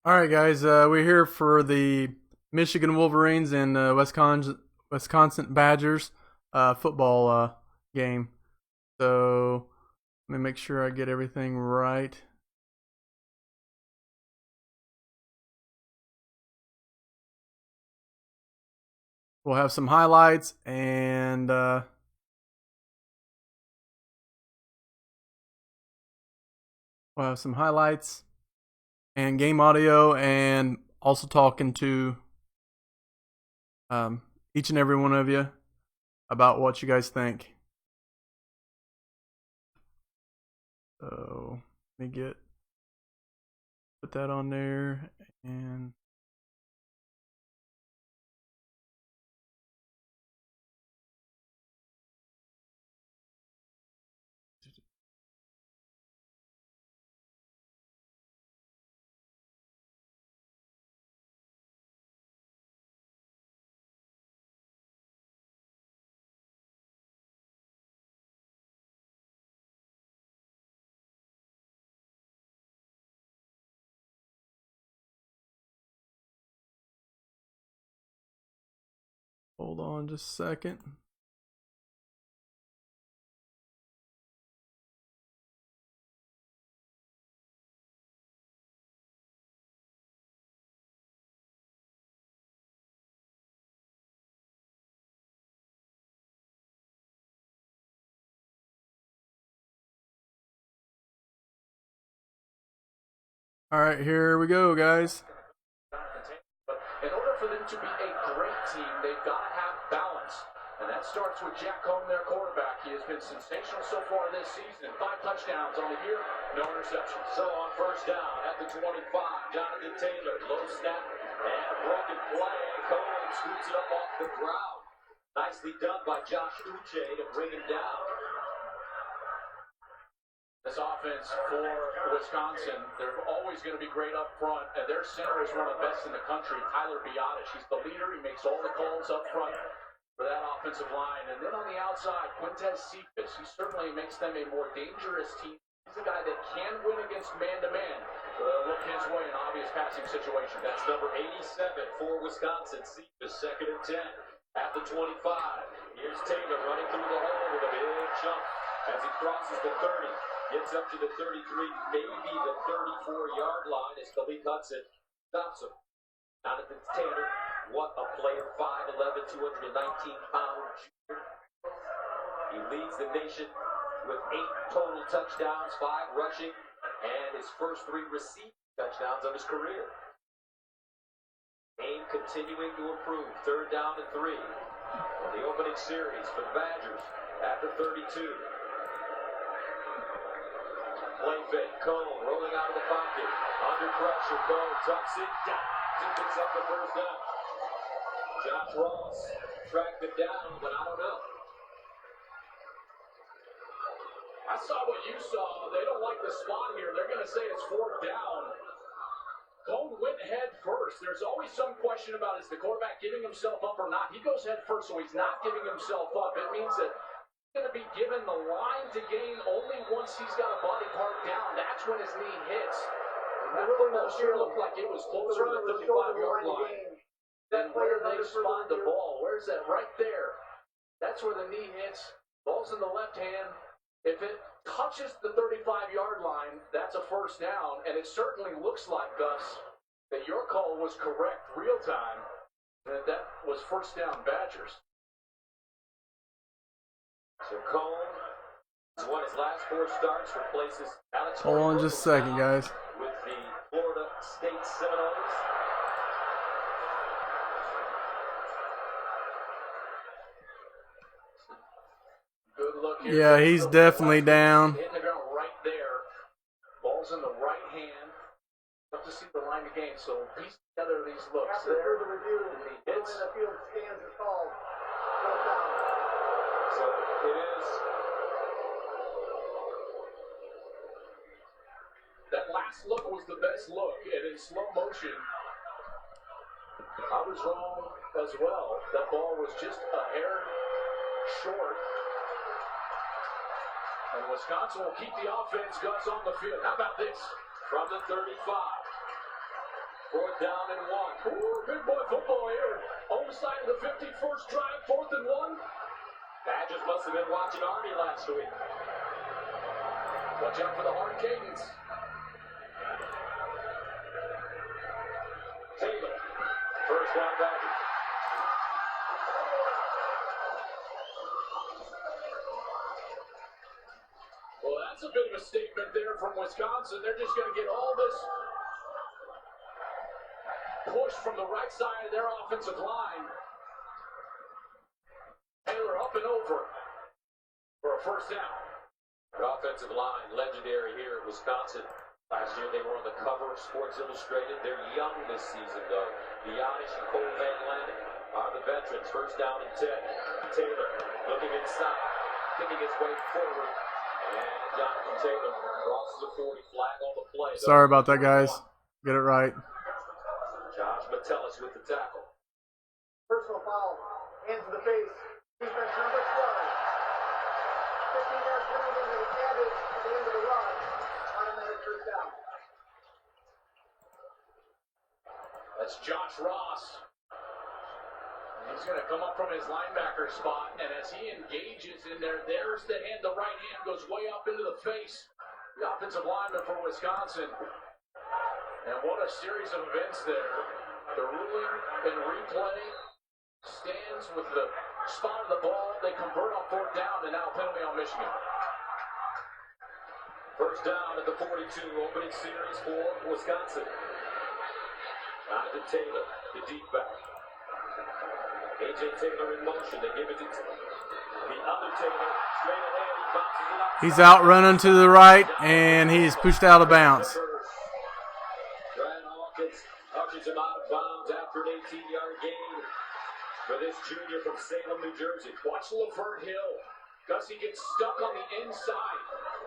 All right, guys, we're here for the Michigan Wolverines and Wisconsin Badgers football game. So let me make sure I get everything right. We'll have some highlights and game audio, and also talking to each and every one of you about what you guys think. So let me put that on there, and hold on just a second. All right, here we go, guys. But in order for them to be a great team, they've got to have balance. And that starts with Jack Cohn, their quarterback. He has been sensational so far this season. 5 touchdowns on the year, no interceptions. So on first down at the 25, Jonathan Taylor, low snap, and a broken play. Cohen scoots it up off the ground. Nicely done by Josh Uche to bring him down. This offense for Wisconsin, they're always going to be great up front. And their center is one of the best in the country, Tyler Biadasz. He's the leader. He makes all the calls up front for that offensive line. And then on the outside, Quintez Cephas. He certainly makes them a more dangerous team. He's a guy that can win against man-to-man. Look his way in obvious passing situations. That's number 87 for Wisconsin. Cephas, 2nd and 10 at the 25. Here's Taylor running through the hole with a big jump as he crosses the 30. Gets up to the 33, maybe the 34-yard line as Khaleke Hudson stops him. Jonathan Taylor, what a player, 5'11", 219-pound junior. He leads the nation with 8 total touchdowns, 5 rushing, and his first 3 receiving touchdowns of his career. Game continuing to improve, 3rd down and 3. On the opening series for the Badgers after 32. Play fake, Cone rolling out of the pocket. Under pressure, Cone tucks it, dives, and picks up the first down. Josh Ross tracked him down, but I don't know. I saw what you saw. They don't like the spot here. They're going to say it's 4th down. Cone went head first. There's always some question about, is the quarterback giving himself up or not? He goes head first, so he's not giving himself up. It means that going to be given the line to gain only once he's got a body part down. That's when his knee hits. And that football sure looked like it was closer to the 35-yard line than where they spot the ball. Where's that? Right there. That's where the knee hits. Ball's in the left hand. If it touches the 35-yard line, that's a first down. And it certainly looks like, Gus, that your call was correct real time, that was first down Badgers. So Cone has won his last 4 starts, replaces Alex. Hold on just a second, guys. With the Florida State Seminoles. Good look here. Yeah, he's definitely down. Hitting the ground right there. Ball's in the right hand. Tough to see the line to gain, so piece together these looks. After further review, He hits. the field scans are called. So it is. That last look was the best look, and in slow motion, I was wrong as well. That ball was just a hair short. And Wisconsin will keep the offense, Gus, on the field. How about this? From the 35. 4th down and 1. Ooh, big boy football here. Home side of the 51st drive, 4th and 1. Badgers must have been watching Army last week. Watch out for the hard cadence. Taylor, first down Badgers. Well, that's a bit of a statement there from Wisconsin. They're just going to get all this push from the right side of their offensive line. Taylor up and over for a first down. The offensive line, legendary here at Wisconsin. Last year they were on the cover of Sports Illustrated. They're young this season, though. Bianish and Cole Van Lanning are the veterans. First down and 10. Taylor looking inside, kicking his way forward. And Jonathan Taylor crosses the 40, flag on the play. Sorry about that, guys. Get it right. Josh Metellus with the tackle. Personal foul. Hands to the face. Defense number 12. 15 yards penalty to the cabbage at the end of the run. Automatic first down. That's Josh Ross. He's going to come up from his linebacker spot, and as he engages in there, there's the hand. The right hand goes way up into the face. The offensive lineman for Wisconsin. And what a series of events there. The ruling and replay stands with the spot of the ball. They convert on 4th down, and now penalty on Michigan. First down at the 42, opening series for Wisconsin. Jonathan Taylor, the deep back. A.J. Taylor in motion. They give it to the other Taylor. Straight ahead. He bounces it up. He's out running to the right, and he's pushed out of bounds. Brad Hawkins ushers him out of bounds after an 18-yard gain for this junior from Salem, New Jersey. Watch Lavert Hill. Gussie gets stuck on the inside.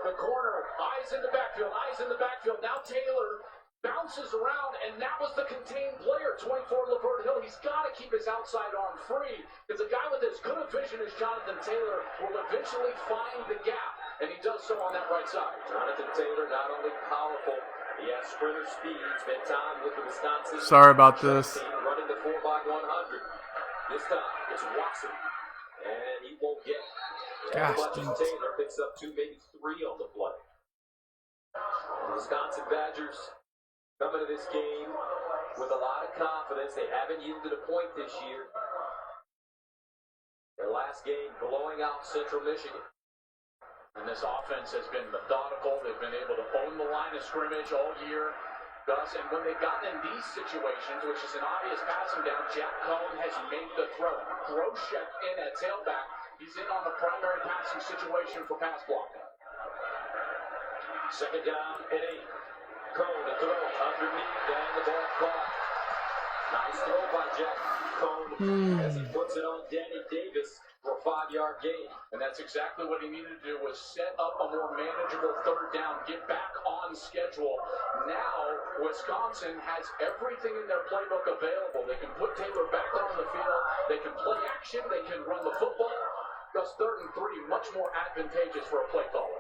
The corner, eyes in the backfield, eyes in the backfield. Now Taylor bounces around, and that was the contained player, 24 Lavert Hill. He's got to keep his outside arm free, because a guy with as good a vision as Jonathan Taylor will eventually find the gap, and he does so on that right side. Jonathan Taylor, not only powerful, he has sprinter speed. Spent time with the Wisconsin. Sorry about this. Team running the 4x100. This time, it's Watson, and he won't get it. Gosh, And Taylor picks up 2, maybe 3 on the play. The Wisconsin Badgers coming to this game with a lot of confidence. They haven't yielded a point this year. Their last game blowing out Central Michigan. And this offense has been methodical. They've been able to own the line of scrimmage all year. Gus, and when they've gotten in these situations, which is an obvious passing down, Jack Cohn has made the throw. Groshek in at tailback. He's in on the primary passing situation for pass blocking. Second down and 8. Cohn to throw underneath, and the ball caught. Nice throw by Jack Cohn as he puts it on Danny Davis for a 5-yard gain. And that's exactly what he needed to do, was set up a more manageable 3rd down, get back on schedule. Now, Wisconsin has everything in their playbook available. They can put Taylor back on the field. They can play action. They can run the football. Thus, 3rd and 3, much more advantageous for a play caller.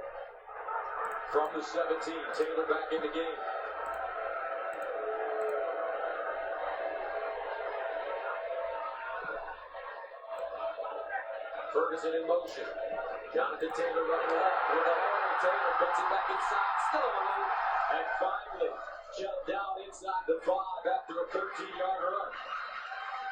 From the 17, Taylor back in the game. Ferguson in motion. Jonathan Taylor running left with a hole. Taylor puts it back inside. Still on the move. And finally, jumped down inside the 5 after a 13-yard run.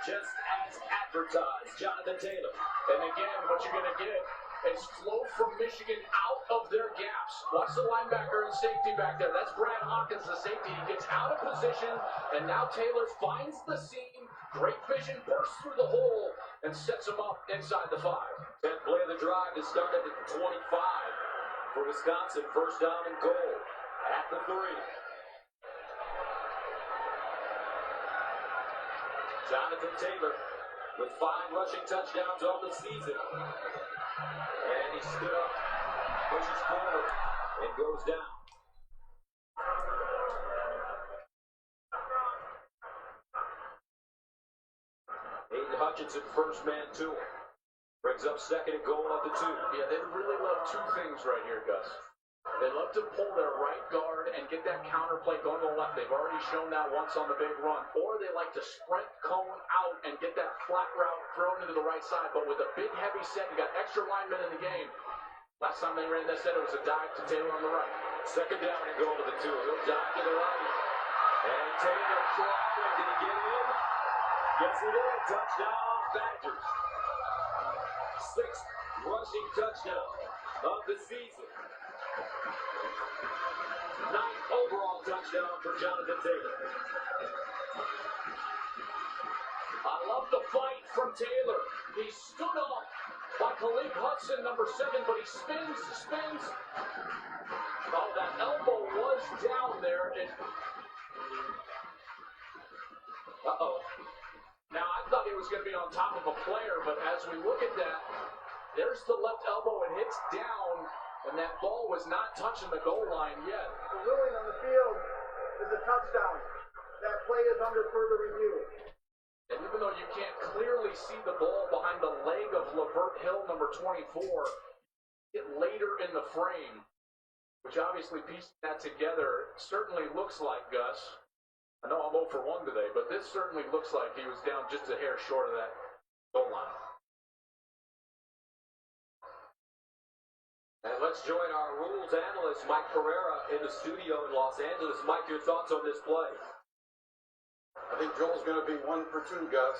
Just as advertised, Jonathan Taylor. And again, what you're going to get is flow from Michigan out of their gaps. Watch the linebacker and safety back there. That's Brad Hawkins, the safety. He gets out of position, and now Taylor finds the seam. Great vision, bursts through the hole, and sets him up inside the 5. 10th play of the drive to start at the 25 for Wisconsin. First down and goal at the 3. Jonathan Taylor with 5 rushing touchdowns on the season. And he stood up, pushes forward, and goes down. Aiden Hutchinson, first man to him. Brings up 2nd and goal at the 2. Yeah, they really love 2 things right here, Gus. They love to pull their right guard and get that counter play going to the left. They've already shown that once on the big run. Or they like to sprint cone out and get that flat route thrown into the right side. But with a big heavy set, you got extra linemen in the game. Last time they ran that set, it was a dive to Taylor on the right. Second down and goal to the 2. He'll dive to the right. And Taylor trying. Did he get it in? Yes, he did. Touchdown, Badgers. 6th rushing touchdown of the season. 9th overall touchdown for Jonathan Taylor. I love the fight from Taylor. He stood up by Khalif Hudson, number 7, but he spins. Oh, that elbow was down there. And uh-oh. Now, I thought he was going to be on top of a player, but as we look at that, there's the left elbow. It hits down, and that ball was not touching the goal line yet. The ruling on the field is a touchdown. That play is under further review. And even though you can't clearly see the ball behind the leg of Lavert Hill, number 24, it later in the frame, which obviously piecing that together certainly looks like, Gus. I know I'm 0 for 1 today, but this certainly looks like he was down just a hair short of that goal line. And let's join our rules analyst, Mike Pereira, in the studio in Los Angeles. Mike, your thoughts on this play? I think Joel's going to be 1 for 2, Gus.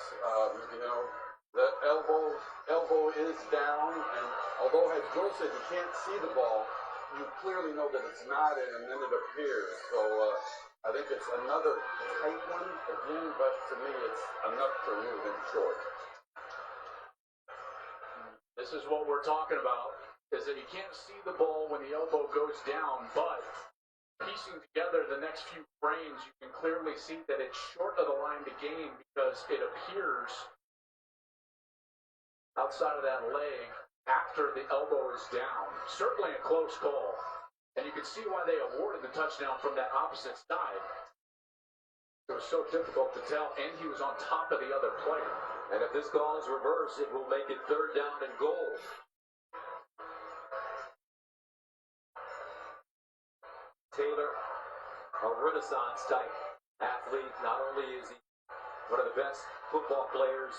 The elbow is down, and although, as Joel said, you can't see the ball, you clearly know that it's not in, and then it appears. So I think it's another tight one again, but to me, it's enough to move him short. This is what we're talking about, is that you can't see the ball when the elbow goes down, but piecing together the next few frames, you can clearly see that it's short of the line to gain because it appears outside of that leg after the elbow is down. Certainly a close call. And you can see why they awarded the touchdown from that opposite side. It was so difficult to tell, and he was on top of the other player. And if this call is reversed, it will make it 3rd down and goal. Taylor, a Renaissance type athlete. Not only is he one of the best football players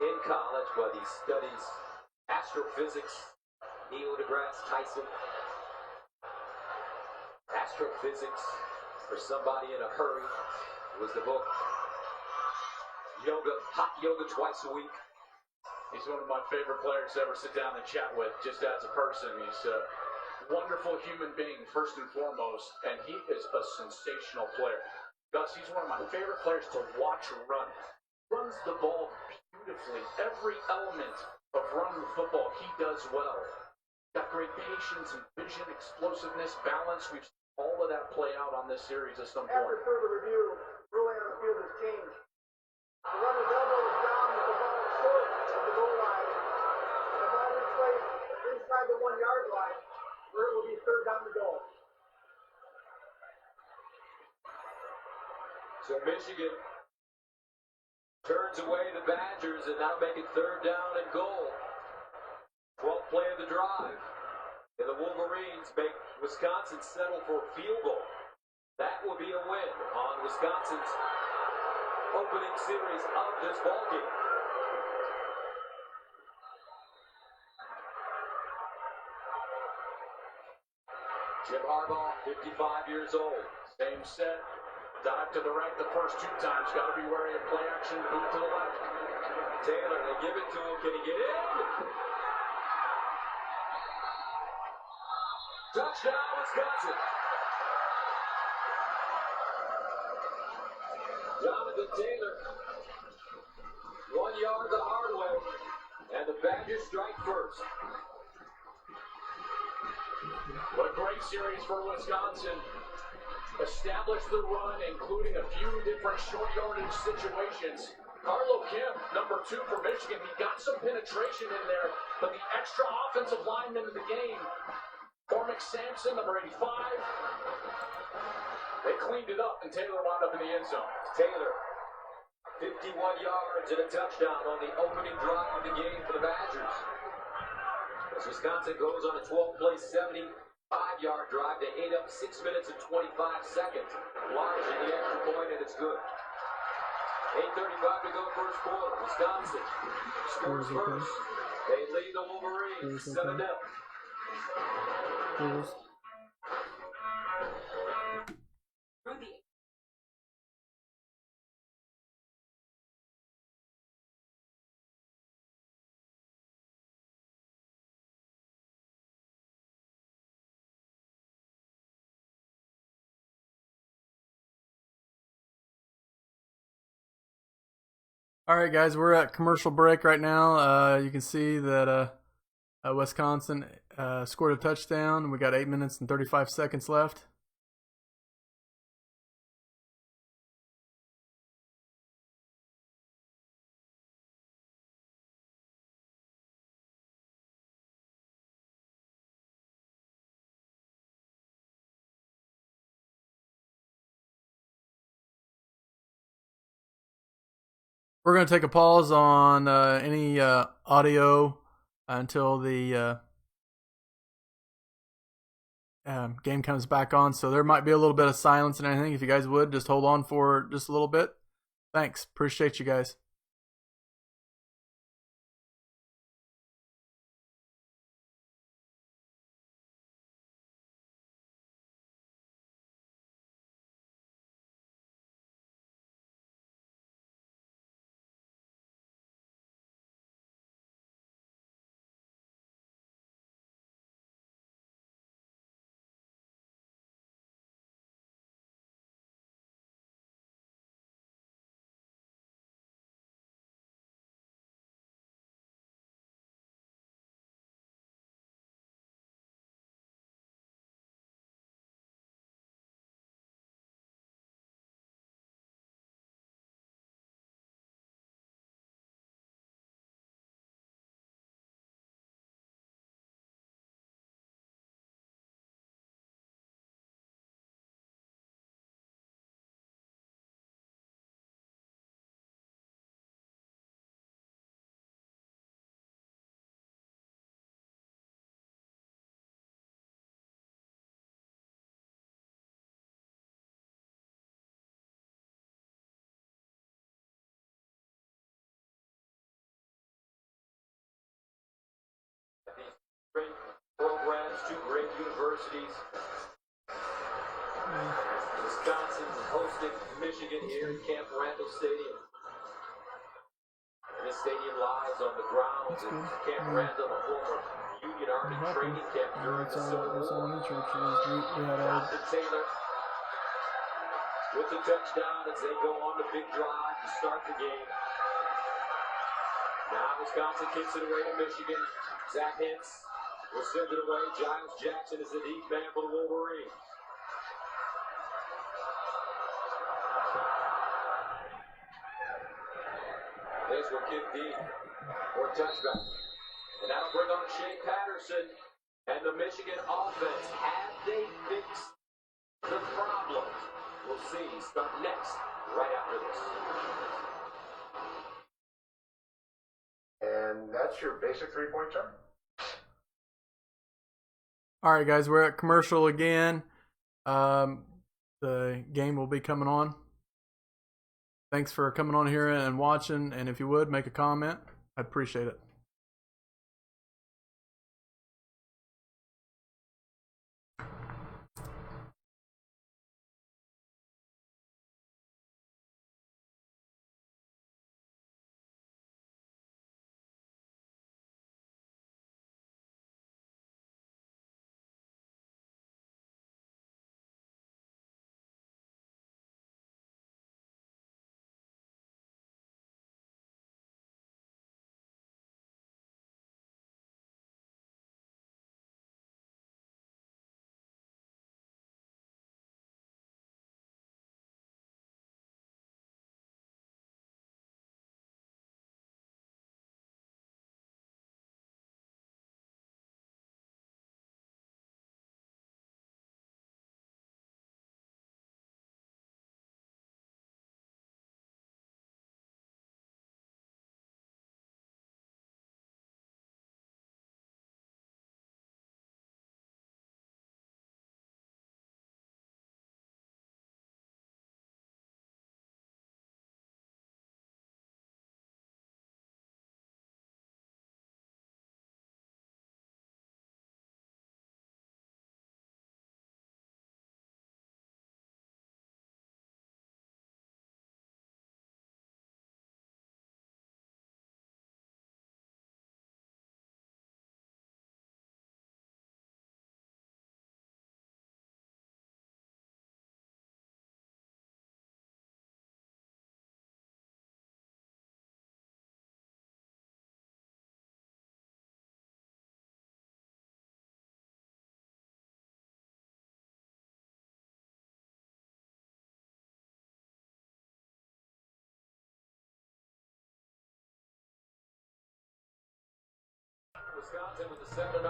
in college, but he studies astrophysics. Neil deGrasse Tyson. Astrophysics for somebody in a hurry was the book. Yoga, hot yoga twice a week. He's one of my favorite players to ever sit down and chat with, just as a person. He's a wonderful human being, first and foremost, and he is a sensational player. Gus, he's one of my favorite players to watch run. Runs the ball beautifully. Every element of running the football, he does well. Got great patience and vision, explosiveness, balance. We've seen all of that play out on this series at some point. After further review, ruling on the field has changed. The runner's elbow is down with the ball short of the goal line. The ball is placed inside the 1-yard line, where it will be 3rd down to goal. So Michigan turns away the Badgers, and that'll make it 3rd down and goal. 12th play of the drive. And the Wolverines make Wisconsin settle for a field goal. That will be a win on Wisconsin's opening series of this ballgame. Jim Harbaugh, 55 years old. Same set. Dive to the right the first 2 times. Got to be wary of play action. Boot to the left. Taylor, they give it to him. Can he get in? Touchdown, Wisconsin. Jonathan Taylor. 1 yard the hard way. And the Badgers strike first. What a great series for Wisconsin. Established the run, including a few different short yardage situations. Carlo Kemp, number 2 for Michigan, he got some penetration in there, but the extra offensive lineman in the game, Cormac Sampson, number 85, they cleaned it up, and Taylor wound up in the end zone. Taylor, 51 yards and a touchdown on the opening drive of the game for the Badgers. As Wisconsin goes on a 12-play, 75 5-yard drive. They ate up 6 minutes and 25 seconds. Large in the extra point, and it's good. 8:35 to go first quarter. Wisconsin scores first. They lead the Wolverines 7-0. All right, guys, we're at commercial break right now. You can see that Wisconsin scored a touchdown. We got 8 minutes and 35 seconds left. We're going to take a pause on any audio until the game comes back on. So there might be a little bit of silence and anything. If you guys would, just hold on for just a little bit. Thanks. Appreciate you guys. Great programs, 2 great universities. Wisconsin hosting Michigan here at Camp Randall Stadium. And this stadium lies on the grounds of Camp Randall, a former Union Army training camp during the Civil War. Jonathan Taylor with the touchdown as they go on the big drive to start the game. Now Wisconsin kicks it away to Michigan. Zach Hintz will send it away. Giles Jackson is the deep man for the Wolverines. This will kick deep for a touchback. And that'll bring on Shea Patterson and the Michigan offense. Have they fixed the problems? We'll see. Start next, right after this. And that's your basic 3-point turn. All right, guys, we're at commercial again. The game will be coming on. Thanks for coming on here and watching. And if you would, make a comment. I'd appreciate it.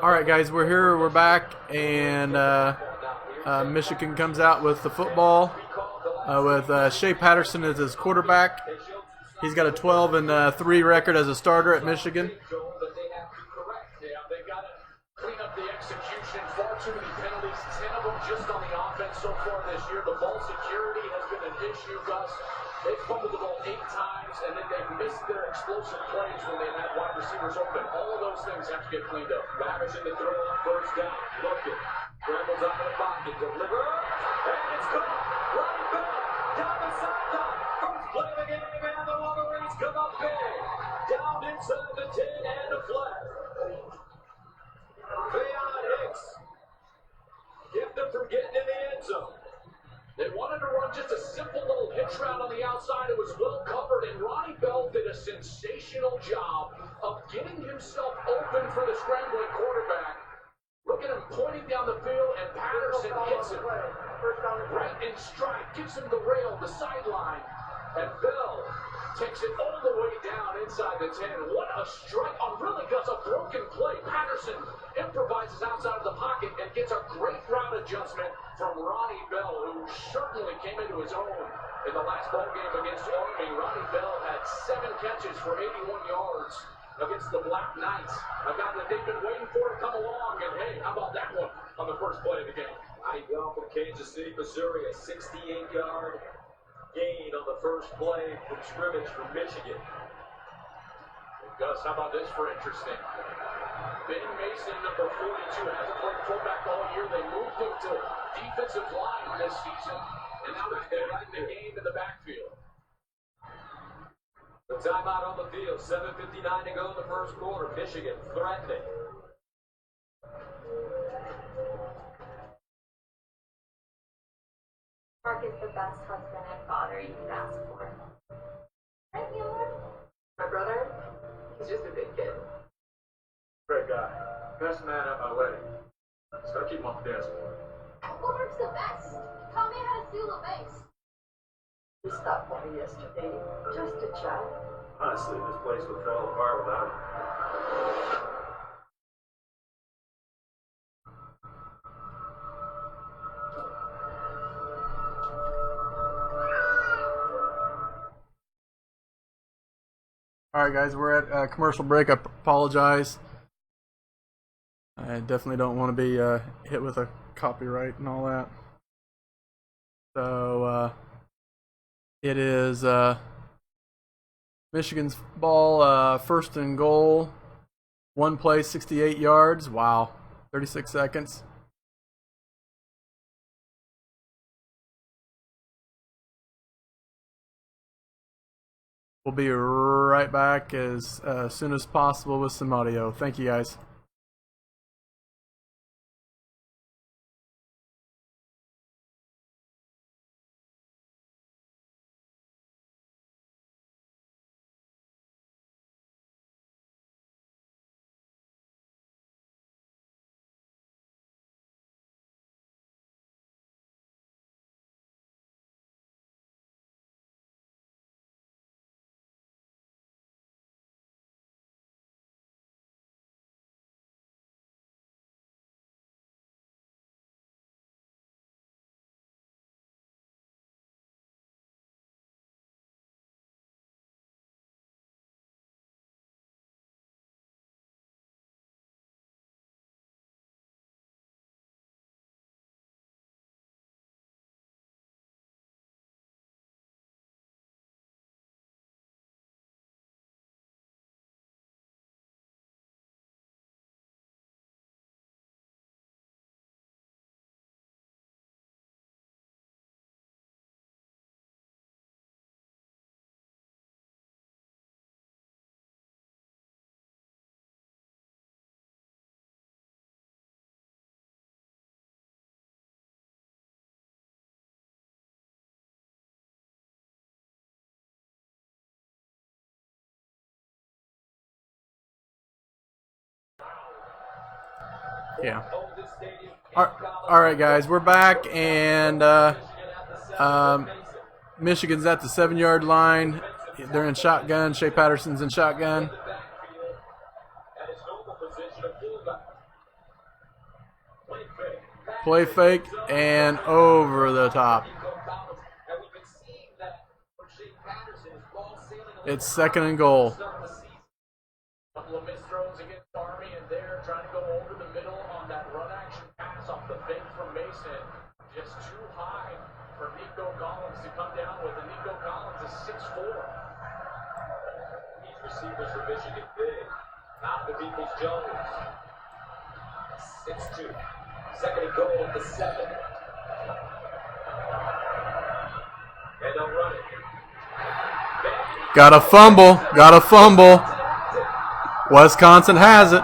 All right, guys, we're here. We're back, and Michigan comes out with the football with Shea Patterson as his quarterback. He's got a 12-3 record as a starter at Michigan. They've got to clean up the execution. Far too many penalties, 10 of them just on the offense so far this year. The ball security has been an issue, Gus. They've fumbled the ball 8 times, and then they've missed their explosive plays when they've had wide receivers open. All of those things have to get cleaned up. Patterson to throw on first down. Looking. Scrambles out of the pocket. Deliver. And it's caught. Ronnie Bell down the sideline. First play of the game, and the Wolverines come up big. Down inside the 10 and a flag. Fayon Hicks kept them from getting in the end zone. They wanted to run just a simple little hitch route on the outside. It was well covered, and Ronnie Bell did a sensational job of getting himself open for the scrambling quarterback. Look at him pointing down the field, and Patterson hits him right in stride, gives him the rail, the sideline, and Bell takes it all the way down inside the 10. What a strike on really Gus, a broken play. Patterson improvises outside of the pocket and gets a great route adjustment from Ronnie Bell, who certainly came into his own in the last ball game against Army. Ronnie Bell had 7 catches for 81 yards against the Black Knights. A guy that they've been waiting for to come along, and hey, how about that one on the first play of the game? Ronnie Bell from Kansas City, Missouri, a 68-yard gain on the first play from scrimmage from Michigan. Gus, how about this for interesting? Ben Mason, number 42, hasn't played fullback all year. They moved him to defensive line this season, and now they're right in the game in the backfield. The timeout on the field, 7:59 to go in the first quarter. Michigan threatening. Mark is the best husband and father you can ask for. Right, Mueller? My brother, he's just a big kid. Great guy. Best man at my wedding. Just gotta keep him off the dance floor. Well, Mark's the best. Taught me how to seal a base. He stopped by yesterday just to chat. Honestly, this place would fall apart without him. All right, guys, we're at commercial break. I apologize. I definitely don't want to be hit with a copyright and all that. So it is Michigan's ball, first and goal. One play, 68 yards. Wow, 36 seconds. We'll be right back as soon as possible with some audio. Thank you, guys. Yeah. All right, guys, we're back, and Michigan's at the 7-yard line. They're in shotgun. Shea Patterson's in shotgun. At his normal position of Play fake and over the top. It's 2nd and goal. Couple of missed throws against Army, and they're trying to go over the middle on that run action pass off the fake from Mason. Just too high for Nico Collins to come down with, and Nico Collins is 6'4". These receivers for Michigan big. Not the Peoples Jones. 6'2". 2nd and goal at the 7. And they'll run it. Got a fumble. Got a fumble. Wisconsin has it.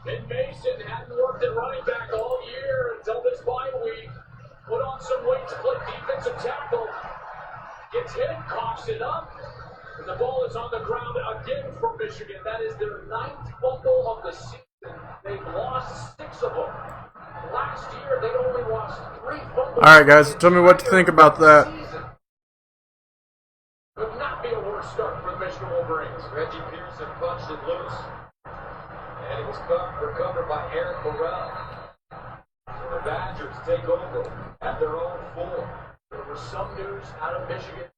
Ben Mason hadn't worked at running back all year until this bye week. Put on some weight to play defensive tackle. Gets hit, coughs it up. And the ball is on the ground again for Michigan. That is their 9th fumble of the season. They've lost 6 of them. Last year, they only lost 3 fumbles. All right, guys, tell me what to think about that. Would not be a worse start for the Michigan Wolverines. Reggie Pearson punched it loose. And it was recovered by Aaron Burrell. So the Badgers take over at their own 4. There was some news out of Michigan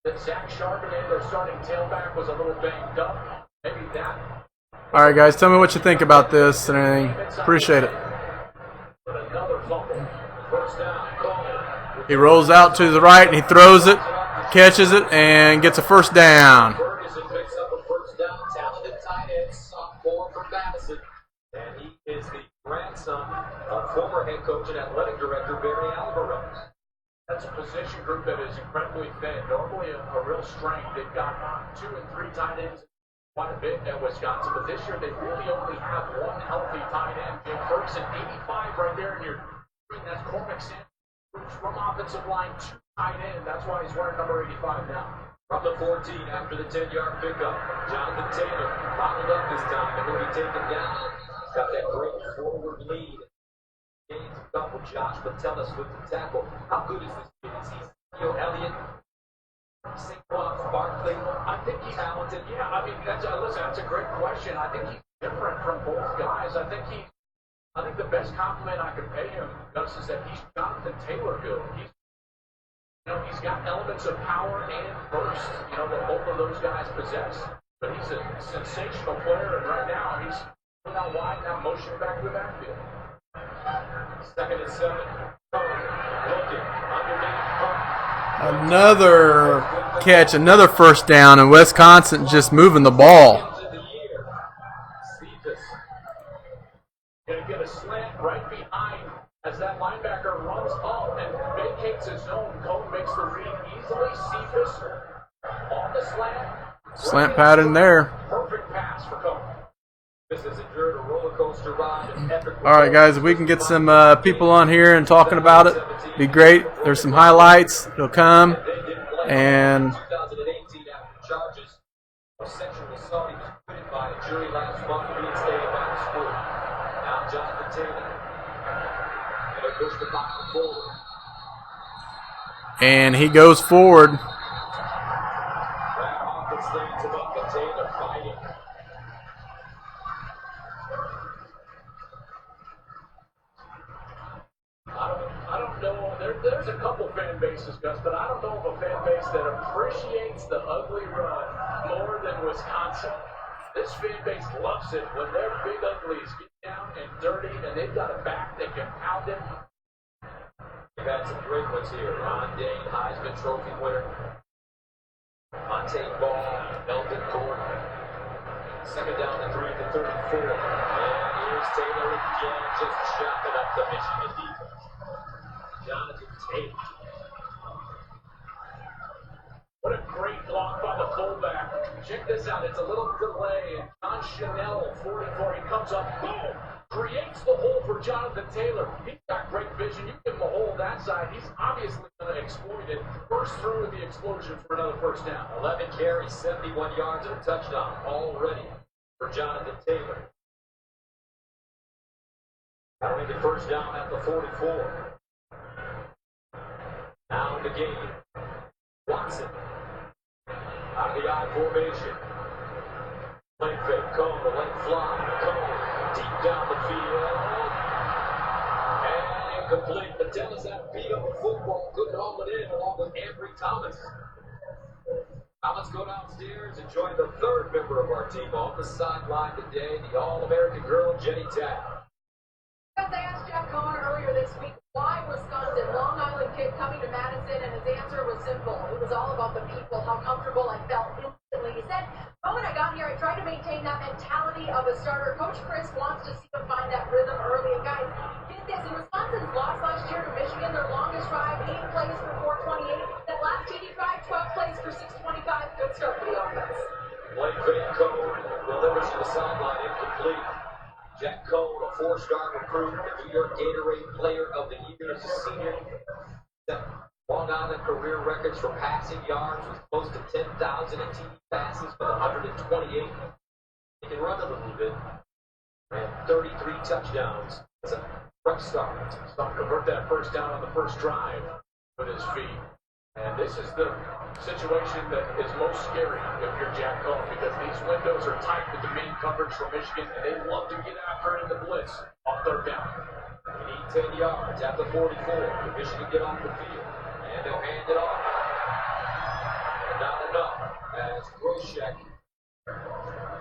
that Zach Charbonnet, their starting tailback, was a little banged up. Maybe that. All right, guys, tell me what you think about this and anything. Appreciate it. But another fumble. First down, call. He rolls out to the right and he throws it, catches it, and gets a first down. Ferguson picks up a first down, talented tight end, sophomore from Madison. And he is the grandson of former head coach and athletic director Barry Alvarez. That's a position group that is incredibly thin. Normally a real strength. They've got 2 and 3 tight ends quite a bit at Wisconsin, but this year they really only have one healthy tight end. Jim Ferguson, 85 right there, and that's Cormac Sanders from offensive line, 2 tight end. That's why he's wearing number 85 now. From the 14 after the 10-yard pickup, Jonathan Taylor bottled up this time and will be taken down. He's got that great forward lead. Gains a couple. Josh Metellus with the tackle. How good is this kid? Is he Ezekiel Elliott? Saquon Barkley? I think he's talented. Yeah, I mean, that's a great question. I think he's different from both guys. I think the best compliment I could pay him, Gus, is that he's Jonathan Taylor good. He's got elements of power and burst, that both of those guys possess. But he's a sensational player, and right now he's going out wide, now motioning back to the backfield. 2nd and 7. Looking underneath. Another catch, another first down, and Wisconsin just moving the ball. Cephas going to get a slant right behind as that linebacker runs up and vacates his zone. Cone makes the read easily. Cephas on the slant. Slant pattern there. Perfect pass for Cone. This has endured a roller coaster ride. All right, guys, if we can get some people on here and talking about it, be great. There's some highlights. They'll come. And 2018 after charges of sexual assault, he was acquitted by a jury last month, reinstated by the school. Now Jonathan Taylor going to push the ball forward. and he goes forward. That offense leads him up, but Taylor fighting. I don't know. There's a couple fan bases, Gus, but I don't know of a fan base that appreciates the ugly run more than Wisconsin. This fan base loves it when their big uglies get down and dirty, and they've got a back that can pound it. We've had some great ones here. Ron Dane, Heisman Trophy winner. Montaigne Ball, Elton Gordon. Second down to 3 at the 34. And here's Taylor again, just chopping up the Michigan defense. Jonathan Taylor. What a great block by the fullback. Check this out. It's a little delay. And John Chanel, 44, he comes up, boom, creates the hole for Jonathan Taylor. He's got great vision. You give him a hole that side. He's obviously going to exploit it. Burst through with the explosion for another first down. 11 carries, 71 yards, and a touchdown already for Jonathan Taylor. That'll make it first down at the 44. Now in the game. Watson. Out of the I formation. Play fake. Cone to let it fly. Cone deep down the field. And incomplete. The Devils have beat up the football. Couldn't haul it in along with Ambry Thomas. Now let's go downstairs and join the third member of our team on the sideline today, the All-American girl, Jenny Tapp. As I asked Jack Cohen earlier this week, why Wisconsin, Long Island kid coming to Madison, and his answer was simple. It was all about the people, how comfortable I felt instantly. He said, the moment I got here, I tried to maintain that mentality of a starter. Coach Chris wants to see him find that rhythm early. And guys, get this, in Wisconsin's loss last year to Michigan, their longest drive, 8 plays for 428. That last TD drive, 12 plays for 625. Good start for the offense. Play fake. Cone delivers to the sideline, incomplete. Jack Cone, a 4-star recruit, the New York Gatorade Player of the Year as a senior. Set Long Island career records for passing yards with close to 10,000 and TD passes with 128. He can run a little bit. And 33 touchdowns. That's a fresh start. Some convert that first down on the first drive with his feet. And this is the situation that is most scary if you're Jack Cohen, because these windows are tight with the main coverage from Michigan, and they love to get after it in the blitz on third down. We need 10 yards at the 44. The Michigan get off the field, and they'll hand it off. And not enough as Groshek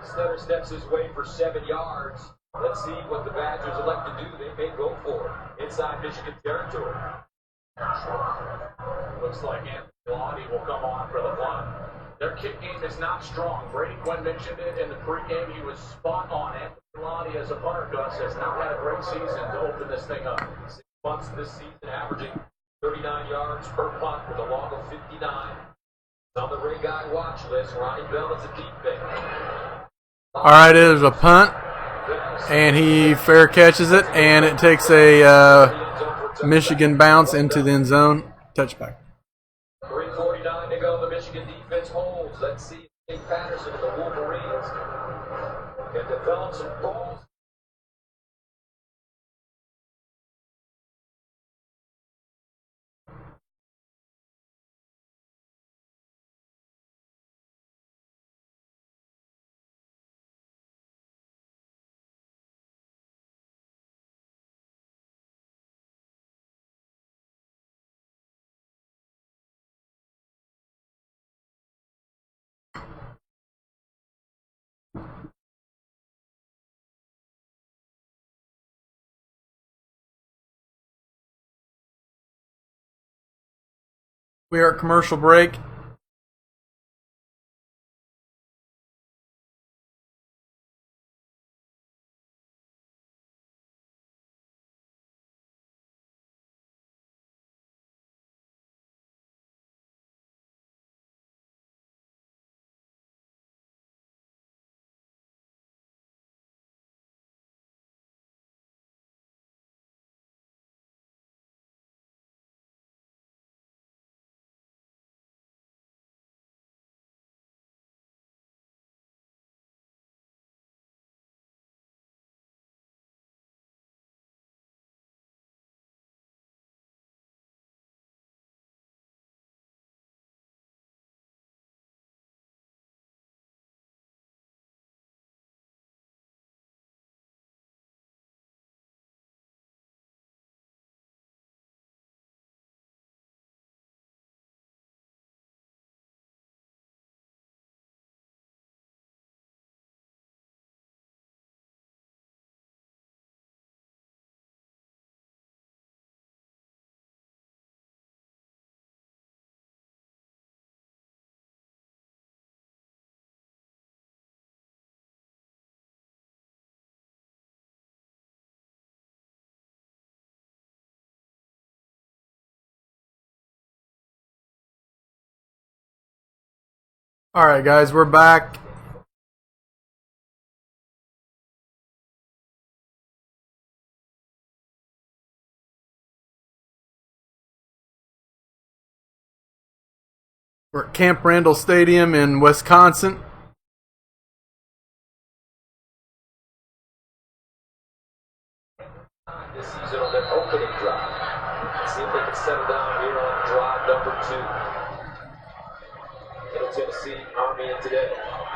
stutter steps his way for 7 yards. Let's see what the Badgers elect to do. They may go for it inside Michigan territory. Looks like Anthony Lottie will come on for the punt. Their kick game is not strong. Brady Quinn mentioned it in the pregame. He was spot on. Anthony Lottie as a punter, Gus, has not had a great season to open this thing up. 6 punts this season, averaging 39 yards per punt with a log of 59. On the Ray Guy watch list, Ronnie Bell is a deep bet. All right, it is a punt, and he fair catches it, and it takes a Michigan bounce into the end zone. Touchback. 3:49 to go. The Michigan defense holds. Let's see if Nate Patterson and the Wolverines can develop some balls. We are at commercial break. All right, guys, we're back. We're at Camp Randall Stadium in Wisconsin. This season on their opening drive. Let's see if they can settle down here on drive Tennessee Army in today.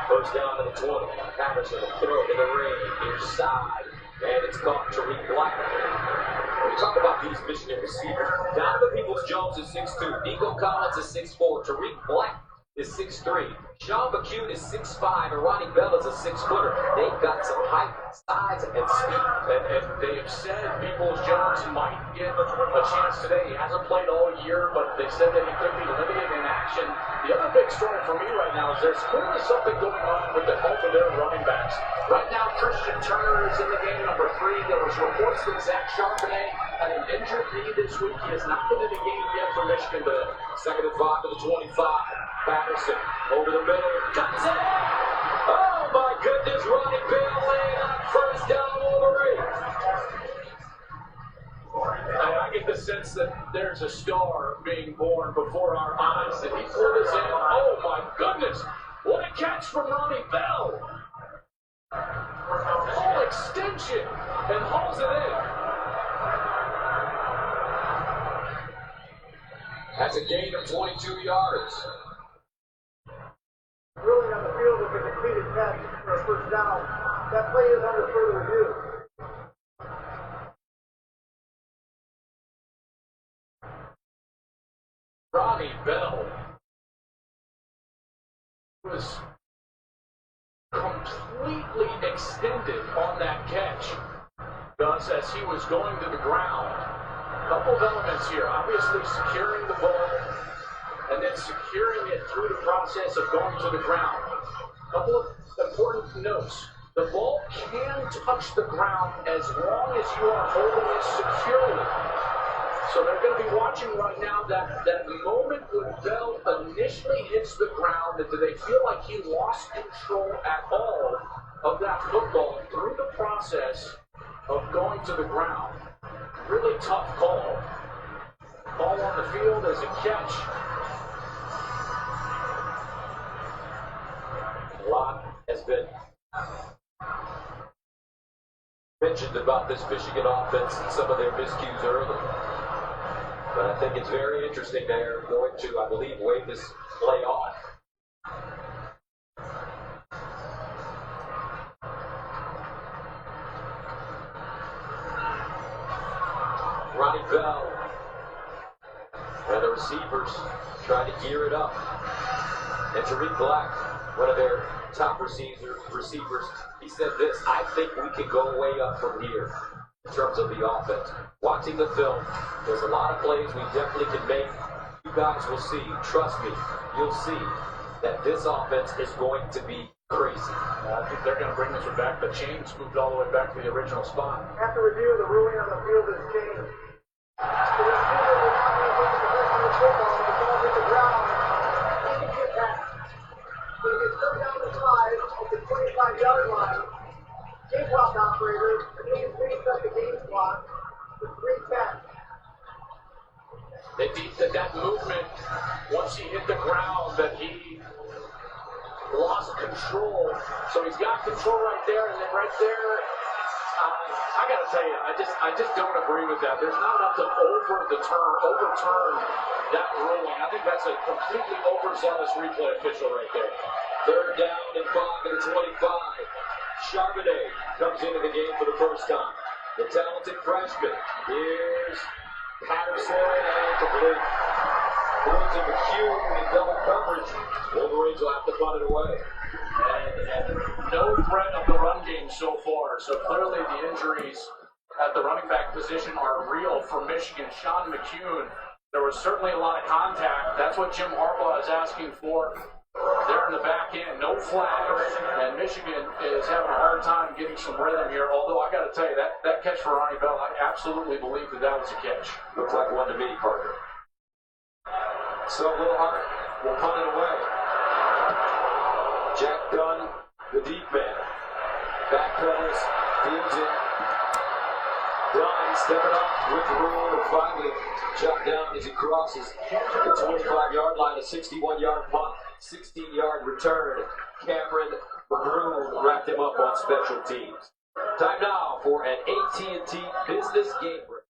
First down to the 20. Patterson will throw it in the ring, near side. And it's caught Tariq Black. When we talk about these Michigan receivers, Donovan Peoples-Jones is 6'2". Nico Collins is 6'4". Tariq Black is 6'3". Sean McCune is 6'5", and Ronnie Bell is a 6-footer. They've got some height, size, and speed. And they have said Peoples-Jones might get a chance today. He hasn't played all year, but they said that he could be limited in action. The other big story for me right now is there's clearly something going on with the health of their running backs. Right now, Christian Turner is in the game, number 3. There was reports that Zach Charbonnet had an injured knee this week. He has not been in the game yet for Michigan today. Second and 5 to the 25. Patterson over the middle. Cuts it! Oh my goodness, Ronnie Bell laying on first down Wolverine. I get the sense that there's a star being born before our eyes. Did he pull this in? Oh my goodness! What a catch from Ronnie Bell! Full extension and hauls it in. That's a gain of 22 yards. Ruling on the field with a completed catch for a first down. That play is under further review. Ronnie Bell was completely extended on that catch. Thus, as he was going to the ground, a couple of elements here. Obviously, securing the ball and then securing it through the process of going to the ground. A couple of important notes. The ball can touch the ground as long as you are holding it securely. So they're going to be watching right now that moment when Bell initially hits the ground, and do they feel like he lost control at all of that football through the process of going to the ground. Really tough call. Ball on the field as a catch. A lot has been mentioned about this Michigan offense and some of their miscues early. But I think it's very interesting they're going to, I believe, wave this play off. Ronnie Bell and the receivers trying to gear it up. And Tariq Black, one of their top receivers, he said this: I think we can go way up from here in terms of the offense. Watching the film, there's a lot of plays we definitely can make. You guys will see, trust me, you'll see that this offense is going to be crazy. I think they're going to bring this one back. The chains moved all the way back to the original spot. After review, the ruling on the field is changed. The receiver will not be able to possession of the football when the ball hits the ground. He can get back. So he gets third down to 5 at the 25-yard line. Game clock operator, please reset the game clock with 3 catch. They think that movement, once he hit the ground, that he lost control. So he's got control right there, and then right there, I got to tell you, I just don't agree with that. There's not enough to overturn that ruling. I think that's a completely overzealous replay official right there. Third down and 5 at the 25. Charbonnet comes into the game for the first time. The talented freshman. Here's Patterson and complete. Going to McCune in double coverage. Wolverines will have to punt it away. And no threat of the run game so far. So clearly the injuries at the running back position are real for Michigan. Sean McCune, there was certainly a lot of contact. That's what Jim Harbaugh is asking for. There in the back end, no flags, and Michigan is having a hard time getting some rhythm here. Although I got to tell you, that catch for Ronnie Bell, I absolutely believe that was a catch. Looks like one to me, Parker. So Will Hart will punt it away. Jack Dunn, the deep man. Back covers, fields it. Dunn stepping up with the rule and finally shot down as he crosses the 25-yard line, a 61-yard punt. 16-yard return. Cameron McGrew wrapped him up on special teams. Time now for an AT&T Business Game Break.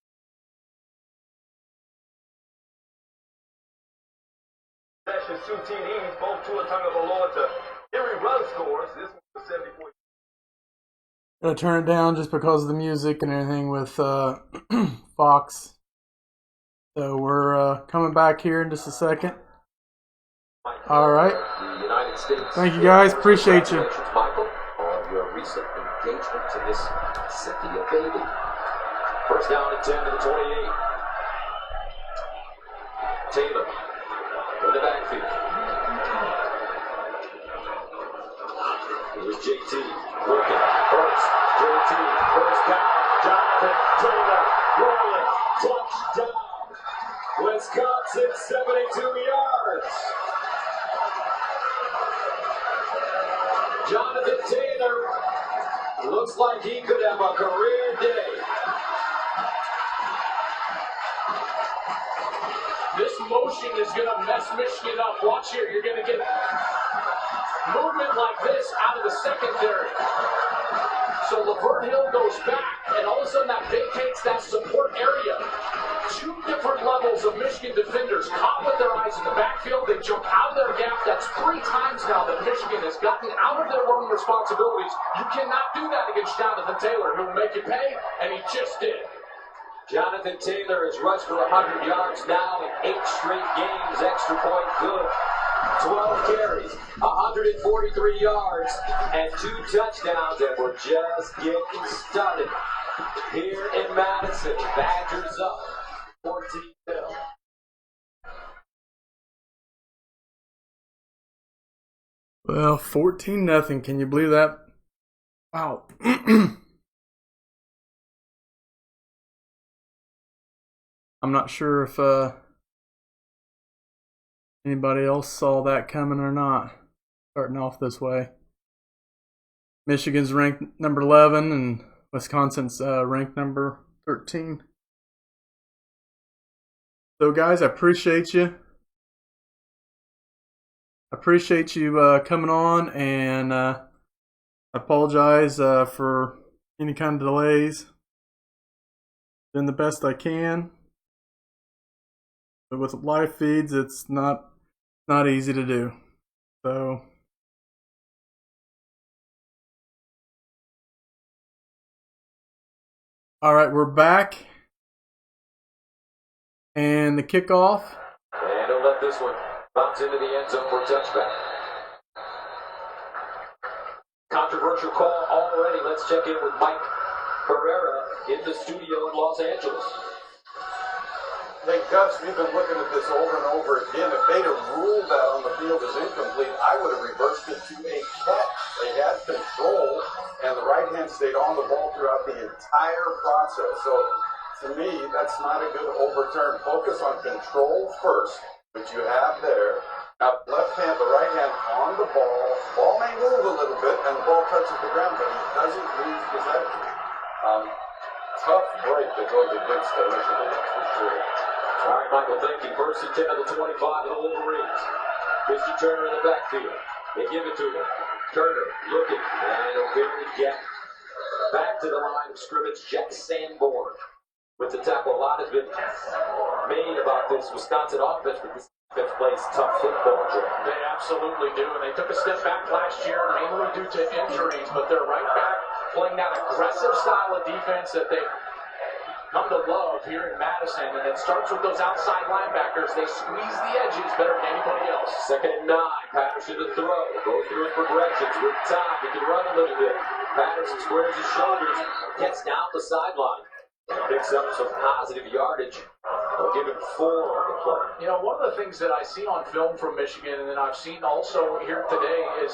Sessions, 2 TDs, both Tua Tagovailoa to Henry Ruggs scores. This one was 74. Gonna turn it down just because of the music and everything with Fox. So we're coming back here in just a second. All right. The United States. Thank you guys. Appreciate you. Congratulations, Michael, on your recent engagement to this Cynthia baby. First down at 10 to the 28. Taylor in the backfield. Here's JT working. JT, first down. Jonathan Taylor rolling. Touchdown. Wisconsin, 72 yards. Jonathan Taylor looks like he could have a career day. This motion is going to mess Michigan up. Watch here. You're going to get movement like this out of the secondary. So Laverne Hill goes back, and all of a sudden that vacates that support area. Two different levels of Michigan defenders caught with their eyes in the backfield. They jump out of their gap. That's 3 times now that Michigan has gotten out of their own responsibilities. You cannot do that against Jonathan Taylor, who will make you pay, and he just did. Jonathan Taylor has rushed for 100 yards now in 8 straight games. Extra point good. 12 carries, 143 yards, and 2 touchdowns, and we're just getting started here in Madison. Badgers up 14-0. Well, 14-0. Can you believe that? Wow. I'm not sure if anybody else saw that coming or not. Starting off this way. Michigan's ranked number 11 and Wisconsin's ranked number 13. So guys, I appreciate you. I appreciate you coming on, and I apologize for any kind of delays. Doing the best I can. But with live feeds, it's not easy to do. So all right, we're back. And the kickoff. And he'll let this one bounce into the end zone for a touchback. Controversial call already. Let's check in with Mike Pereira in the studio in Los Angeles. Hey, Gus, we've been looking at this over and over again. If they'd have ruled that on the field as incomplete, I would have reversed it to a catch. They had control, and the right hand stayed on the ball throughout the entire process. So, to me, that's not a good overturn. Focus on control first, which you have there. Now, left hand, the right hand on the ball. Ball may move a little bit, and the ball touches the ground, but he doesn't lose possession. Tough break that goes against the Michigan, that's for sure. All right, Michael, thank you. First and 10 of the 25 of the Wolverines. Christian Turner in the backfield. They give it to him. Turner looking, and a very get back to the line of scrimmage. Jack Sanborn with the tackle. A lot has been made about this Wisconsin offense, but this defense plays tough football, Joe. They absolutely do, and they took a step back last year, mainly due to injuries, but they're right back playing that aggressive style of defense that they've come to love here in Madison, and it starts with those outside linebackers. They squeeze the edges better than anybody else. Second and 9, Patterson to throw. Goes through his progressions with time. He can run a little bit. Patterson squares his shoulders, gets down the sideline, picks up some positive yardage. They'll give him 4 on the play. You know, one of the things that I see on film from Michigan, and then I've seen also here today, is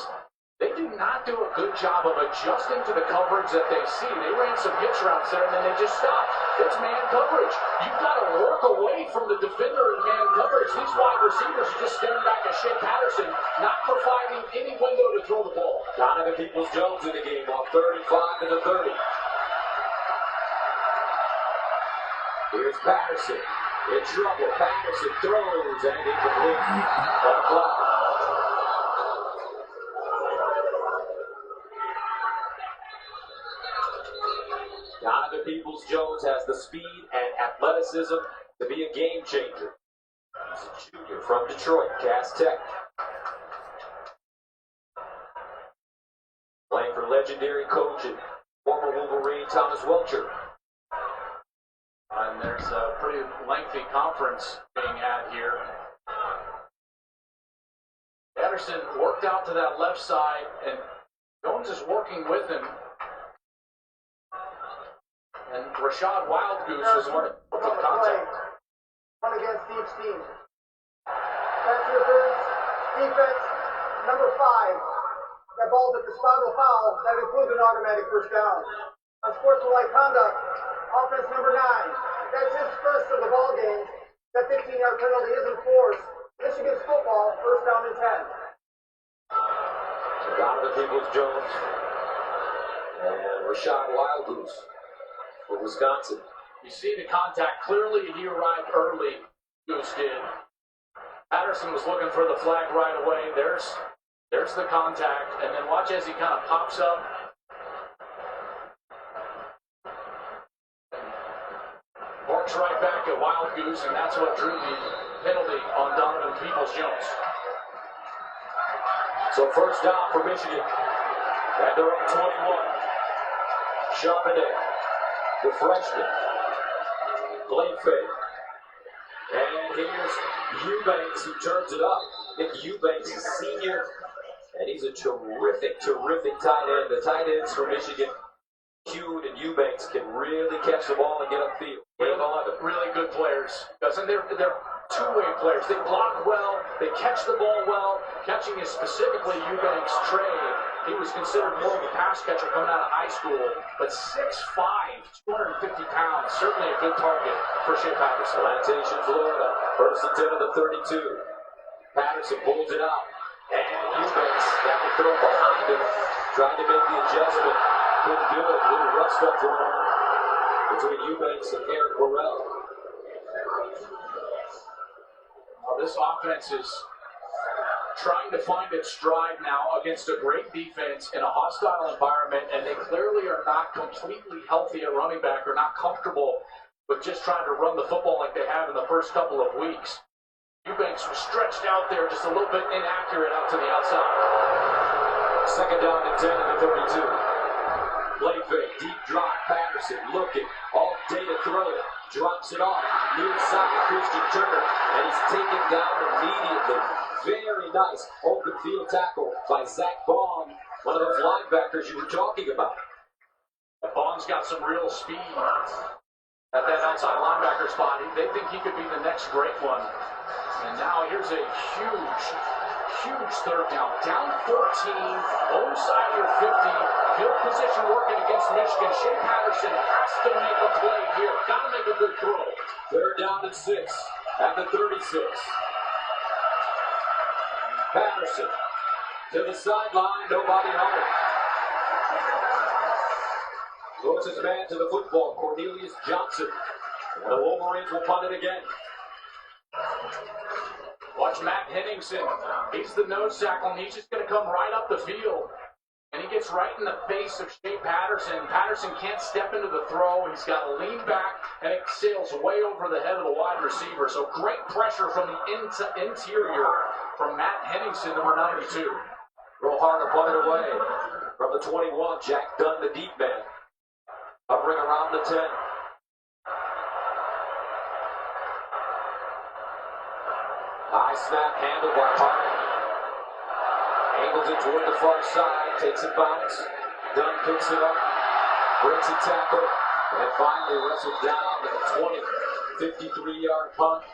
they do not do a good job of adjusting to the coverage that they see. They ran some hitch routes there, and then they just stopped. It's man coverage. You've got to work away from the defender in man coverage. These wide receivers are just staring back at Shea Patterson, not providing any window to throw the ball. Donovan Peoples-Jones in the game on 35 to the 30. Here's Patterson. In trouble. Patterson throws and incomplete. On the clock. Donovan Peoples-Jones has the speed and athleticism to be a game changer. He's a junior from Detroit, Cass Tech. Playing for legendary coach and former Wolverine Thomas Welcher. And there's a pretty lengthy conference being had here. Patterson worked out to that left side, and Jones is working with him. And Rashad Wildgoose was one of contact. One against Steve Steen. Pass interference, defense, number 5. That ball's at the spot of the foul. That includes an automatic first down. Unsportsmanlike conduct, offense number 9. That's his first of the ball game. That 15-yard penalty is enforced. Michigan's football, first down and 10. Donovan Peoples-Jones and Rashad Wildgoose for Wisconsin. You see the contact. Clearly, he arrived early. Goose did. Patterson was looking for the flag right away. There's the contact. And then watch as he kind of pops up. Barks right back at Wildgoose, and that's what drew the penalty on Donovan Peoples-Jones. So first down for Michigan at their own 21. Charbonnet, the freshman. Blake fake. And here's Eubanks who turns it up. Nick Eubanks is senior, and he's a terrific tight end. The tight ends for Michigan, Kuhn and Eubanks, can really catch the ball and get upfield. Game 11. Really good players. And they're two-way players. They block well. They catch the ball well. Catching is specifically Eubanks' trade. He was considered more of a pass catcher coming out of high school, but 6'5", 250 pounds, certainly a good target for Shea Patterson. Plantation, Florida. First and 10 of the 32. Patterson pulls it out. And Eubanks got the throw behind him. Tried to make the adjustment. Couldn't do it. Little rust up going on between Eubanks and Eric Burrell. This offense is trying to find its stride now against a great defense in a hostile environment, and they clearly are not completely healthy at running back, or not comfortable with just trying to run the football like they have in the first couple of weeks. Eubanks was stretched out there, just a little bit inaccurate out to the outside. Second down and 10 in the 32. Play fake, deep drop, Patterson looking, all day to throw it. Drops it off, near side, Christian Turner, and he's taken down immediately. Very nice open field tackle by Zach Bond, one of those linebackers you were talking about. Bond's got some real speed at that outside linebacker spot. They think he could be the next great one. And now here's a huge third down. Down 14, own side of your 50. Field position working against Michigan. Shea Patterson has to make a play here. Got to make a good throw. Third down and 6 at the 36. Patterson to the sideline. Nobody home. Closest man to the football, Cornelius Johnson. And the Wolverines will punt it again. Watch Matt Henningsen. He's the nose tackle, and he's just going to come right up the field. And he gets right in the face of Shea Patterson. Patterson can't step into the throw. He's got to lean back, and it sails way over the head of the wide receiver. So great pressure from the interior from Matt Henningsen, number 92. Real hard to punt it away. From the 21, Jack Dunn, the deep man. Hovering around the 10. High snap handled by Parker. Angles it toward the far side, takes a bounce. Dunn picks it up, breaks a tackle, and finally wrestles down with a 53-yard punt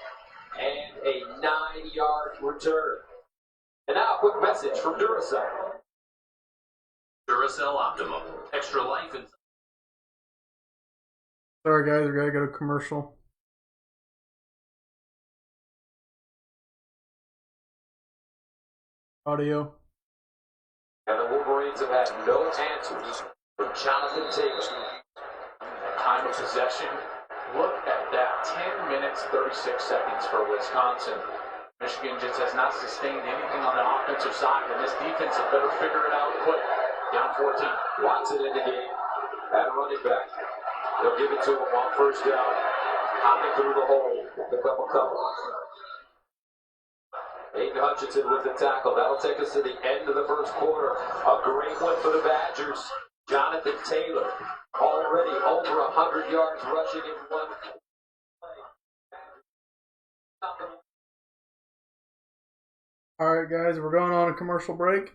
and a 9-yard return. And now a quick message from Duracell. Duracell Optimum. Extra life and... Sorry guys, we gotta go to commercial. Audio. And the Wolverines have had no answers from Jonathan Taylor. Time of possession. Look at that. 10 minutes, 36 seconds for Wisconsin. Michigan just has not sustained anything on the offensive side, and this defense had better figure it out quick. Down 14. Watson in the game at running back. They'll give it to him on first down. Hopping through the hole. Pick up a couple. Aiden Hutchinson with the tackle. That'll take us to the end of the first quarter. A great win for the Badgers. Jonathan Taylor already over 100 yards rushing in one play. All right, guys, we're going on a commercial break.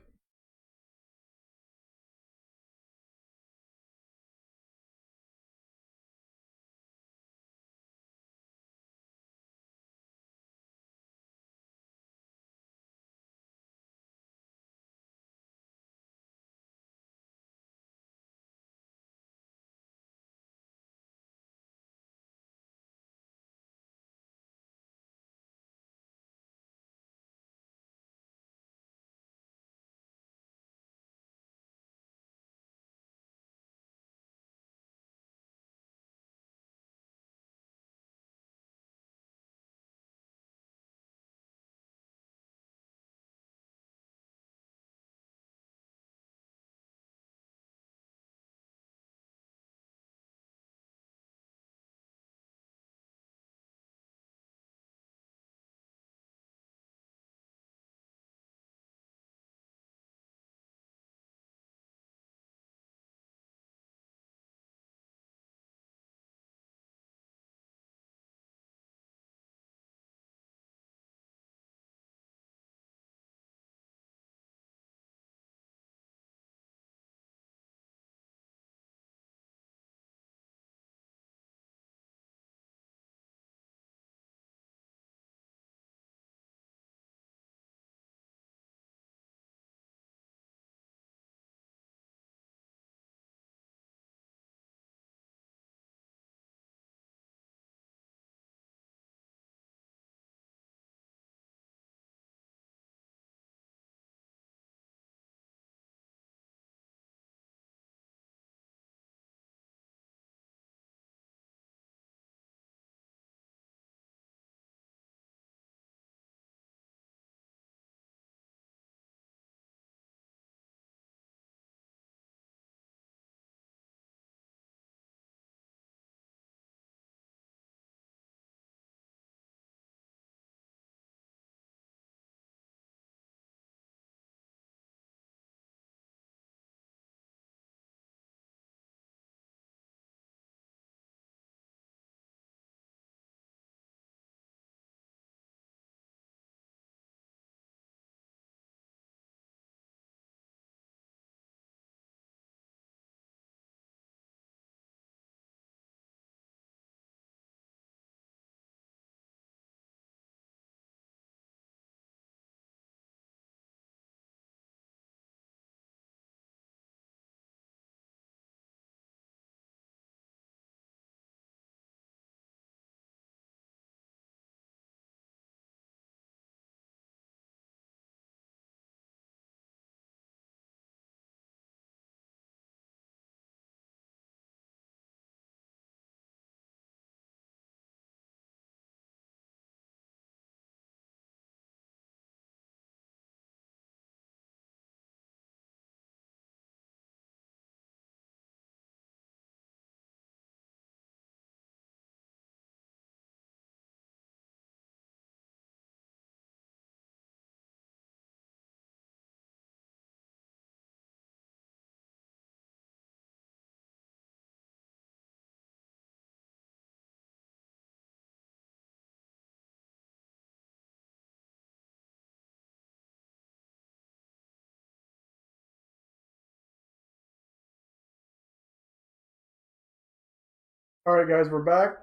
All right, guys, we're back.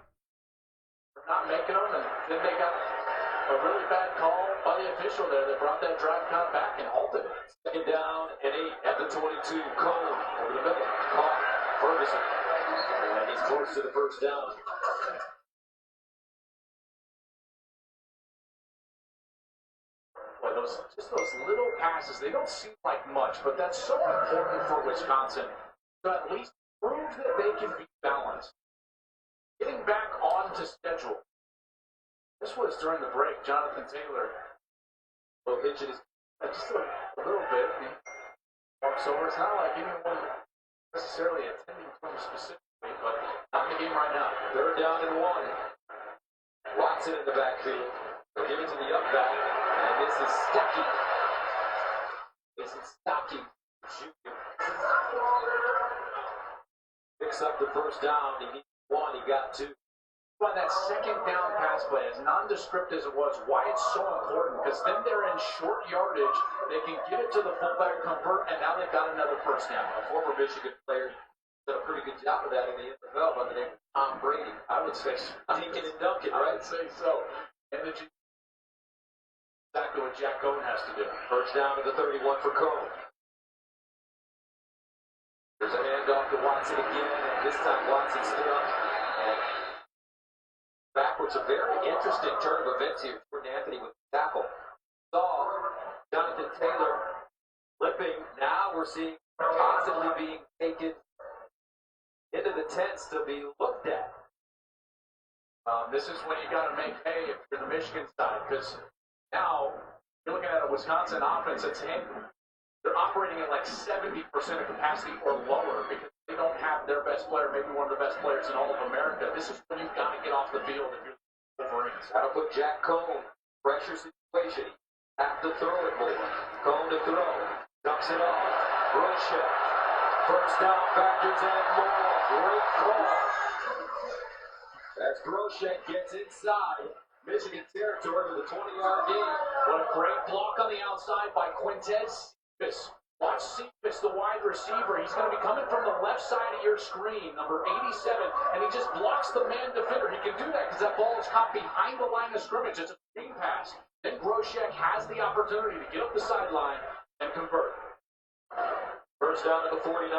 Not making them, and then they got a really bad call by the official there that brought that drive kind of back and halted it. Second down and 8 at the 22. Cole over the middle. Caught Ferguson. And he's close to the first down. Boy, those little passes, they don't seem like much, but that's so important for Wisconsin to at least prove that they can be balanced. Getting back onto schedule. This was during the break. Jonathan Taylor Will hitch it just a little bit. He walks over. It's not like anyone necessarily attending to him specifically, but not in the game right now. Third down and 1. Watson in the backfield. Give it to the up back. And this is Stuckey. Jr. Picks up the first down. He needs 1. He got 2. On that second down pass play, as nondescript as it was, why it's so important, because then they're in short yardage, they can get it to the fullback, convert, and now they've got another first down. A former Michigan player did a pretty good job of that in the NFL by the name of Tom Brady. I would say so. Deacon and Duncan, I right? would say so. And exactly what Jack Cohn has to do. First down to the 31 for Cohn. There's a handoff to Watson again, and this time Watson stood up and backwards. A very interesting turn of events here. Jordan Anthony with the tackle. Saw Jonathan Taylor flipping. Now we're seeing possibly being taken into the tents to be looked at. This is when you got to make hay if you're the Michigan side, because now you're looking at a Wisconsin offense that's they're operating at like 70% of capacity or lower because they don't have their best player, maybe one of the best players in all of America. This is when you've got to get off the field if you're the Wolverines. That'll put Jack Cohn. Pressure situation. Have to throw it more. Cohn to throw. Dumps it off. Brochet. First down, Badgers and more. Great call. As Brochet gets inside Michigan territory with a 20-yard gain. What a great block on the outside by Quintez Cephas. Watch Cephas, the wide receiver. He's going to be coming from the left side of your screen, number 87, and he just blocks the man defender. He can do that because that ball is caught behind the line of scrimmage. It's a screen pass. Then Groshek has the opportunity to get up the sideline and convert. First down to the 49.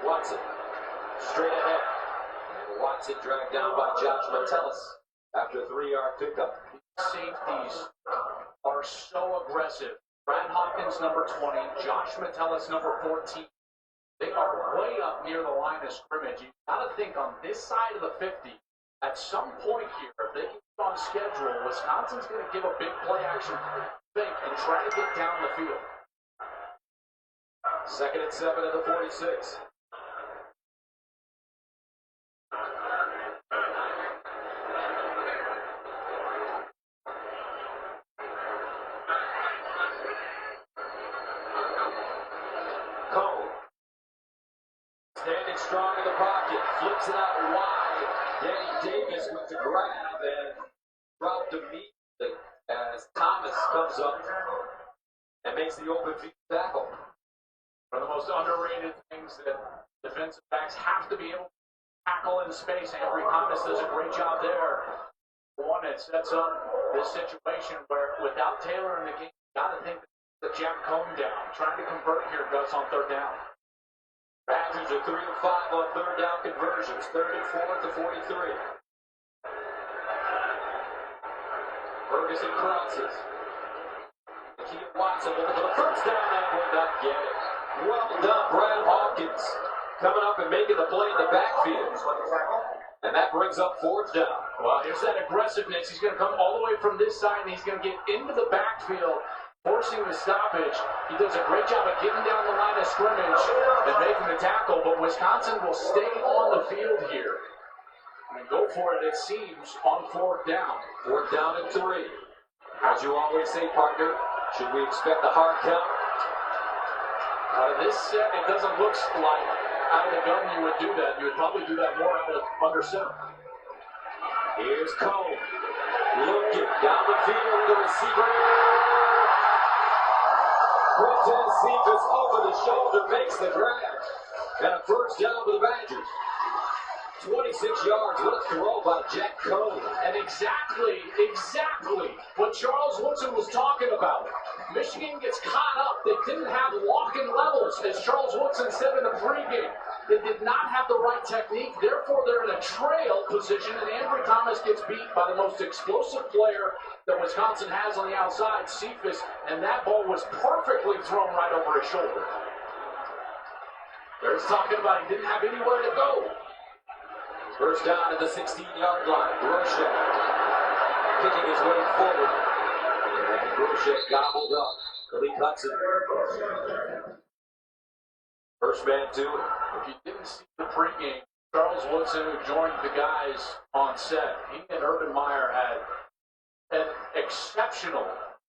Watson, straight ahead. And Watson dragged down by Josh Metellus after a 3-yard pickup. Safeties are so aggressive. Brad Hopkins, number 20. Josh Metellus, number 14. They are way up near the line of scrimmage. You've got to think on this side of the 50, at some point here, if they can get on schedule, Wisconsin's going to give a big play action fake and try to get down the field. 2nd and 7 at the 46. Cohn. Standing strong in the pocket. Flips it out wide. Danny Davis with the grab and dropped immediately as Thomas comes up and makes the open field tackle. One of the most underrated things that defensive backs have to be able to tackle in space. Ambry Thomas does a great job there. One, it sets up this situation where without Taylor in the game, you got to think that Jack Cohn down. Trying to convert here, Gus, on 3rd down. Badgers are 3 of 5 on 3rd down conversions. 3rd and 4 at the 43. Ferguson crosses. Nakia Watson looking for the first down and will not get it. Well done, Brad Hawkins. Coming up and making the play in the backfield. And that brings up 4th down. Well, here's that aggressiveness. He's going to come all the way from this side, and he's going to get into the backfield, forcing the stoppage. He does a great job of getting down the line of scrimmage and making the tackle, but Wisconsin will stay on the field here. And go for it, it seems, on 4th down. 4th down and 3. As you always say, partner, should we expect a hard count? This set, it doesn't look like out of the gun you would do that. You would probably do that more out of under center. Here's Cohn. Looking down the field with the receiver. Quintez Cephas over the shoulder makes the grab. And a first down for the Badgers. 26 yards. What a throw by Jack Cohn. And exactly what Charles Woodson was talking about. Michigan gets caught up. They didn't have lock-in levels, as Charles Woodson said in the pregame. They did not have the right technique. Therefore, they're in a trail position, and Ambry Thomas gets beat by the most explosive player that Wisconsin has on the outside, Cephas, and that ball was perfectly thrown right over his shoulder. They're talking about he didn't have anywhere to go. First down at the 16-yard line. Brochet kicking his way forward. And Brochet gobbled up Khalid Hudson. First man to it. If you didn't see the pregame, Charles Woodson, who joined the guys on set, he and Urban Meyer had an exceptional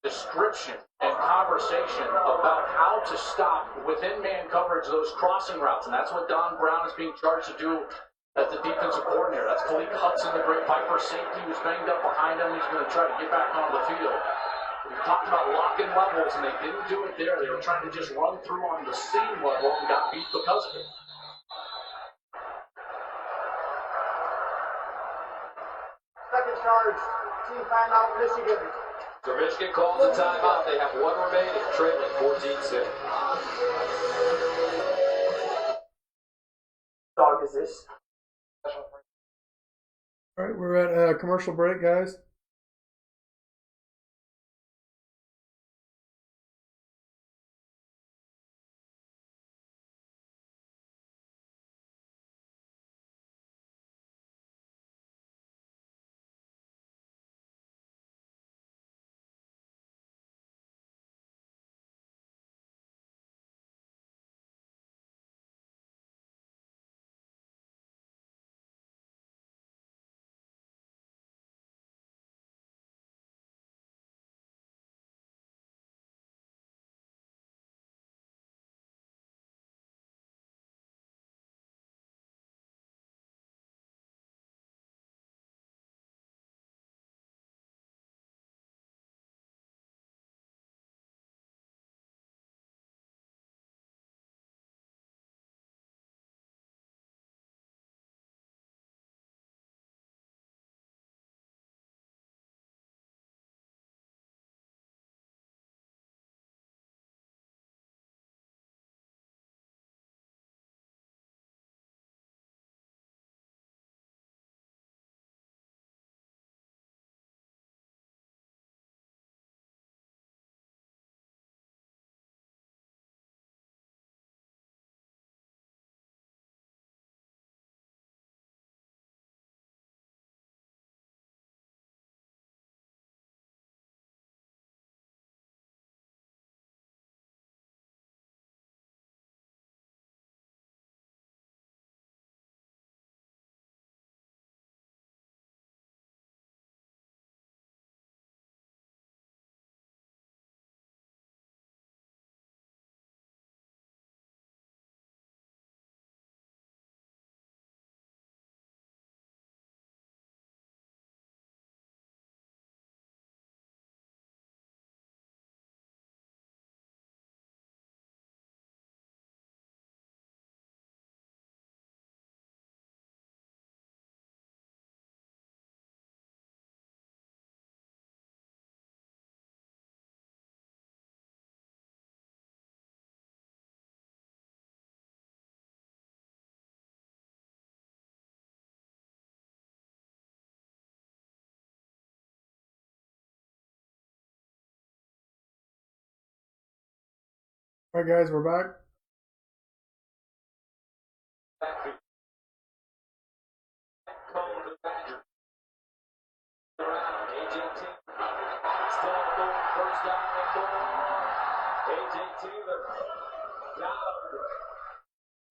description and conversation about how to stop within man coverage those crossing routes. And that's what Don Brown is being charged to do as the defensive coordinator. That's Khalid Hudson, the great Viper safety, who's banged up behind him. He's going to try to get back on the field. We talked about locking levels, and they didn't do it there. They were trying to just run through on the same level and got beat because of it. Second charge, team timeout, Michigan. So Michigan calls the timeout. They have one remaining, trailing 14-6. Dog is this? All right, we're at a commercial break, guys. All right, guys, we're back.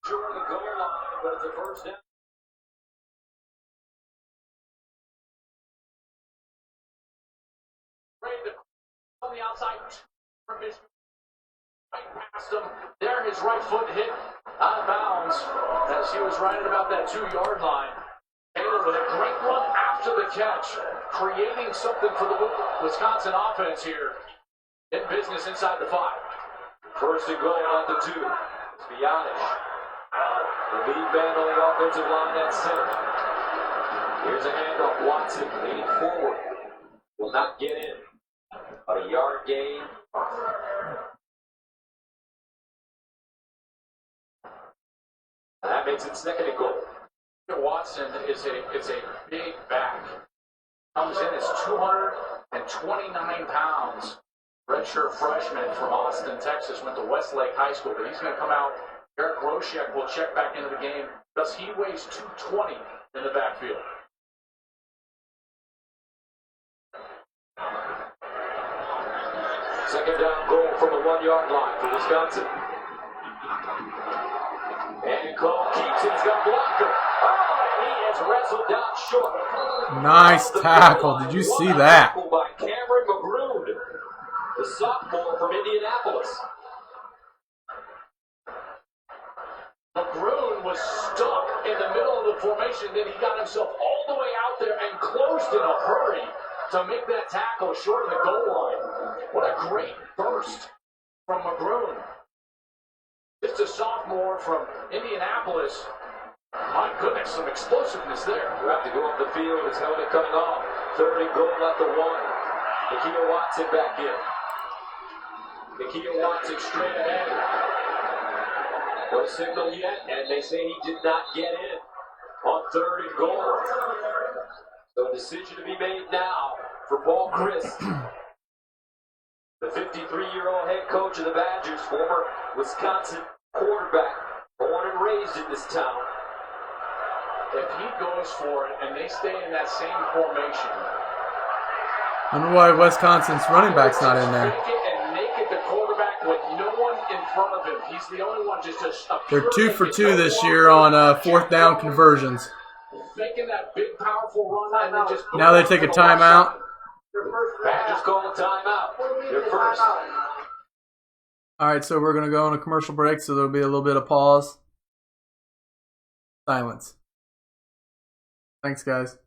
Short of the goal line, but it's a first down. On the outside, right past him. There, his right foot hit out of bounds as he was right at about that 2-yard line. Taylor with a great run after the catch, creating something for the Wisconsin offense here. In business inside the 5. First and goal at the 2. It's Bianic. The lead man on the offensive line at center. Here's a handoff. Watson leaning forward. Will not get in. About a yard gain. And that makes it second and goal. Watson is a big back. Comes in as 229 pounds. Redshirt freshman from Austin, Texas, went to Westlake High School, but he's going to come out. Eric Roshek will check back into the game because he weighs 220 in the backfield. Second down goal from the 1-yard line for Wisconsin. And Cole keeps it. He's got a blocker. Oh, and he is wrestled down short. Nice tackle. Did you see that? Tackle by Cameron McBroom, the sophomore from Indianapolis. McBroom was stuck in the middle of the formation. Then he got himself all the way out there and closed in a hurry to make that tackle short of the goal line. What a great burst from McBroom. Just a sophomore from Indianapolis. My goodness, some explosiveness there. You have to go up the field. His helmet coming off. 3rd and goal at the 1. Nakia Watson back in. Nakia Watson straight ahead. No signal yet, and they say he did not get in on 3rd and goal. So a decision to be made now for Paul Chryst, the 53-year-old head coach of the Badgers, former Wisconsin quarterback, born and raised in this town. If he goes for it and they stay in that same formation, I don't know why Wisconsin's running back's not in there. and make it the quarterback with no one in front of him. He's the only one just a They're 2 for 2 this year on 4th down conversions. making that big, powerful run, and then just Now they take a timeout. Badgers call a timeout. They're first. All right, so we're going to go on a commercial break, so there'll be a little bit of pause. Silence. Thanks, guys.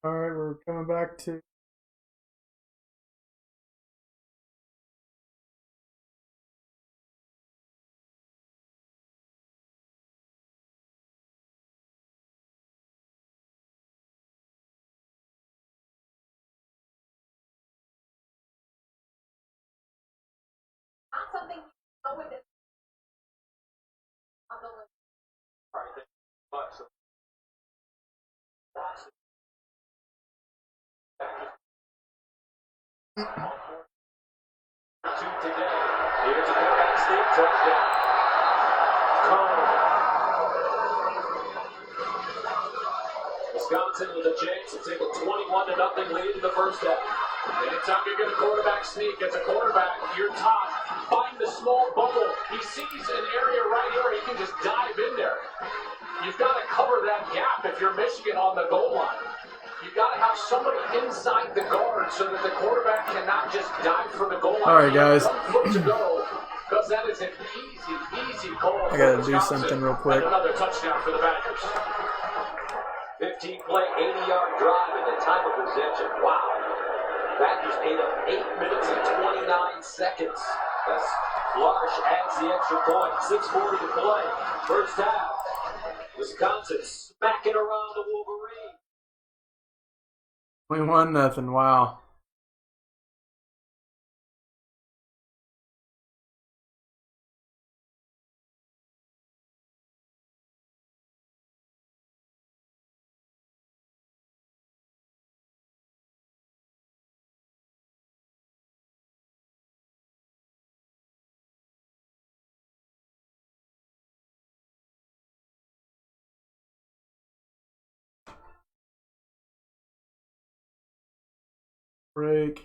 All right, we're coming back to Not something you know with it. On the list. All right, thank you much. Watson. Two today. Here's a quarterback sneak touchdown. Cone. Wisconsin with a chance to take a 21-0 lead in the first half. Anytime you get a quarterback sneak, as a quarterback, you're top. Find the small bubble. He sees an area right here where he can just dive in there. You've got to cover that gap if you're Michigan on the goal line. You've got to have somebody inside the guard so that the quarterback cannot just dive for the goal line. All right, guys. 1 foot to go, because that is an easy goal. I got to do something real quick. And another touchdown for the Badgers. 15-play, 80-yard drive in the time of possession. Wow. Badgers ate up 8 minutes and 29 seconds As Larsh adds the extra point. 6:40 to play. First half. Wisconsin smacking around the Wolverines. 21-0. Wow. Break.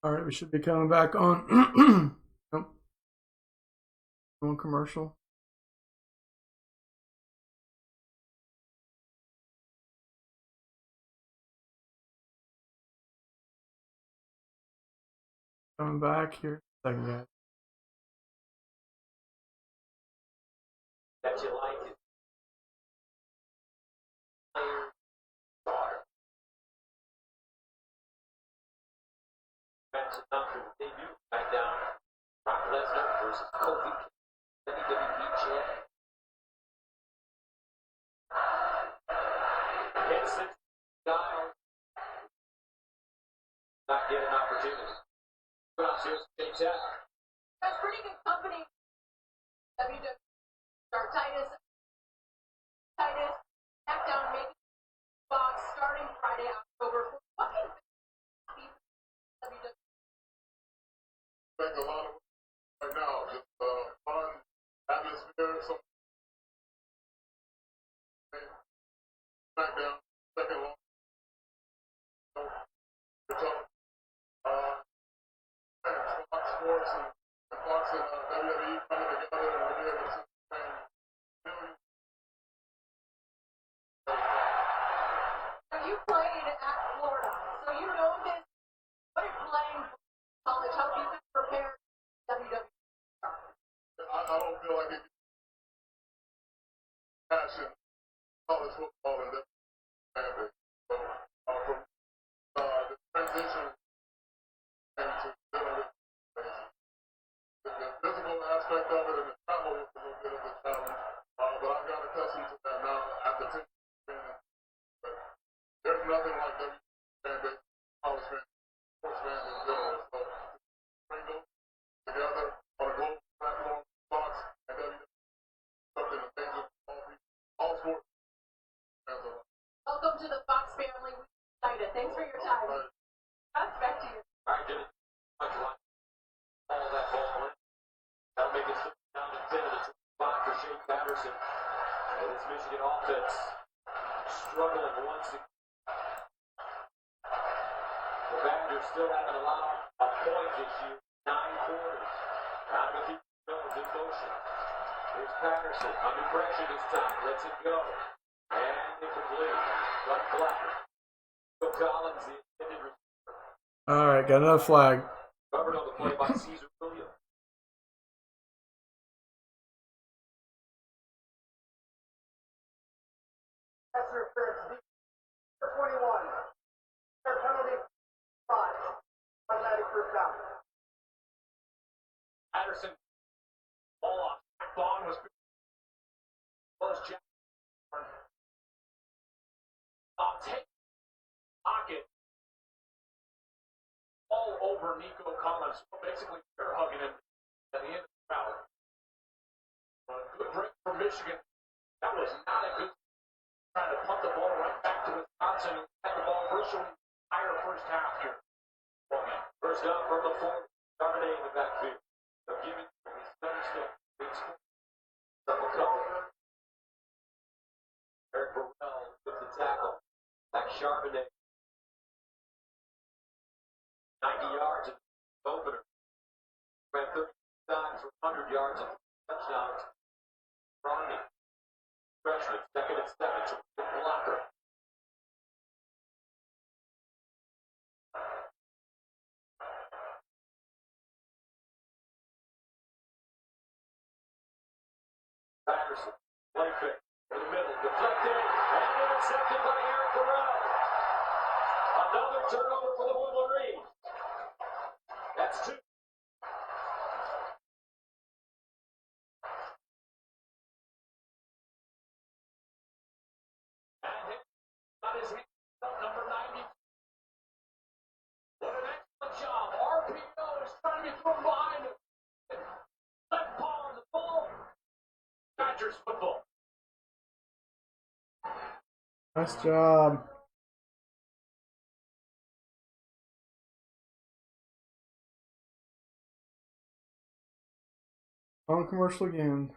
All right, we should be coming back on. Nope. On commercial. Coming back here. Second, guys. That you like it. Match it up for the debut. Back down. Brock Lesnar versus Kofi. WWE champ. Henson Styles. Not get an opportunity. But I'm serious. That's pretty good company. WWE star Titus, SmackDown making box starting Friday, October 4th. Fucking WWE. Think a lot of right now, just fun atmosphere. Some SmackDown second long. We're talking Fox Sports and Fox and WWE coming together and we'll be able to spend millions. So you played at Florida, so you know this. What is playing college? How do you prepare WWE? I don't feel like it passion college football and that family. So from the transition into dealing with the physical aspect of it and the travel was a little bit of a challenge. But I got accustomed to that now after 10 years. But there's nothing like WWE fan base, college fan, sports fans in general. So bring those together on a global platform, Fox and WWE, something amazing for all sports fans alike. Welcome to the Fox family. We're excited. Thanks for your time. Back to you. All right, Jimmy. Much like all that ball in. That'll make it down to 10 to the 25 for Shea Patterson. And this Michigan offense struggling once again. The Badgers still haven't allowed a point this year. 9 quarters. Out of the Jones in motion. Here's Patterson under pressure this time. Lets it go. And incomplete. Run flat. Phil Collins, the intended receiver. All right, got another flag. Covered on the play by Caesar Williams. Pass interference, 21. Fair penalty, 5. Automatic first down. Patterson, ball off. Bond was Jack. Take pocket all over Nico Collins, basically bear hugging him at the end of the route. A good break for Michigan. That was not a good trying to punt the ball right back to Wisconsin, who had the ball virtually entire first half here. First down from the 4. Charbonnet in the backfield. They'll give it to his Thursday. Double cover. Eric Burrell with the tackle. Back Charbonnet. 90 yards at the opener. Ran 30 times for 100 yards and 3 touchdowns. Romney. Freshman, 2nd and 7. Terrific blocker. Patterson, play fake in the middle, deflected and intercepted by Eric Burrell. Another turnover for the Wolverines. That's 2. And he got his hand up, number 90. What an excellent job. RPO is trying to be thrown behind him. Left paw on the ball. Badgers football. Nice job. On commercial again.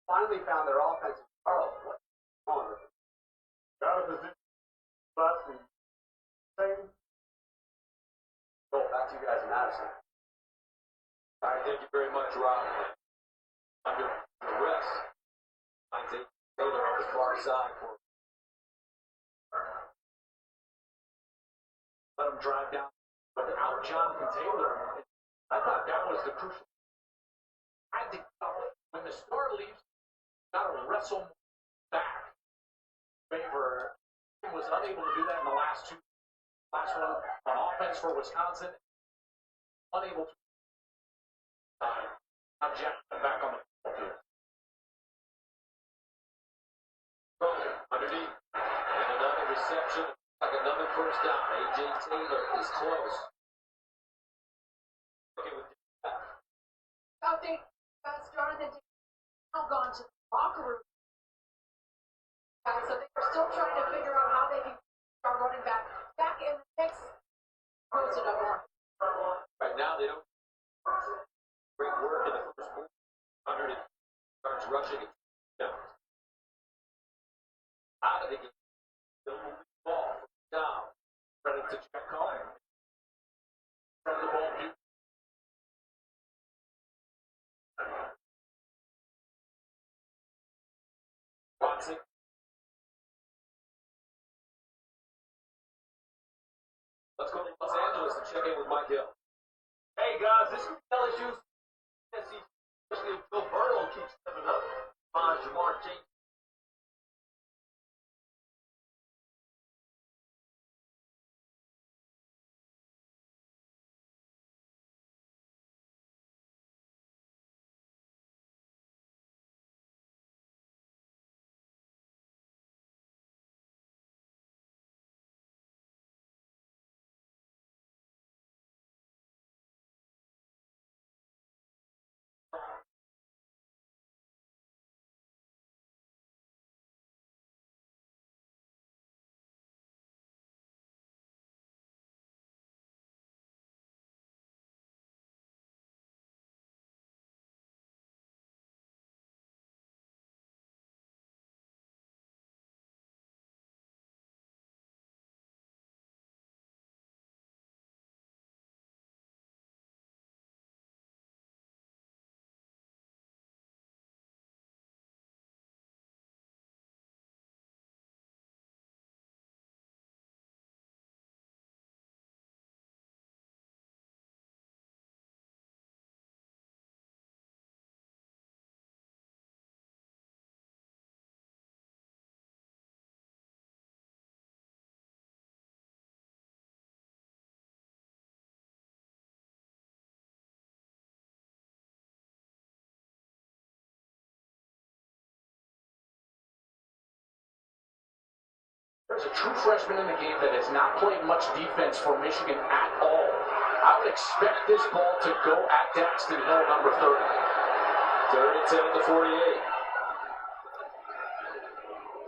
Finally found their offensive Charles. What's going on? Got a position. Bus and same. Go back to you guys in Madison. All right, thank you very much, Rob. Under duress, Finds A.J. Taylor on the far side for Let him drive down without Jonathan Taylor. I thought that was the crucial. I think when the star leaves, got to wrestle back. Favor was unable to do that in the last two. Last one on offense for Wisconsin. Unable to. Now Jack back on the field. underneath. And another reception. Like another first down. A.J. Taylor is close. Update, Jonathan now gone to the locker room. So they're still trying to figure out how they can start running back in the mix. Close to number one. Right now, they don't. Great work in the first quarter. 100 yards rushing. Out of the game. Still moving the ball. Down. Credit to Jack Cohen. From the ball view. Watson. Let's go to Los Angeles and check in with Mike Hill. Hey guys, this is LSU. Especially if Bill Burrow keeps stepping up. Find Jamar Chase. There's a true freshman in the game that has not played much defense for Michigan at all. I would expect this ball to go at Daxton Hill, number 30. Third and 10 at the 48.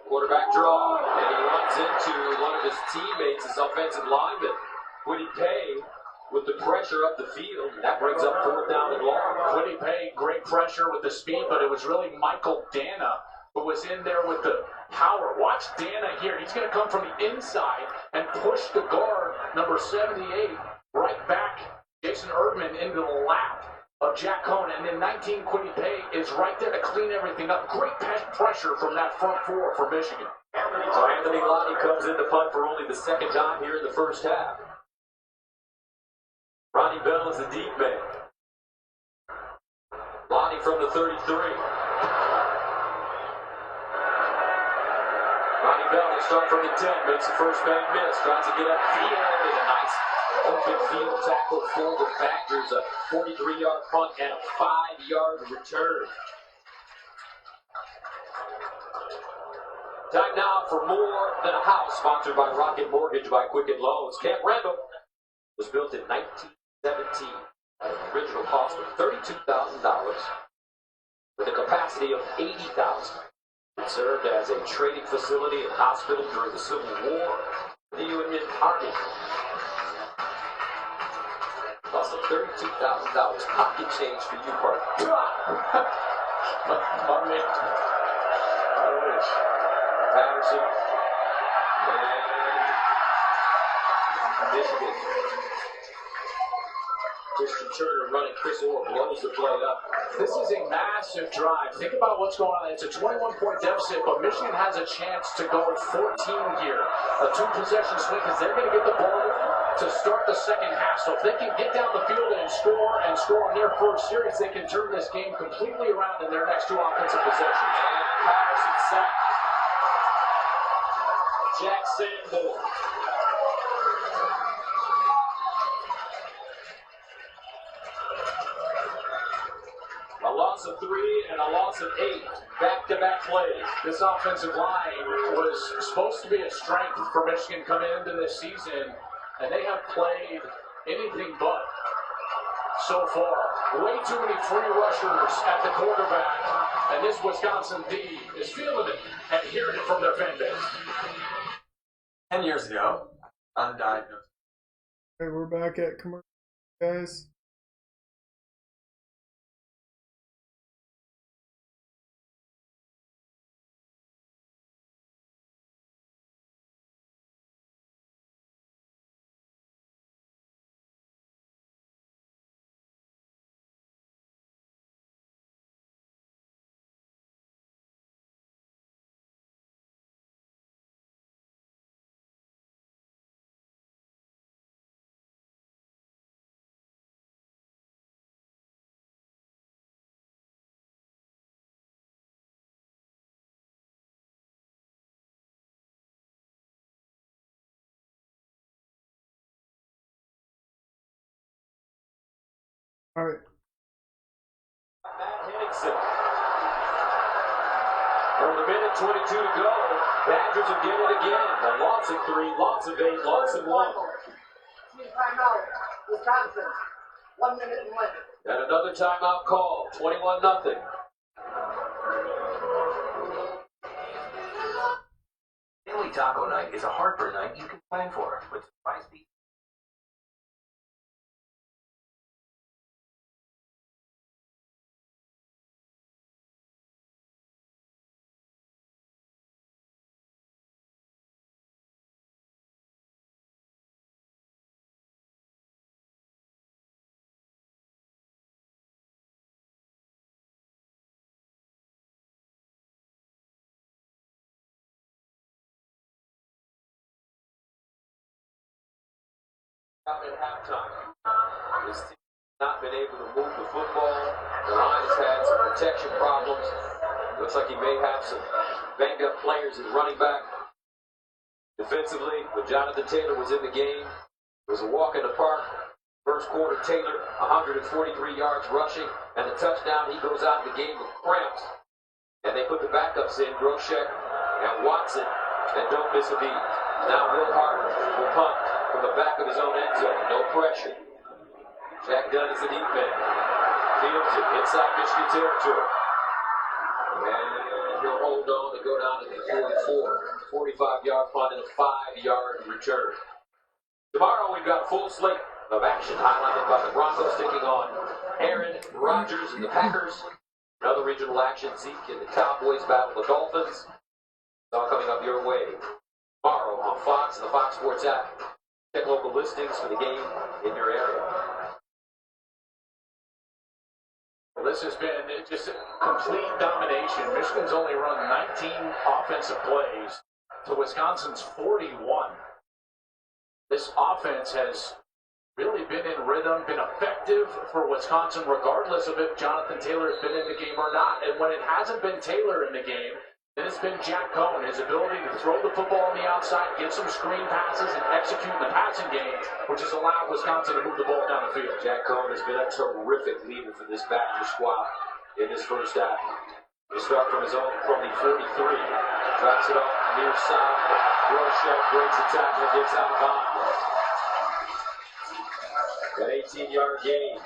Quarterback draw, and he runs into one of his teammates, his offensive lineman. Quiddy Pay with the pressure up the field, and that brings up fourth down and long. Quiddy Pay, great pressure with the speed, but it was really Michael Dana who was in there with the power. Watch Dana here. He's going to come from the inside and push the guard, number 78, right back, Jason Erdman, into the lap of Jack Cohn. And then 19, Quiddy Pay is right there to clean everything up. Great pressure from that front four for Michigan. So Anthony Lonnie comes in to punt for only the second time here in the first half. Ronnie Bell is the deep man. Lonnie from the 33. Ronnie Bell will start from the 10, makes the first man miss, tries to get upfield, and a nice open field tackle for the Badgers, a 43-yard punt and a 5-yard return. Time now for More Than a House, sponsored by Rocket Mortgage by Quicken Loans. Camp Randall was built in 1917 at an original cost of $32,000 with a capacity of 80,000. It served as a training facility and hospital during the Civil War, the Union Army. Cost of $32,000 pocket change for you, partner. I wish. Patterson and Michigan Christian Turner running. Chris Orr blows the play up. This is a massive drive. Think about what's going on. It's a 21-point deficit, but Michigan has a chance to go 14 here. A two-possession swing because they're going to get the ball to start the second half. So if they can get down the field and score on their first series, they can turn this game completely around in their next two offensive possessions. And Patterson sacked. Jack Sanborn. A loss of 3 and a loss of 8. Back-to-back plays. This offensive line was supposed to be a strength for Michigan coming into this season, and they have played anything but so far. Way too many free rushers at the quarterback, and this Wisconsin D is feeling it and hearing it from their fan base. 10 years ago, undiagnosed. Okay, we're back at commercial, guys. All right. Matt Henningsen. From the minute 22 to go, Badgers will get it again. A lots of 3, lots of 8, lots of 1. Team timeout, Wisconsin. 1 minute and left. And another timeout call, 21-0. Daily Taco Night is a heartburn night you can plan for with surprise beef. At halftime. This team has not been able to move the football. The line has had some protection problems. Looks like he may have some banged up players at running back. Defensively, when Jonathan Taylor was in the game, it was a walk in the park. First quarter, Taylor, 143 yards rushing, and the touchdown. He goes out of the game with cramps. And they put the backups in, Groshek and Watson, and don't miss a beat. Now Will Hart will punt from the back of his own end zone. No pressure. Jack Dunn is the deep man. Fields it inside Michigan territory. And he'll hold on to go down to the 44. 45-yard punt and a 5-yard return. Tomorrow we've got a full slate of action highlighted by the Broncos taking on Aaron Rodgers and the Packers. Another regional action, Zeke and the Cowboys battle the Dolphins. It's all coming up your way tomorrow on Fox and the Fox Sports app. Check local listings for the game in your area. Well, this has been just complete domination. Michigan's only run 19 offensive plays to Wisconsin's 41. This offense has really been in rhythm, been effective for Wisconsin, regardless of if Jonathan Taylor has been in the game or not. And when it hasn't been Taylor in the game, then it's been Jack Coan, his ability to throw the football on the outside, get some screen passes, and execute in the passing game, which has allowed Wisconsin to move the ball down the field. Jack Coan has been a terrific leader for this Badger squad in this first half. He'll start from his own, from the 43. Drops it off near side. Groshek breaks the tackle, gets out of bounds. An 18-yard gain.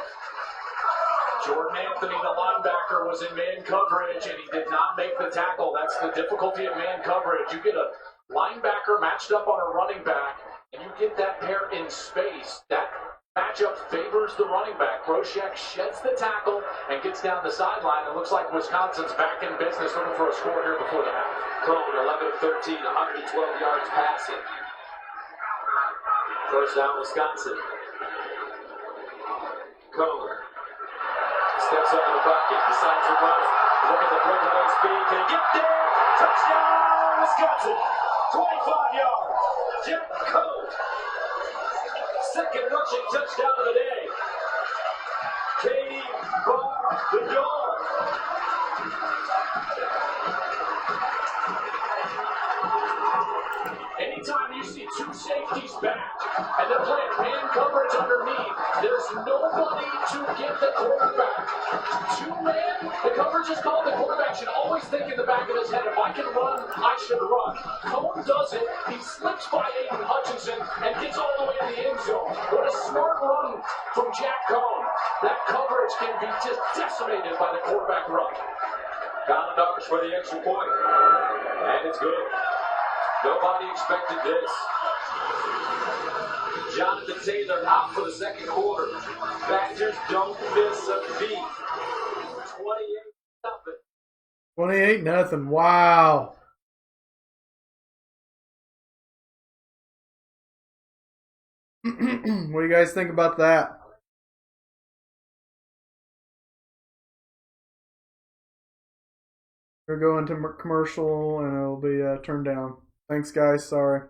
Jordan Anthony, the linebacker, was in man coverage, and he did not make the tackle. That's the difficulty of man coverage. You get a linebacker matched up on a running back, and you get that pair in space. That matchup favors the running back. Groshek sheds the tackle and gets down the sideline. It looks like Wisconsin's back in business looking for a score here before the half. Coan, 11 of 13, 112 yards passing. First down, Wisconsin. Cohn steps up in the pocket, decides to run it. Look at the breakaway speed. Can he get there? Touchdown, Wisconsin. 25 yards. Jack Cohn. Second rushing touchdown of the day. Katie Bar the Dog. Anytime you see two safeties back and they're playing man coverage underneath, there's nobody to get the quarterback. Two-man, the coverage is called. The quarterback should always think in the back of his head, if I can run, I should run. Cohn does it. He slips by Aiden Hutchinson and gets all the way in the end zone. What a smart run from Jack Cohn. That coverage can be just decimated by the quarterback run. Colin Darvish for the extra point. And it's good. Nobody expected this. Jonathan Taylor out for the second quarter. Badgers don't miss a beat. 28-0. 28-0. Wow. What do you guys think about that? We'll go into commercial and it'll be turned down. Thanks, guys. Sorry.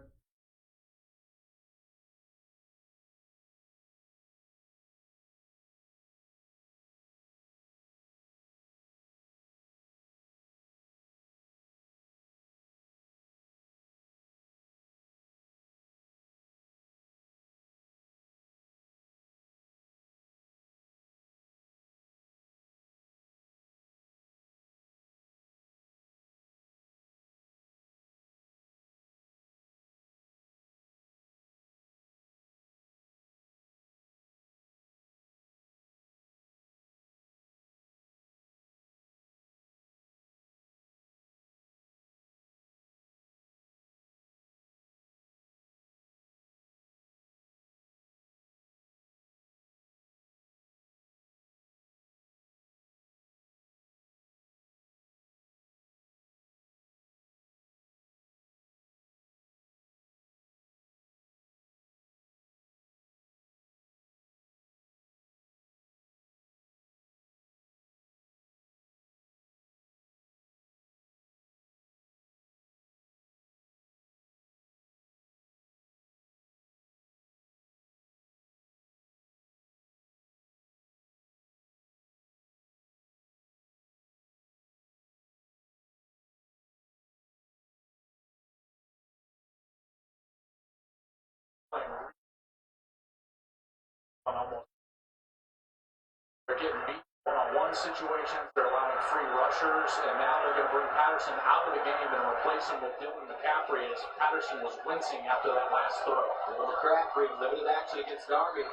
They're getting beat one-on-one situations. They're allowing free rushers, and now they're going to bring Patterson out of the game and replace him with Dylan McCaffrey as Patterson was wincing after that last throw. Dylan McCaffrey, limited action against Army.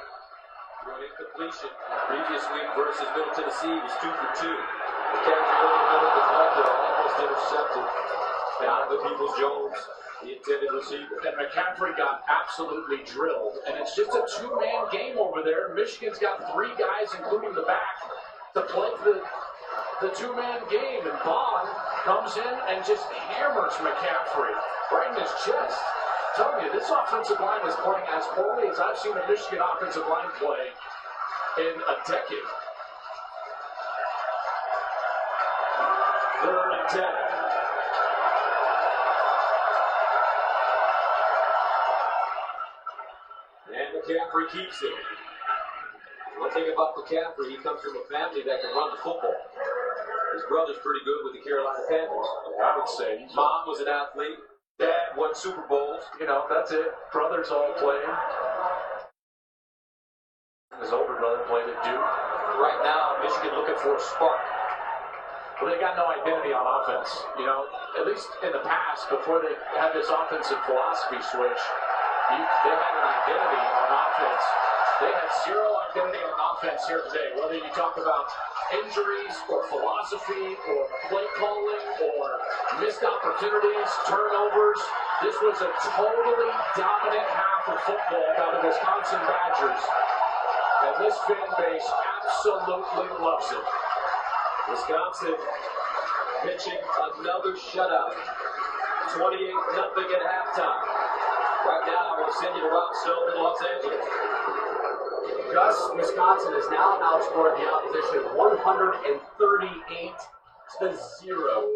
Through an incompletion. Previous week versus Middle Tennessee was 2 for 2. McCaffrey overloaded, deflected, almost intercepted. Donovan Peoples-Jones, the intended receiver. And McCaffrey got absolutely drilled. And it's just a two-man game over there. Michigan's got three guys, including the back, to play the two-man game. And Bond comes in and just hammers McCaffrey right in his chest. I'm telling you, this offensive line is playing as poorly as I've seen a Michigan offensive line play in a decade. 3rd and 10. And McCaffrey keeps it. One thing about McCaffrey, he comes from a family that can run the football. His brother's pretty good with the Carolina Panthers. I would say. Mom was an athlete. Dad won Super Bowls. You know, that's it. Brothers all playing. His older brother played at Duke. Right now, Michigan looking for a spark. Well, they got no identity on offense. You know, at least in the past, before they had this offensive philosophy switch, they had an identity on offense. They had zero identity on offense here today. Whether you talk about injuries or philosophy or play calling or missed opportunities, turnovers, this was a totally dominant half of football by the Wisconsin Badgers. And this fan base absolutely loves it. Wisconsin pitching another shutout. 28-0 at halftime. Right now, I'm going to send you to Rock Stone in Los Angeles. Gus, Wisconsin has now outscored the opposition 138-0.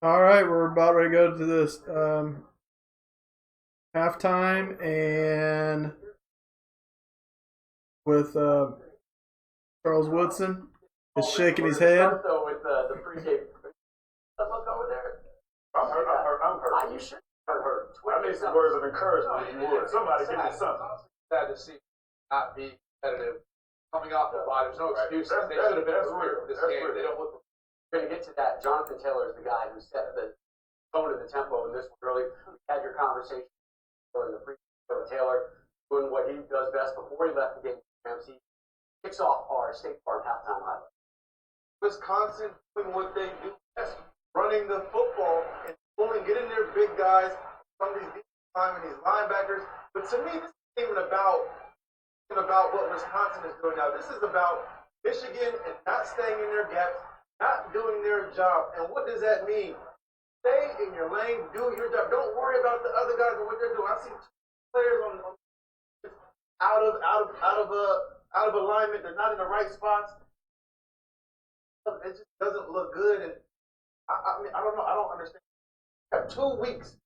All right, we're about ready to go to this halftime, and with Charles Woodson is shaking his head. Though with the pregame, look over there. I'm hurt. Are you sure? I'm hurt. I need some words of encouragement if you would. Somebody give me something. Sad to see not be competitive coming off the bye. There's no excuse. They should have been prepared for this game. They don't look. We're going to get to that. Jonathan Taylor is the guy who set the tone and the tempo in this one early. We had your conversation in the pre with Taylor doing what he does best before he left the game. He kicks off our State Farm halftime highlight. Wisconsin doing what they do best, running the football and getting their big guys, some of these defensive linemen, these linebackers. But to me, this isn't even about what Wisconsin is doing now. This is about Michigan and not staying in their gaps, not doing their job. And what does that mean? Stay in your lane, do your job. Don't worry about the other guys and what they're doing. I've seen players on out of alignment. They're not in the right spots. It just doesn't look good. And I mean, I don't know. I don't understand. You have 2 weeks to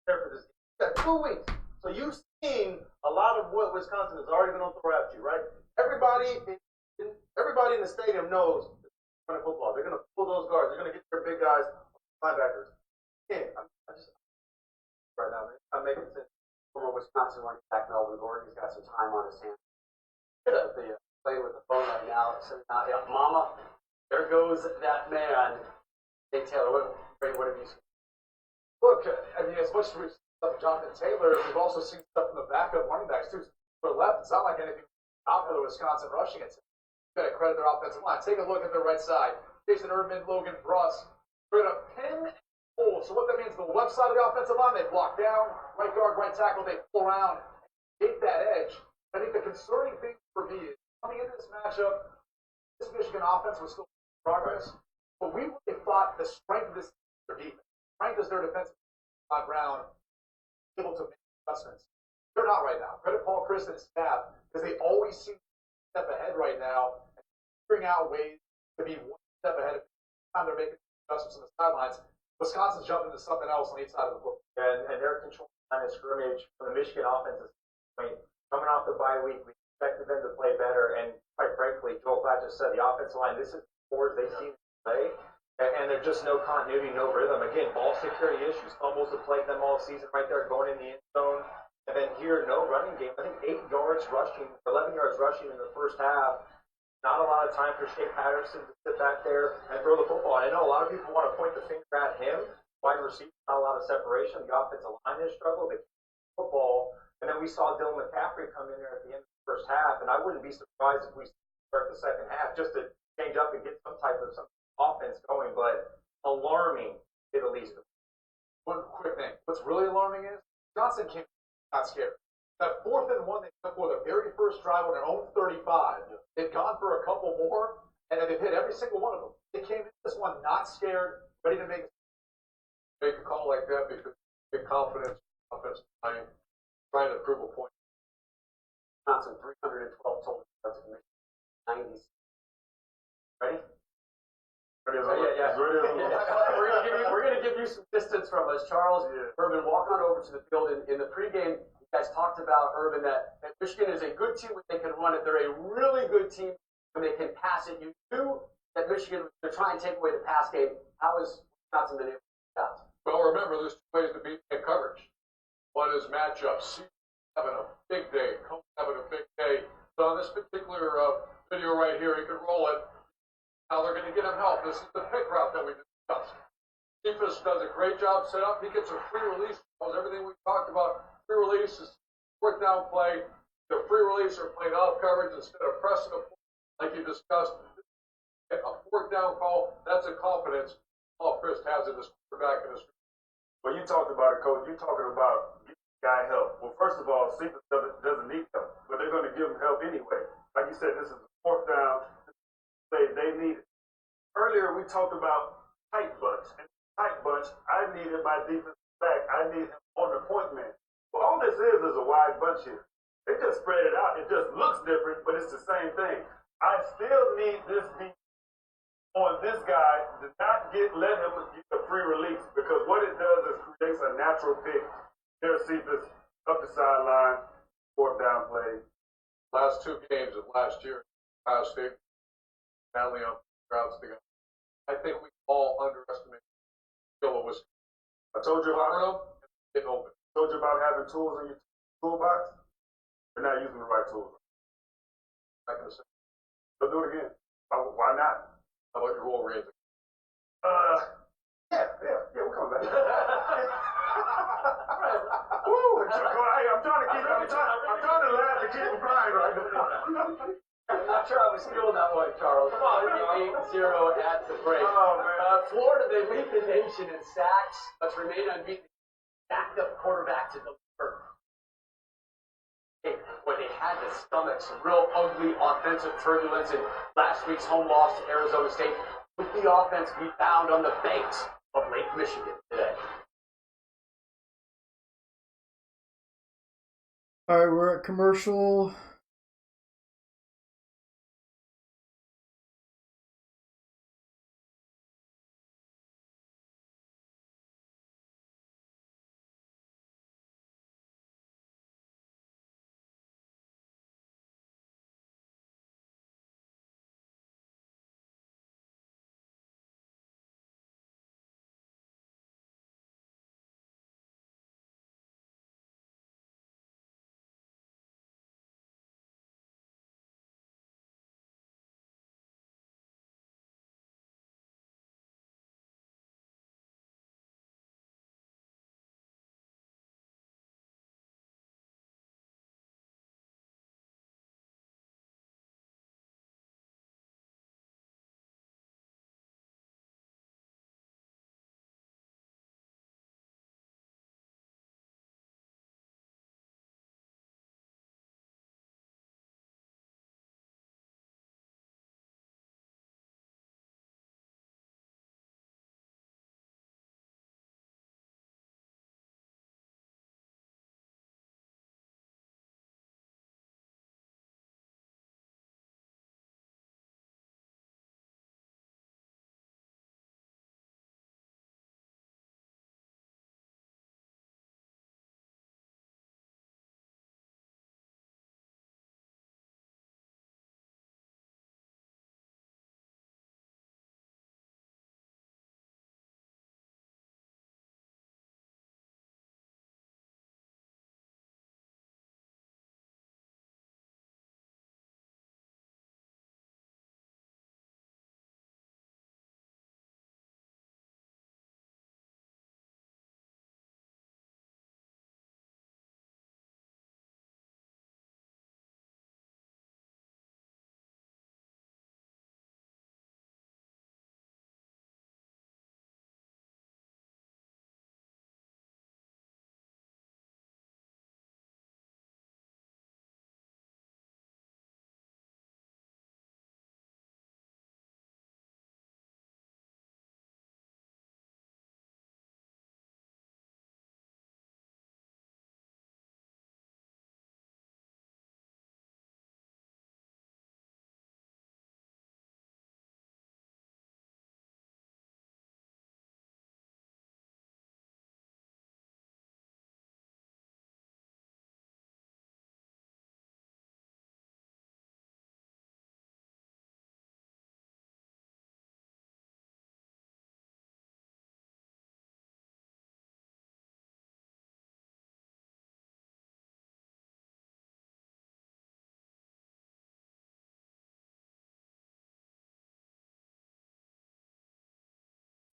prepare for this game. You got 2 weeks. So you've seen a lot of what Wisconsin is already going to throw at you, right? Everybody in the stadium knows running football. They're going to pull those guards. They're going to get their big guys, linebackers. Yeah, I just right now, man. I'm making sense. Former Wisconsin running back Melvin Gordon, he's got some time on his hands. Playing with the phone right now. So now, yeah, Mama, there goes that man. Hey Taylor, what have you seen? Look, I mean, as much as we've seen stuff with Jonathan Taylor, we've also seen stuff from the backup running backs too. For the left, it's not like anything out for the Wisconsin rushing attack. You've got to credit their offensive line. Take a look at their right side. Jason Erdman, Logan Bruss. They're going to pin and pull. So what that means, the left side of the offensive line, they block down. Right guard, right tackle, they pull around. Get that edge. I think the concerning thing for me is coming into this matchup, this Michigan offense was still in progress. But we really thought the strength of this is their defense. Strength is their defensive ground, able to make adjustments. They're not right now. Credit Paul Chris and his staff, because they always seem to step ahead right now and figuring out ways to be one step ahead of the time they're making adjustments on the sidelines. Wisconsin's jumping into something else on each side of the football. And they're controlling the line of scrimmage from the Michigan offensive standpoint. Coming off the bye week, we expected them to play better. And quite frankly, Joel Klatt just said the offensive line, this is the fours they've seen play. And there's just no continuity, no rhythm. Again, ball security issues, fumbles have plagued them all season right there, going in the end zone. And then here, no running game. I think 8 yards rushing, 11 yards rushing in the first half. Not a lot of time for Shea Patterson to sit back there and throw the football. I know a lot of people want to point the finger at him. Wide receiver, not a lot of separation. The offensive line has struggled. They football. And then we saw Dylan McCaffrey come in there at the end of the first half. And I wouldn't be surprised if we start the second half just to change up and get some type of offense going, but alarming at least. One quick thing. What's really alarming is Johnson came not scared. That 4th and 1 they took for their very first drive on their own 35. They've gone for a couple more, and then they've hit every single one of them. They came in this one not scared, ready to make a call like that because big confidence, offensive line, trying to prove a point. Johnson 312 total yards, 90. Ready? Yeah. We're gonna give you some distance from us, Charles. Urban, walk on over to the field. In the pregame, you guys talked about Urban that Michigan is a good team when they can run it. They're a really good team when they can pass it. You knew that Michigan to try and take away the pass game. How is Wisconsin been able to do that? Well, remember, there's 2 ways to beat coverage. One is matchups. Having a big day. Coach having a big day. So on this particular video right here, you can roll it. Now they're going to get him help. This is the pick route that we discussed. Cephas does a great job set up. He gets a free release. Everything we talked about. Free release is 4th down play. The free release are playing off coverage instead of pressing the point, like you discussed. A 4th down call, that's a confidence Paul Chryst has in his quarterback and his. Well, you talked about it, Coach. You're talking about giving the guy help. Well, first of all, Cephas doesn't need help, but they're going to give him help anyway. Like you said, this is the 4th down. They need it. Earlier, we talked about tight bunch. And tight bunch, I needed my defensive back. I need him on the point man. Well, all this this is a wide bunch here. They just spread it out. It just looks different, but it's the same thing. I still need this beat on this guy to not let him get a free release, because what it does is creates a natural pick. Here's Cephas up the sideline, fourth down play. Last 2 games of last year, Ohio State, badly on crowds together. I think we all underestimate the skill of Wisconsin. I told you about Getting open. told you about having tools in your toolbox. You're not using the right tools. Not gonna say. Let's do it again. Why not? How about your Wolverines? Yeah, we'll come back. Woo, I'm trying to keep. I'm trying to laugh and keep it crying right now. I'm not sure I was feeling that way, Charles. 38-0 at the break. Oh, man. Florida, they lead the nation in sacks, but remain unbeaten. Backed up quarterback to deliver. Boy, they had to stomach some real ugly offensive turbulence in last week's home loss to Arizona State. With the offense we found on the banks of Lake Michigan today. All right, we're at commercial.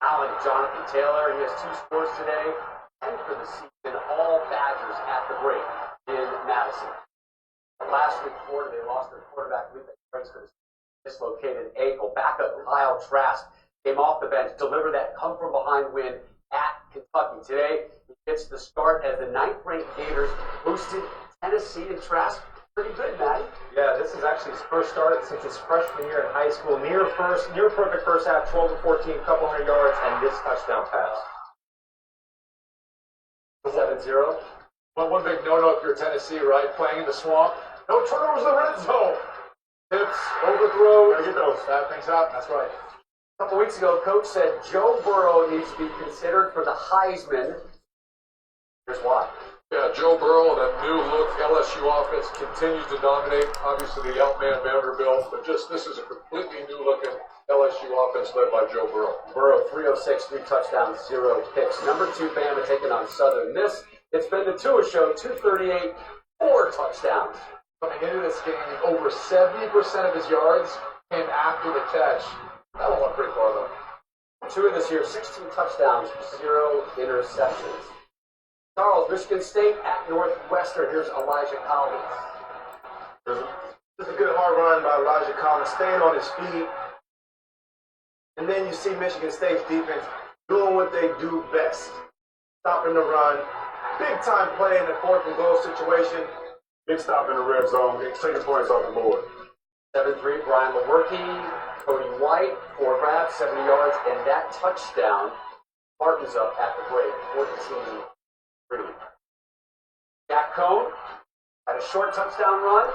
Allen, Jonathan Taylor, he has 2 scores today, 10 for the season, all Badgers at the break in Madison. Last week, Florida, they lost their quarterback, Lee Franks, for the dislocated ankle. Backup Kyle Trask came off the bench, delivered that come-from-behind win at Kentucky. Today, he gets the start as the 9th-ranked Gators boosted Tennessee, and Trask pretty good, Matty. Yeah, this is actually his first start since his freshman year in high school. Near perfect first half, 12 to 14, couple hundred yards, and this touchdown pass. 7-0. But one big no-no if you're Tennessee, right? Playing in the swamp. No turnovers in the red zone. Tips, overthrows. Gotta get those. Bad things happen. That's right. A couple weeks ago, Coach said Joe Burrow needs to be considered for the Heisman. Here's why. Yeah, Joe Burrow and a new look LSU offense continues to dominate. Obviously, the outman Vanderbilt, but just this is a completely new looking LSU offense led by Joe Burrow. Burrow, 306, 3 touchdowns, 0 picks. Number 2, Bama taking on Southern Miss. It's been the Tua Show, 238, 4 touchdowns. Coming into this game, over 70% of his yards came after the catch. That one went pretty far, though. Tua this year, 16 touchdowns, 0 interceptions. Charles, Michigan State at Northwestern. Here's Elijah Collins. This is a good hard run by Elijah Collins, staying on his feet. And then you see Michigan State's defense doing what they do best, stopping the run. Big time play in the 4th and goal situation. Big stop in the red zone. Taking points off the board. 7-3, Brian Lewerke, Cody White, 4 grabs, 70 yards, and that touchdown. Spartans up at the break, 14-3. Jack Cohn had a short touchdown run,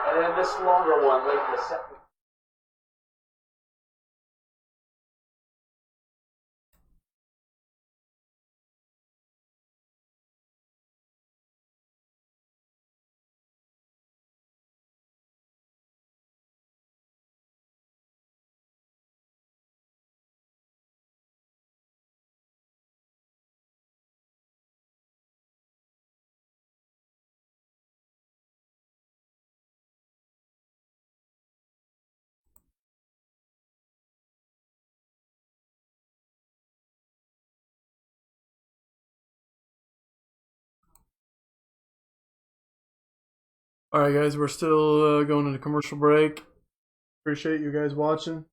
and then this longer one late in the second. All right, guys, we're still going into commercial break. Appreciate you guys watching.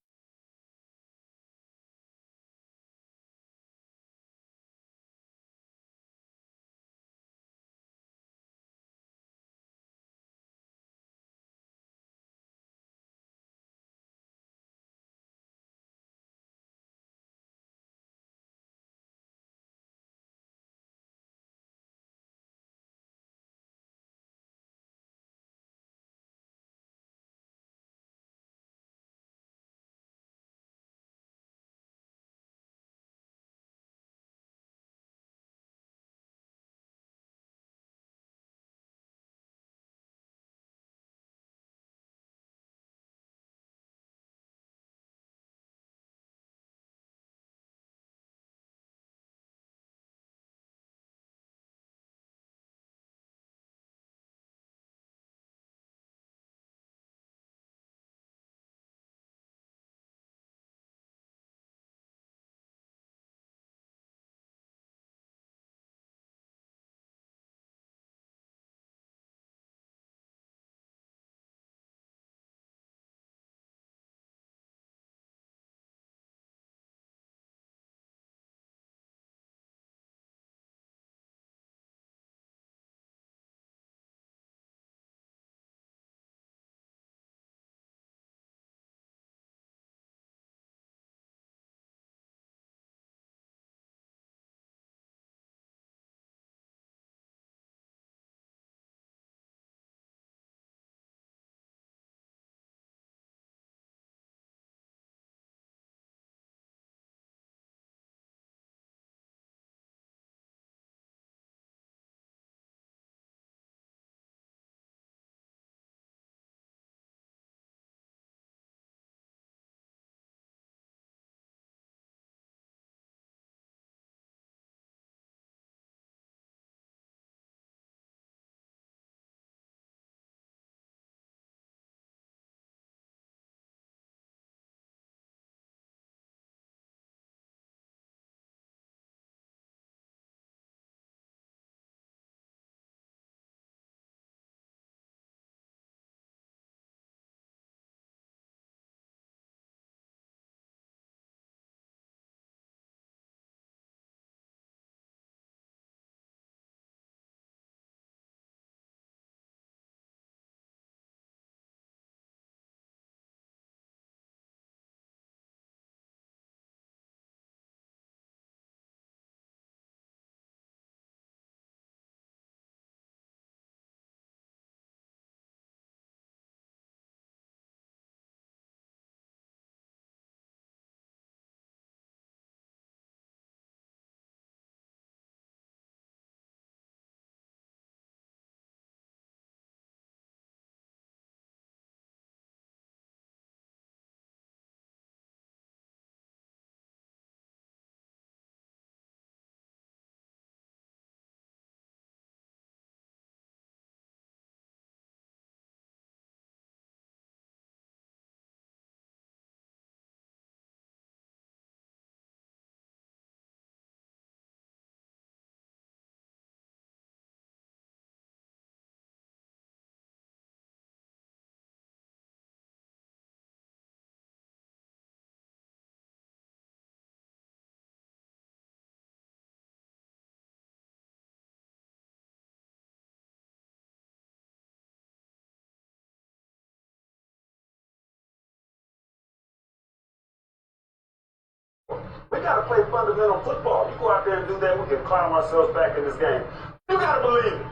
We got to play fundamental football. You go out there and do that, we can climb ourselves back in this game. You got to believe it.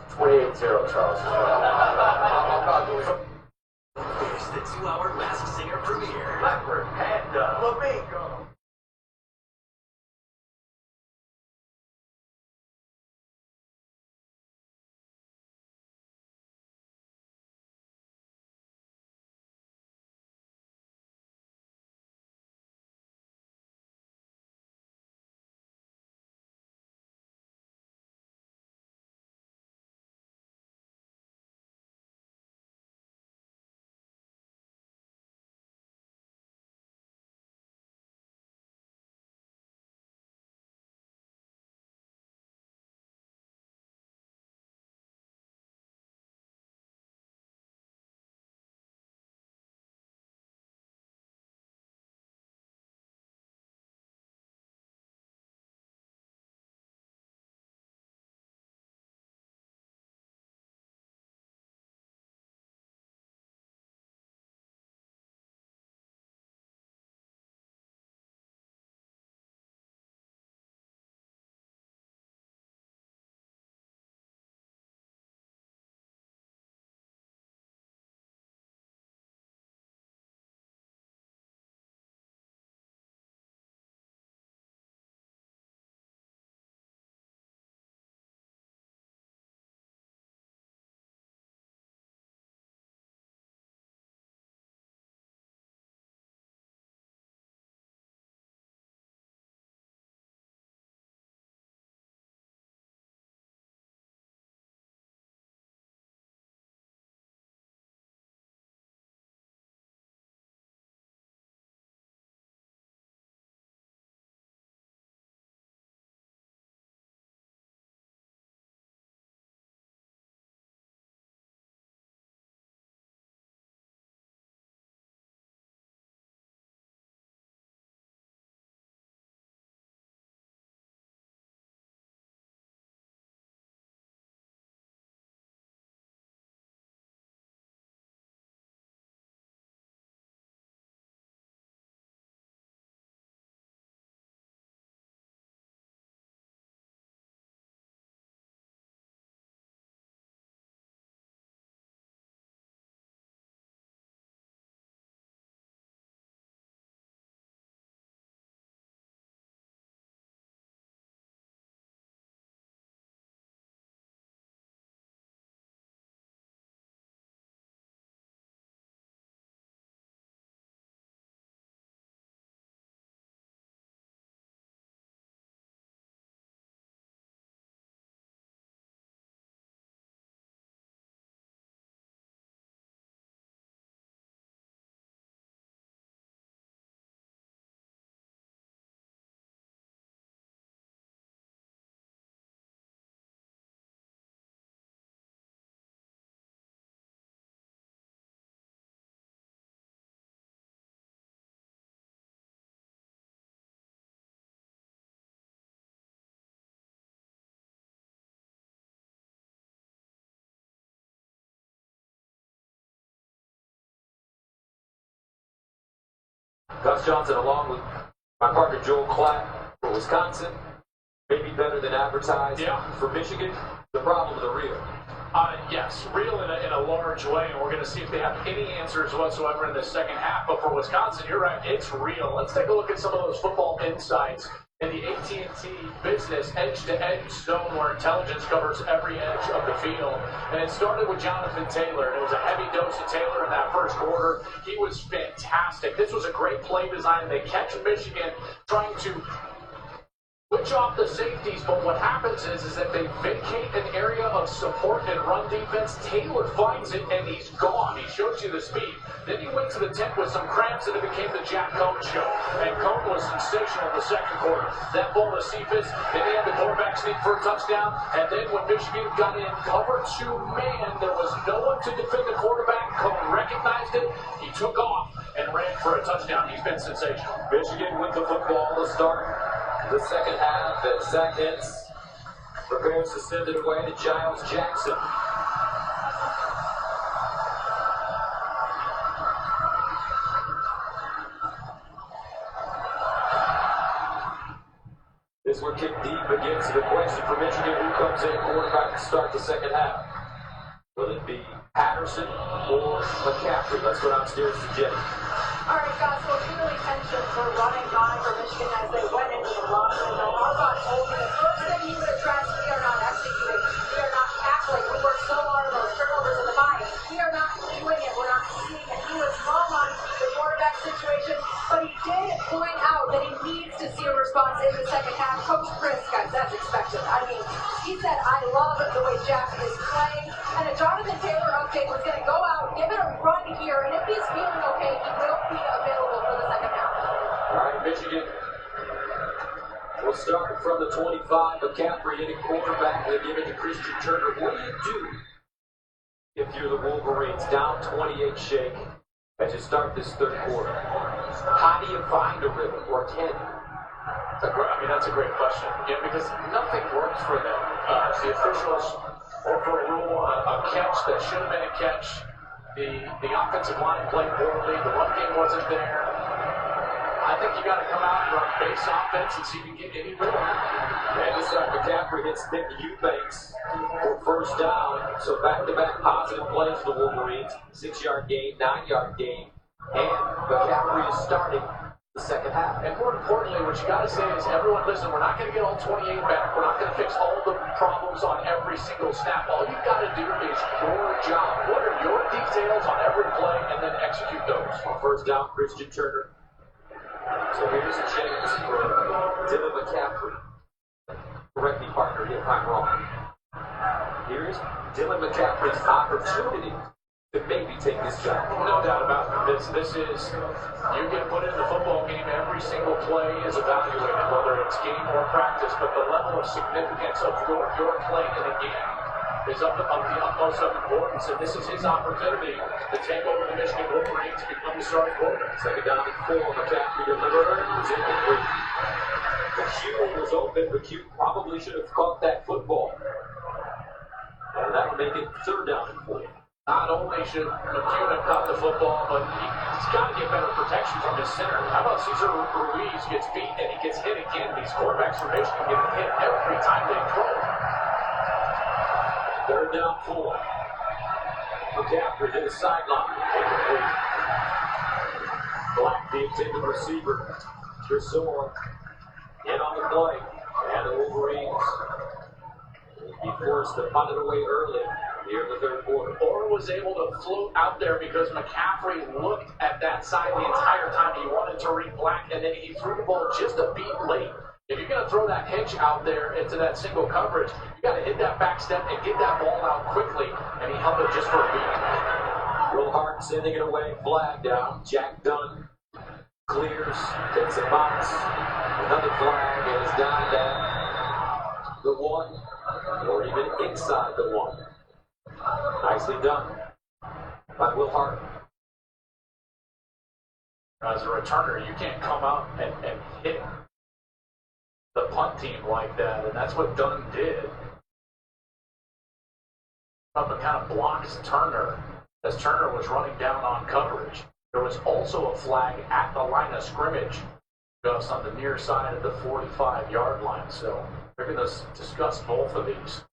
28-0, Charles. Here's the 2-hour Masked Singer premiere. Leopard, panda, flamingo. Gus Johnson, along with my partner Joel Klatt for Wisconsin, maybe better than advertised. Yeah. For Michigan, the problem are real. Yes, real in a large way, and we're going to see if they have any answers whatsoever in the second half. But for Wisconsin, you're right, it's real. Let's take a look at some of those football insights in the AT&T Business Edge-to-Edge Zone, where intelligence covers every edge of the field. And it started with Jonathan Taylor. It was a heavy dose of Taylor in that first quarter. He was fantastic. This was a great play design. They catch Michigan trying to switch off the safeties, but what happens is that they vacate an area of support and run defense. Taylor finds it, and he's gone. He shows you the speed. Then he went to the tent with some cramps, and it became the Jack Cohn show. And Cohn was sensational in the second quarter. That ball to Cephas, then they had the quarterback sneak for a touchdown, and then when Michigan got in cover 2 man, there was no one to defend the quarterback. Cohn recognized it. He took off and ran for a touchdown. He's been sensational. Michigan with the football to start the second half, and Zach Hentz prepares to send it away to Giles Jackson. kick deep again. So the question for Michigan, who comes in quarterback to start the second half? Will it be Patterson or McCaffrey? Let's go downstairs to Jenny. All right, guys, so clearly tensions were running high for Michigan as they went into the locker room. Now, Harbaugh told me the first thing he would address, we are not executing. We are not tackling. We worked so hard on those turnovers in the bye. We are not doing it. We're not seeing it. He was wrong on the quarterback situation, but he did point out that he needs to see a response in the second half. Coach Chris, guys, that's expected. I mean, he said, I love the way Jack is playing. And a Jonathan Taylor update was going to go out, give it a run here, and if he's feeling okay, he will be available for the second half. All right, Michigan. We'll start from the 25. McCaffrey hitting quarterback. They give it to Christian Turner. What do you do if you're the Wolverines down 28 shake as you start this third quarter? How do you find a rhythm, or can you? That's a great question. Yeah, because nothing works for them. The officials overrule a catch that should have been a catch. The offensive line played poorly. The run game wasn't there. I think you got to come out and run base offense and see if you can get any rhythm. And this time McCaffrey hits Nick Eubanks for first down. So back-to-back positive plays for the Wolverines. 6-yard gain, 9-yard gain. And McCaffrey is starting the second half. And more importantly, what you got to say is, everyone, listen, we're not going to get all 28 back. We're not going to fix all the problems on every single snap. All you've got to do is your job. What are your details on every play, and then execute those. On first down, Christian Turner. So here's a chance for Dylan McCaffrey. Correct me, partner, if I'm wrong. Here's Dylan McCaffrey's opportunity to maybe take this job. No doubt about it. This is, you get put in the football game, every single play is evaluated, whether it's game or practice, but the level of significance of your play in the game is of the utmost of importance, and this is his opportunity to take over the Michigan Wolverines to become the starting quarterback. Second down and 4, McCaffrey delivered. It was incomplete. McHugh was open. McHugh probably should have caught that football. And that would make it third down and 4. Not only should McHugh have caught the football, but he's got to get better protection from his center. How about Cesar Ruiz gets beat and he gets hit again? These quarterbacks from Michigan get hit every time they throw. Third down 4. McCaffrey to the sideline. Incomplete. Block the intended receiver. Tresor in on the play. And the Wolverines will be forced to punt it away early here in the third quarter. Orr was able to float out there because McCaffrey looked at that side the entire time. He wanted Tariq Black, and then he threw the ball just a beat late. If you're going to throw that hitch out there into that single coverage, you got to hit that back step and get that ball out quickly, and he held it just for a beat. Will Hart sending it away, flag down. Jack Dunn clears, takes a box. Another flag is down at the 1, or even inside the 1. Nicely done by Will Hart. As a returner, you can't come out and hit the punt team like that, and that's what Dunn did. Up and kind of blocks Turner as Turner was running down on coverage. There was also a flag at the line of scrimmage, just on the near side of the 45-yard line. So we're going to discuss both of these.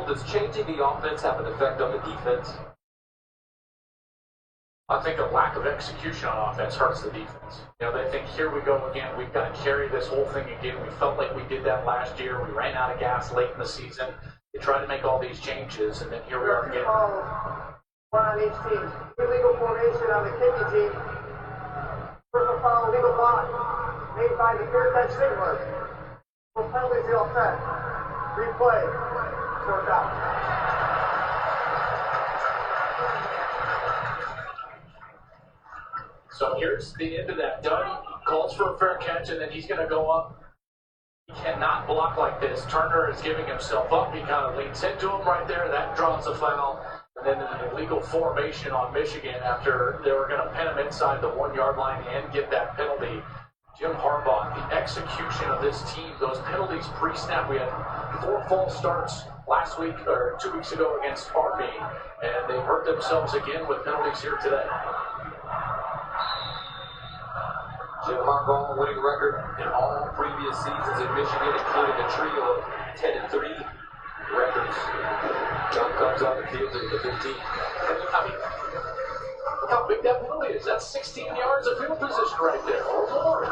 Does changing the offense have an effect on the defense? I think a lack of execution on offense hurts the defense. They think, here we go again. We've got to carry this whole thing again. We felt like we did that last year. We ran out of gas late in the season. They tried to make all these changes, and then here we are again. One on each team. Illegal formation on the kicking team. Personal foul, legal block. Made by the third bench signaler. Full penalties, the offset. Replay. Fourth out. So here's the end of that. Dunn calls for a fair catch, and then he's going to go up. He cannot block like this. Turner is giving himself up. He kind of leans into him right there. That draws a foul. And then an illegal formation on Michigan after they were going to pin him inside the 1-yard line and get that penalty. Jim Harbaugh, the execution of this team, those penalties pre-snap. We had 4 false starts last week or 2 weeks ago against Army, and they've hurt themselves again with penalties here today. Jim Harbaugh winning record in all previous seasons in Michigan, including a trio of 10-3 records. John comes on the field at the 15. I mean, look how big that penalty is. That's 16 yards of field position right there, or more.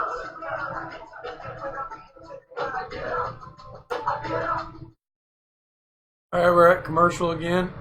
All right, we're at commercial again.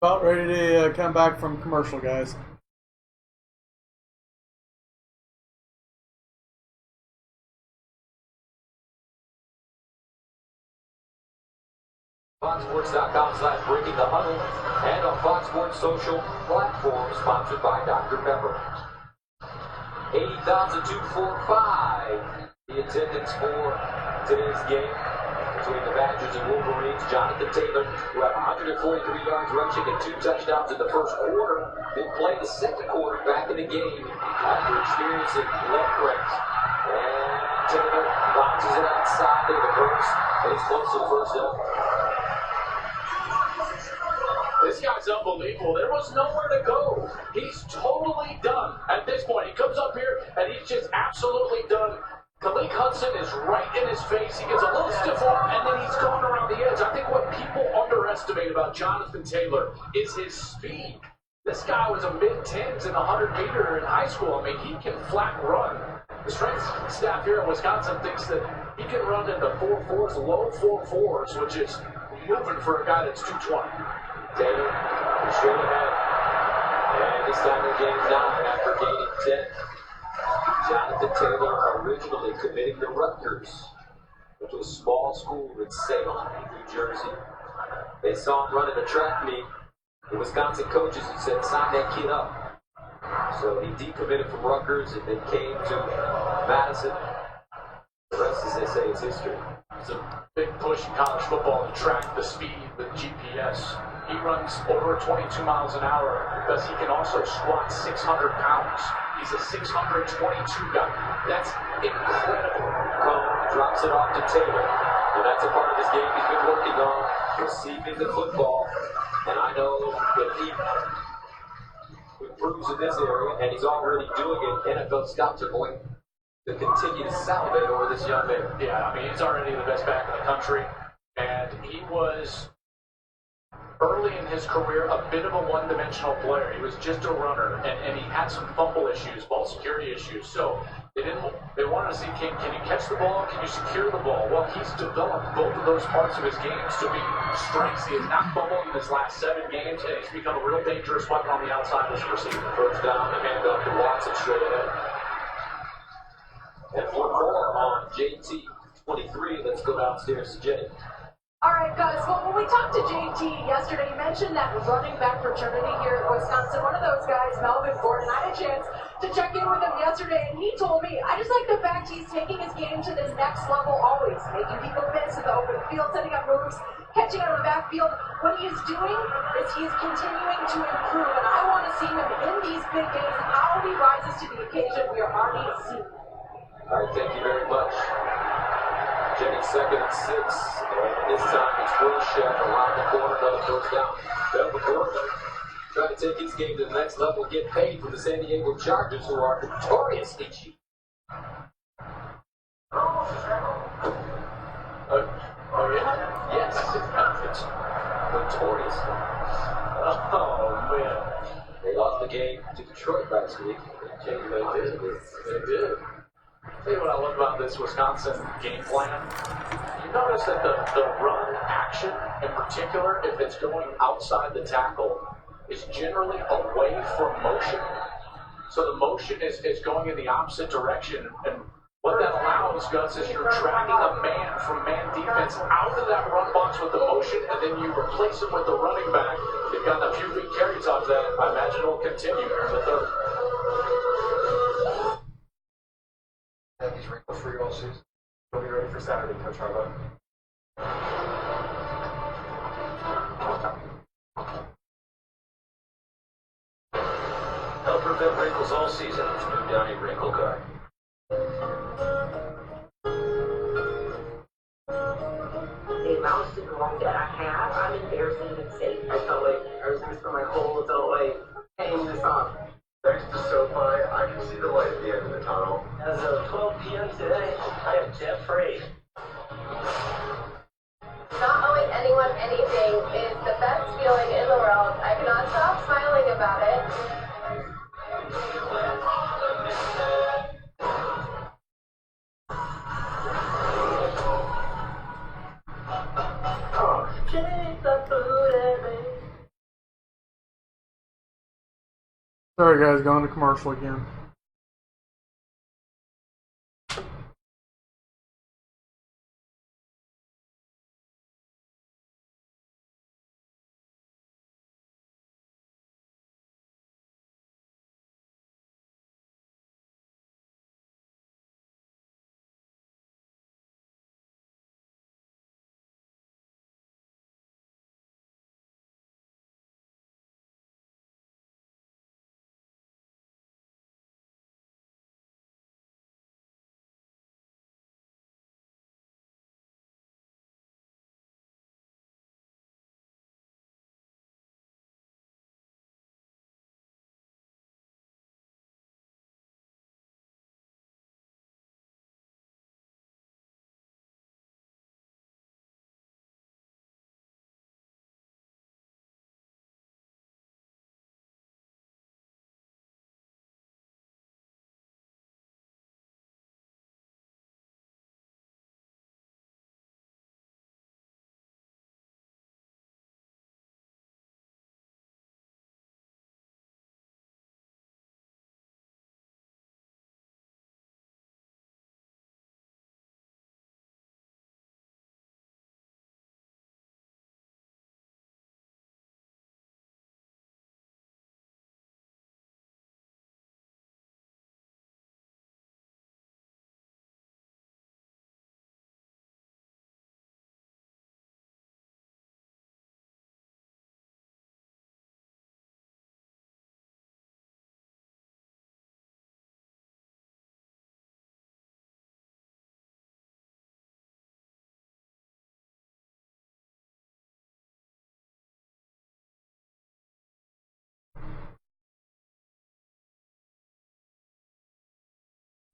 About ready to come back from commercial, guys. FoxSports.com/Breaking the Huddle and on Fox Sports social platform sponsored by Dr. Pepper. 80,245 the attendance for today's game between the Badgers and Wolverines. Jonathan Taylor, who had 143 yards rushing and 2 touchdowns in the first quarter, will play the second quarter back in the game after experiencing leg cramps. And Taylor bounces it outside of the first, and he's close to the first down. This guy's unbelievable. There was nowhere to go. He's totally done at this point. He comes up here, and he's just absolutely done. Khaleke Hudson is right in his face. He gets a little stiff arm, and then he's going around the edge. I think what people underestimate about Jonathan Taylor is his speed. This guy was a mid-10s in the 100-meter in high school. I mean, he can flat run. The strength staff here in Wisconsin thinks that he can run in the 4.4s, low 4.4s, which is moving for a guy that's 220. Taylor straight ahead. And this time the game's 9 after gaining 10. Jonathan Taylor originally committing to Rutgers, which was a small school in Salem, New Jersey. They saw him running a track meet. The Wisconsin coaches had said, sign that kid up. So he decommitted from Rutgers and then came to Madison. The rest, as they say, is history. It's a big push in college football to track the speed with GPS. He runs over 22 miles an hour because he can also squat 600 pounds. He's a 622 guy. That's incredible. Cone drops it off to Taylor. And that's a part of this game he's been working on, receiving the football. And I know that he improves in this area, and he's already doing it. NFL scouts are going to continue to salivate over this young man. Yeah, I mean, he's already the best back in the country. And he was early in his career a bit of a one-dimensional player. He was just a runner, and he had some fumble issues, ball security issues. So they wanted to see, can you catch the ball? Can you secure the ball? Well, he's developed both of those parts of his games to be strengths. He has not fumbled in his last 7 games, and he's become a real dangerous weapon on the outside as a receiver. First down, the handoff to Watson straight ahead. And 4 on JT 23. Let's go downstairs to Jenny. All right, guys. Well, when we talked to JT yesterday, he mentioned that running back fraternity here at Wisconsin. One of those guys, Melvin Gordon, I had a chance to check in with him yesterday, and he told me, I just like the fact he's taking his game to the next level always, making people miss in the open field, setting up moves, catching out of the backfield. What he is doing is he is continuing to improve, and I want to see him in these big games, how he rises to the occasion. We are already seeing. All right, thank you very much. Jennings 2nd and 6. And this time it's Wilshire around the corner, another first down. Melvin Gordon trying to take his game to the next level and get paid for the San Diego Chargers, who are notoriously cheap. Oh yeah? Yes. It's Notorious. Oh, man. They lost the game to Detroit last week. They did. Tell you what I love about this Wisconsin game plan. You notice that the run action, in particular, if it's going outside the tackle, is generally away from motion. So the motion is going in the opposite direction. And what that allows, Gus, is you're dragging a man from man defense out of that run box with the motion, and then you replace him with the running back. They've gotten a few big carries off that. I imagine it'll continue in the third. Have these wrinkles for you all season. You'll be ready for Saturday, Coach Harbaugh. Help prevent wrinkles all season with New Downy Wrinkle Guard. The mouse syndrome that I have, I'm embarrassed to even say. I felt like I was going to spend my whole adult life paying this off. Thanks to SoFi, I can see the light at the end of the tunnel. As of 12 p.m. today, I am debt-free. Not owing anyone anything is the best feeling in the world. I cannot stop smiling about it. Oh, keep the food at me. Sorry guys, going to commercial again.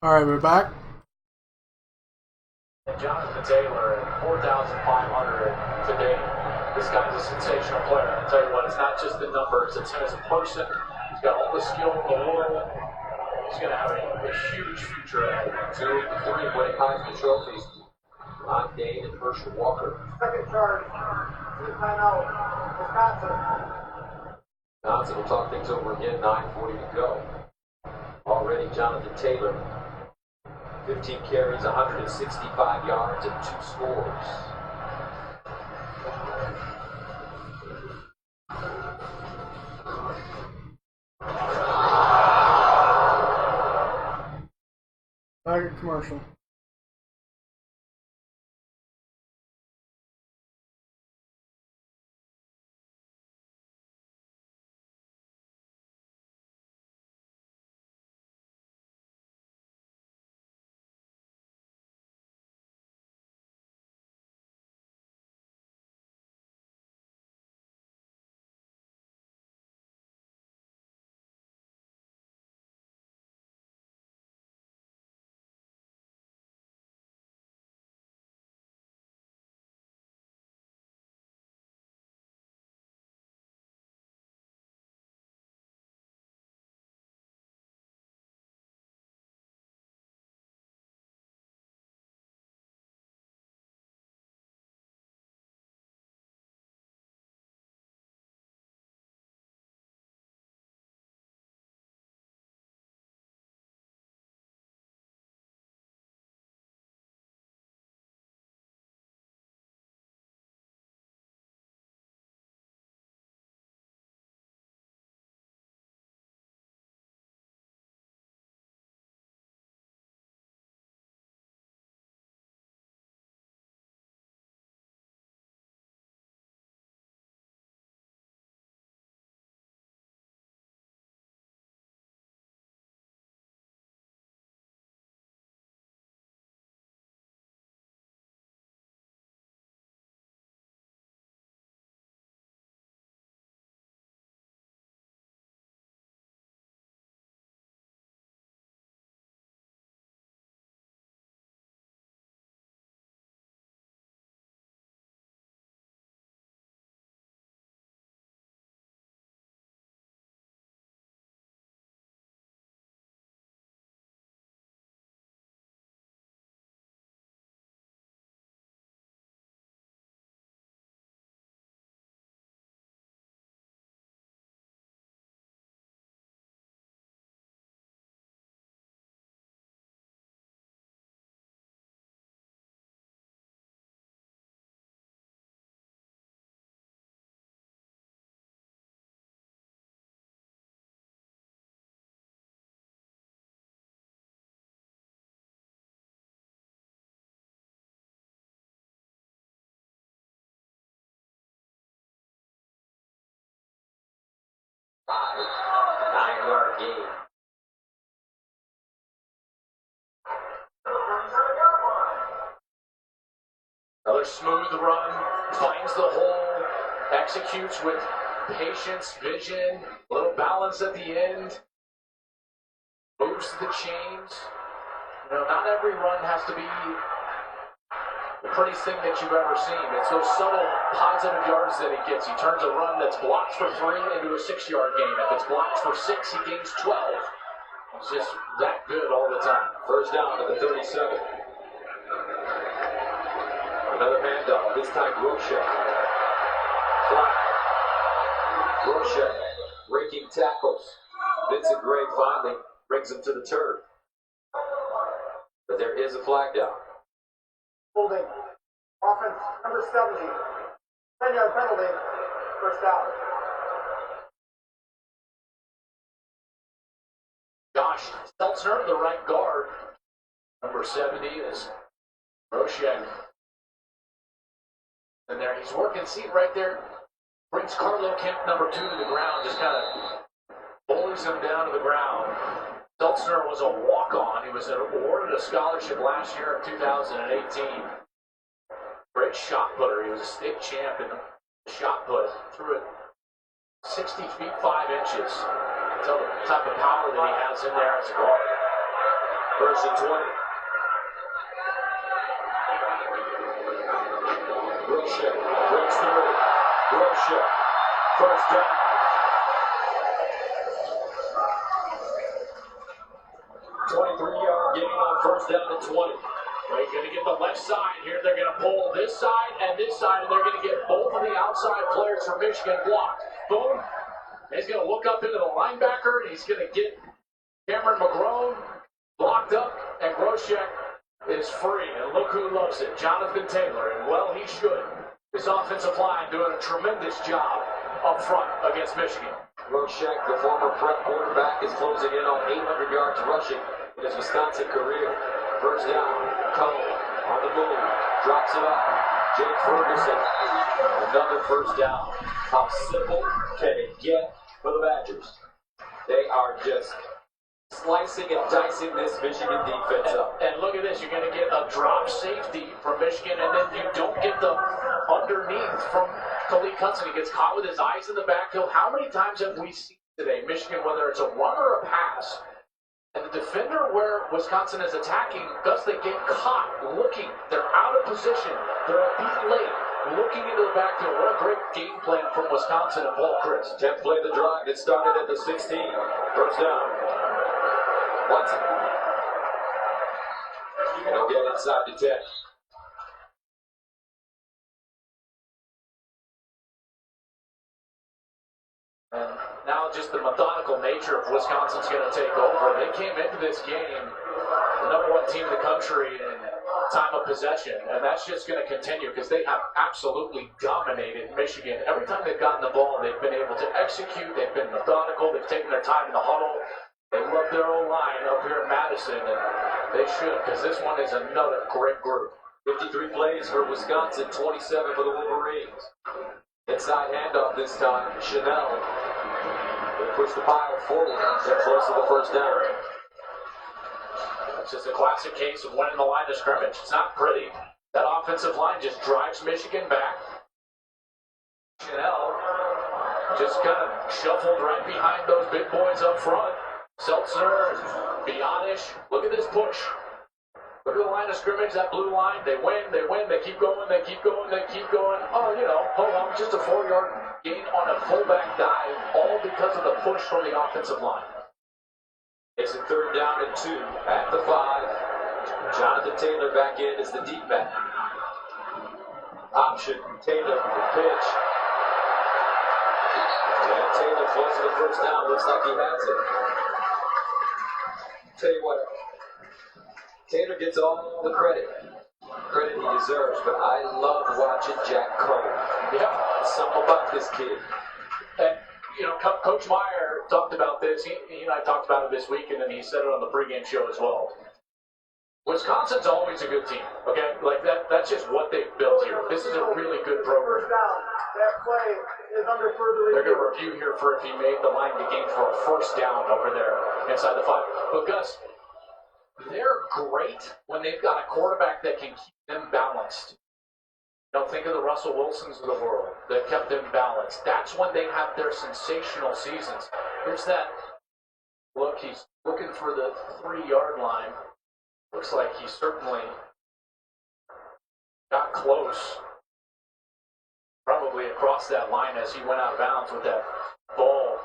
Alright, we're back. And Jonathan Taylor at 4,500 today. This guy's a sensational player. I'll tell you what, it's not just the numbers, it's him as a person. He's got all the skill in the world. He's going to have a huge future ahead. 2 of the 3 winning Heisman trophies. Ron Dane and Herschel Walker. Second charge. Team timeout. Wisconsin. Johnson will talk things over again. 9:40 to go. Already Jonathan Taylor. 15 carries, 165 yards, and 2 scores. Target commercial. Nine-yard gain. Another smooth run, finds the hole, executes with patience, vision, a little balance at the end, moves to the chains. You know, not every run has to be the prettiest thing that you've ever seen. It's those subtle positive yards that he gets. He turns a run that's blocked for 3 into a 6-yard gain. If it's blocked for 6, he gains 12. It's just that good all the time. First down at the 37. Another handoff, this time Groshek. Flag. Groshek breaking tackles. Vincent Gray finally brings him to the turf. But there is a flag down. Holding. Offense number 70. 10-yard penalty. First down. Josh Stelzner, the right guard. Number 70 is Groshek. And there he's working seat right there. Brings Carlo Kemp, number 2, to the ground. Just kind of bullies him down to the ground. Stelzner was a walk-on. He was awarded a scholarship last year in 2018. Great shot putter. He was a state champ in the shot put. Threw it 60 feet 5 inches. Tell the type of power that he has in there as a guard. First and 20. Groshek breaks through. Groshek. First down. 23-yard gain on first down at 20. They're going to get the left side here. They're going to pull this side, and they're going to get both of the outside players from Michigan blocked. Boom. He's going to look up into the linebacker, and he's going to get Cameron McGrone blocked up, and Groshek is free. And look who loves it, Jonathan Taylor. And well, he should. His offensive line doing a tremendous job up front against Michigan. Groshek, the former prep quarterback, is closing in on 800 yards rushing in his Wisconsin career. First down, Cone on the move, drops it up. Jake Ferguson, another first down. How simple can it get for the Badgers? They are just slicing and dicing this Michigan defense up. And look at this, you're going to get a drop safety from Michigan, and then you don't get the underneath from Khalid Hudson. He gets caught with his eyes in the backfield. How many times have we seen today, Michigan, whether it's a run or a pass, and the defender where Wisconsin is attacking, Gus, they get caught looking. They're out of position. They're a beat late, looking into the backfield. What a great game plan from Wisconsin and Paul Chryst. 10th play of the drive. It started at the 16. First down. Watson. He'll get inside the 10. And now just the methodical nature of Wisconsin's going to take over. They came into this game the number one team in the country in time of possession, and that's just going to continue because they have absolutely dominated Michigan. Every time they've gotten the ball, they've been able to execute. They've been methodical. They've taken their time in the huddle. They love their own line up here in Madison, and they should, because this one is another great group. 53 plays for Wisconsin, 27 for the Wolverines. Inside handoff this time, Chanel. They push the pile forward, get close to the first down. It's just a classic case of winning the line of scrimmage. It's not pretty. That offensive line just drives Michigan back. Chanel just kind of shuffled right behind those big boys up front. Seltzer, Bianish, look at this push. Look at the line of scrimmage, that blue line. They win, they keep going, they keep going, they keep going. Oh, hold on, just a 4-yard gain on a fullback dive, all because of the push from the offensive line. It's a third down and 2 at the 5. Jonathan Taylor back in as the deep back. Option, Taylor, pitch. And Taylor close to the first down. Looks like he has it. Tell you what, Taylor gets all the credit he deserves, but I love watching Jack Cone. Yeah. Something about this kid. And, Coach Meyer talked about this. He and I talked about it this week, and then he said it on the pregame show as well. Wisconsin's always a good team, okay? Like, that's just what they've built here. This is a really good program. First down. That play is under further review. They're going to review here for if he made the line to gain for a first down over there inside the 5. But, Gus, they're great when they've got a quarterback that can keep them balanced. Think of the Russell Wilsons of the world that kept them balanced. That's when they have their sensational seasons. Here's that look. He's looking for the 3-yard line. Looks like he certainly got close. Probably across that line as he went out of bounds with that ball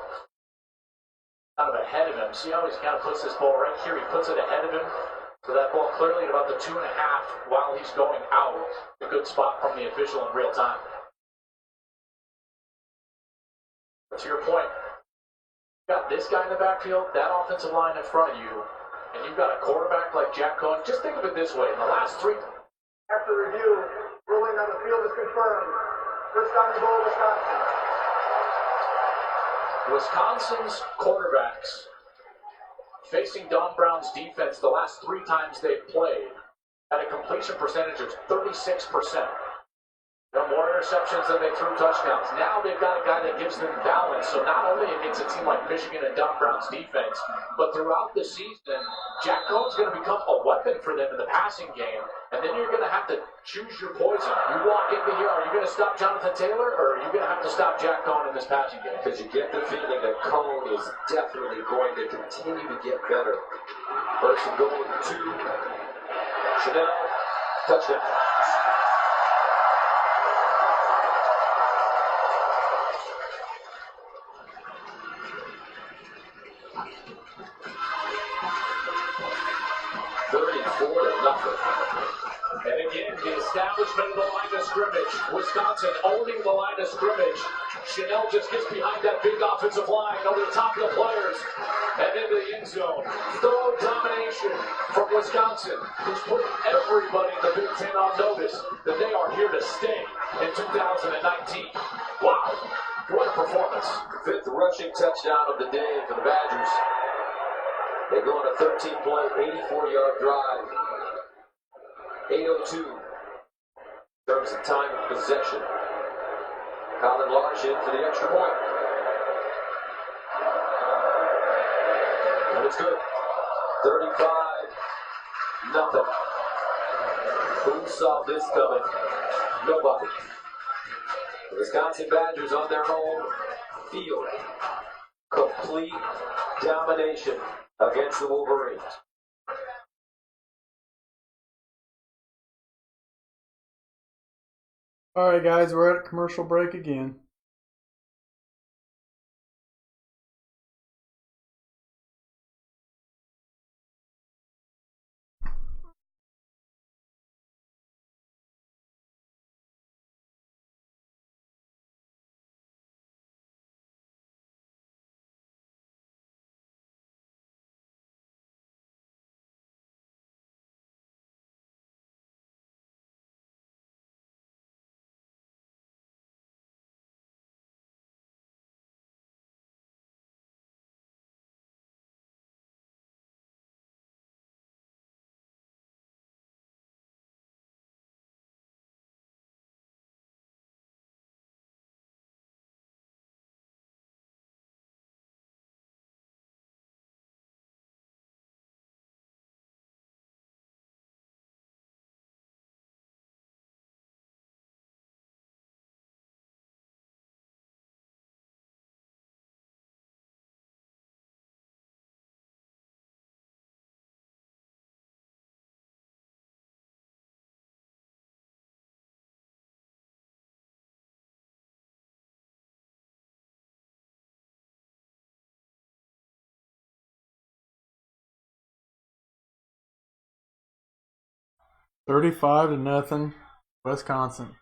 kind of ahead of him. See how he's kind of puts this ball right here? He puts it ahead of him. So that ball clearly at about the 2.5 while he's going out. A good spot from the official in real time. But to your point, you've got this guy in the backfield, that offensive line in front of you, and you've got a quarterback like Jack Cohen. Just think of it this way. In the last 3... After review, ruling on the field is confirmed. First down and goal, Wisconsin. Wisconsin's quarterbacks facing Don Brown's defense the last 3 times they've played at a completion percentage of 36%. There are more interceptions than they threw touchdowns. Now they've got a guy that gives them balance. So not only against a team like Michigan and Don Brown's defense, but throughout the season, Jack Cohen's going to become a weapon for them in the passing game. And then you're going to have to choose your poison. You walk into here, are you going to stop Jonathan Taylor, or are you going to have to stop Jack Cohen in this passing game? Because you get the feeling that Cohen is definitely going to continue to get better. First and goal with 2. Chanel, touchdown. establishment of the line of scrimmage. Wisconsin owning the line of scrimmage. Chanel just gets behind that big offensive line over the top of the players and into the end zone. Thorough domination from Wisconsin, who's putting everybody in the Big Ten on notice that they are here to stay in 2019. Wow, what a performance. 5th rushing touchdown of the day for the Badgers. They go on a 13-play, 84-yard drive. 8:02 in terms of time of possession. Colin Larson for the extra point. And it's good. 35-0. Who saw this coming? Nobody. The Wisconsin Badgers on their home field. Complete domination against the Wolverines. All right, guys, we're at a commercial break again. $35-0, Wisconsin.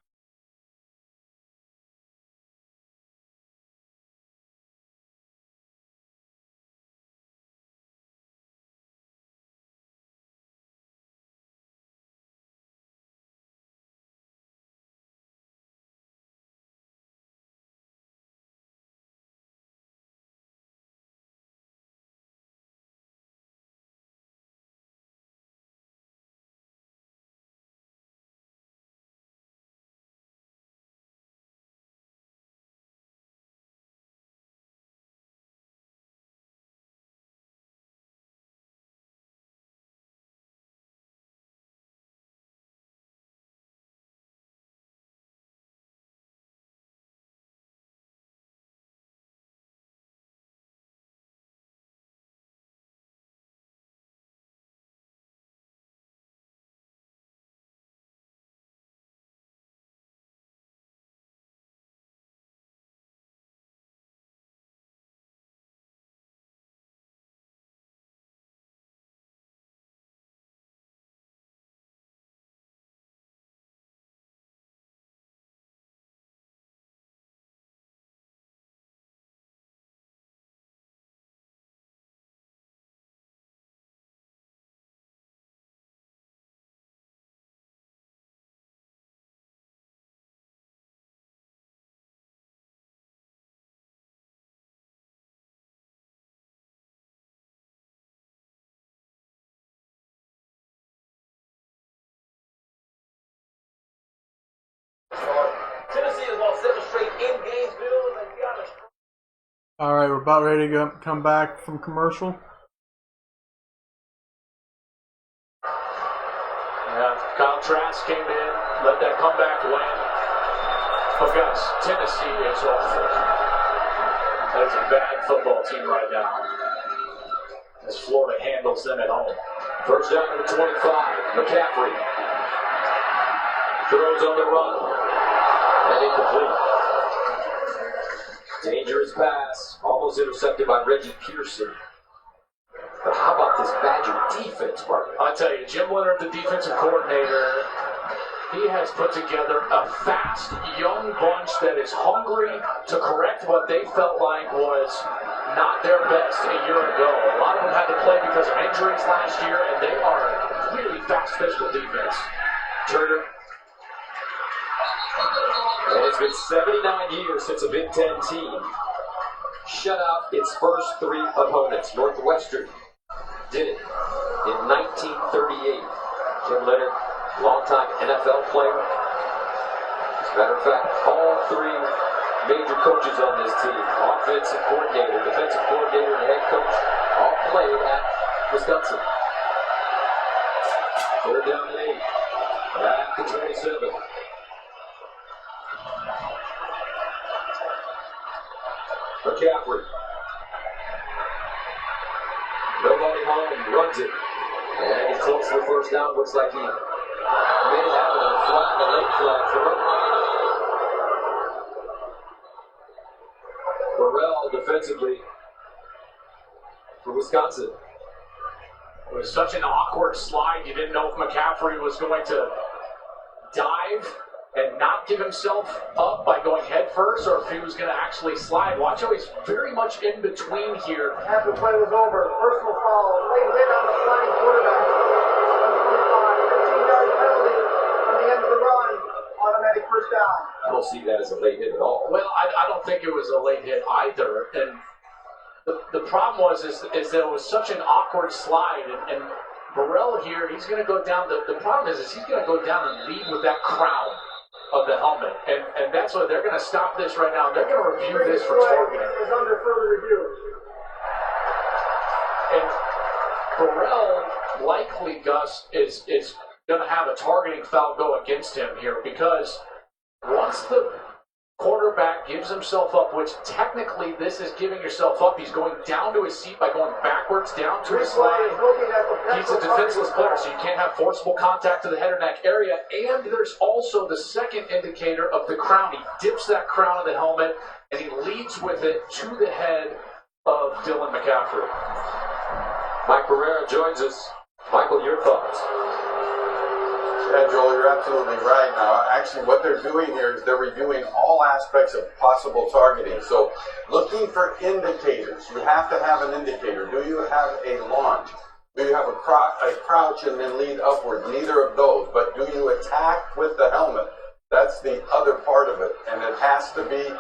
Tennessee has lost 7 straight in Gainesville, and they got a All right, we're about ready to come back from commercial. Yeah, Kyle Trask came in, let that comeback win. But guys, Tennessee is awful. That is a bad football team right now, as Florida handles them at home. First down to the 25. McCaffrey throws on the run. And incomplete. Dangerous pass. Almost intercepted by Reggie Pearson. But how about this Badger defense, Mark? I tell you, Jim Leonard, the defensive coordinator, He has put together a fast, young bunch that is hungry to correct what they felt like was not their best a year ago. A lot of them had to play because of injuries last year, and they are a really fast physical defense. Turner. And it's been 79 years since a Big Ten team shut out its first 3 opponents. Northwestern did it in 1938. Jim Leonard, longtime NFL player. As a matter of fact, all 3 major coaches on this team, offensive coordinator, defensive coordinator, and head coach, all played at Wisconsin. 3rd down and 8. Back to 27. McCaffrey. Nobody home, runs it. And he's close to the first down. Looks like he may have a late flag for him. Burrell defensively for Wisconsin. It was such an awkward slide. You didn't know if McCaffrey was going to dive and not give himself up by going head first, or if he was going to actually slide. Watch how he's very much in between here. After the play was over, personal foul, late hit on the sliding quarterback. 15-yard penalty on the end of the run, automatic first down. I don't see that as a late hit at all. Well, I don't think it was a late hit either. And the problem was is that it was such an awkward slide. And Burrell here, he's going to go down. The problem is he's going to go down and lead with that crown of the helmet. And that's why they're going to stop this right now. They're going to review this for targeting. Is under further review. And Burrell, likely, Gus, is going to have a targeting foul go against him here, because once the quarterback gives himself up, which technically this is giving yourself up, he's going down to his seat by going backwards down to his slide. He's a defenseless player, so you can't have forcible contact to the head or neck area. And there's also the second indicator of the crown. He dips that crown of the helmet, and he leads with it to the head of Dylan McCaffrey. Mike Pereira joins us. Michael, your thoughts? Yeah, Joel, you're absolutely right. Now, actually, what they're doing here is they're reviewing all aspects of possible targeting. So, looking for indicators. You have to have an indicator. Do you have a launch? Do you have a crouch and then lead upward? Neither of those. But do you attack with the helmet? That's the other part of it. And it has to be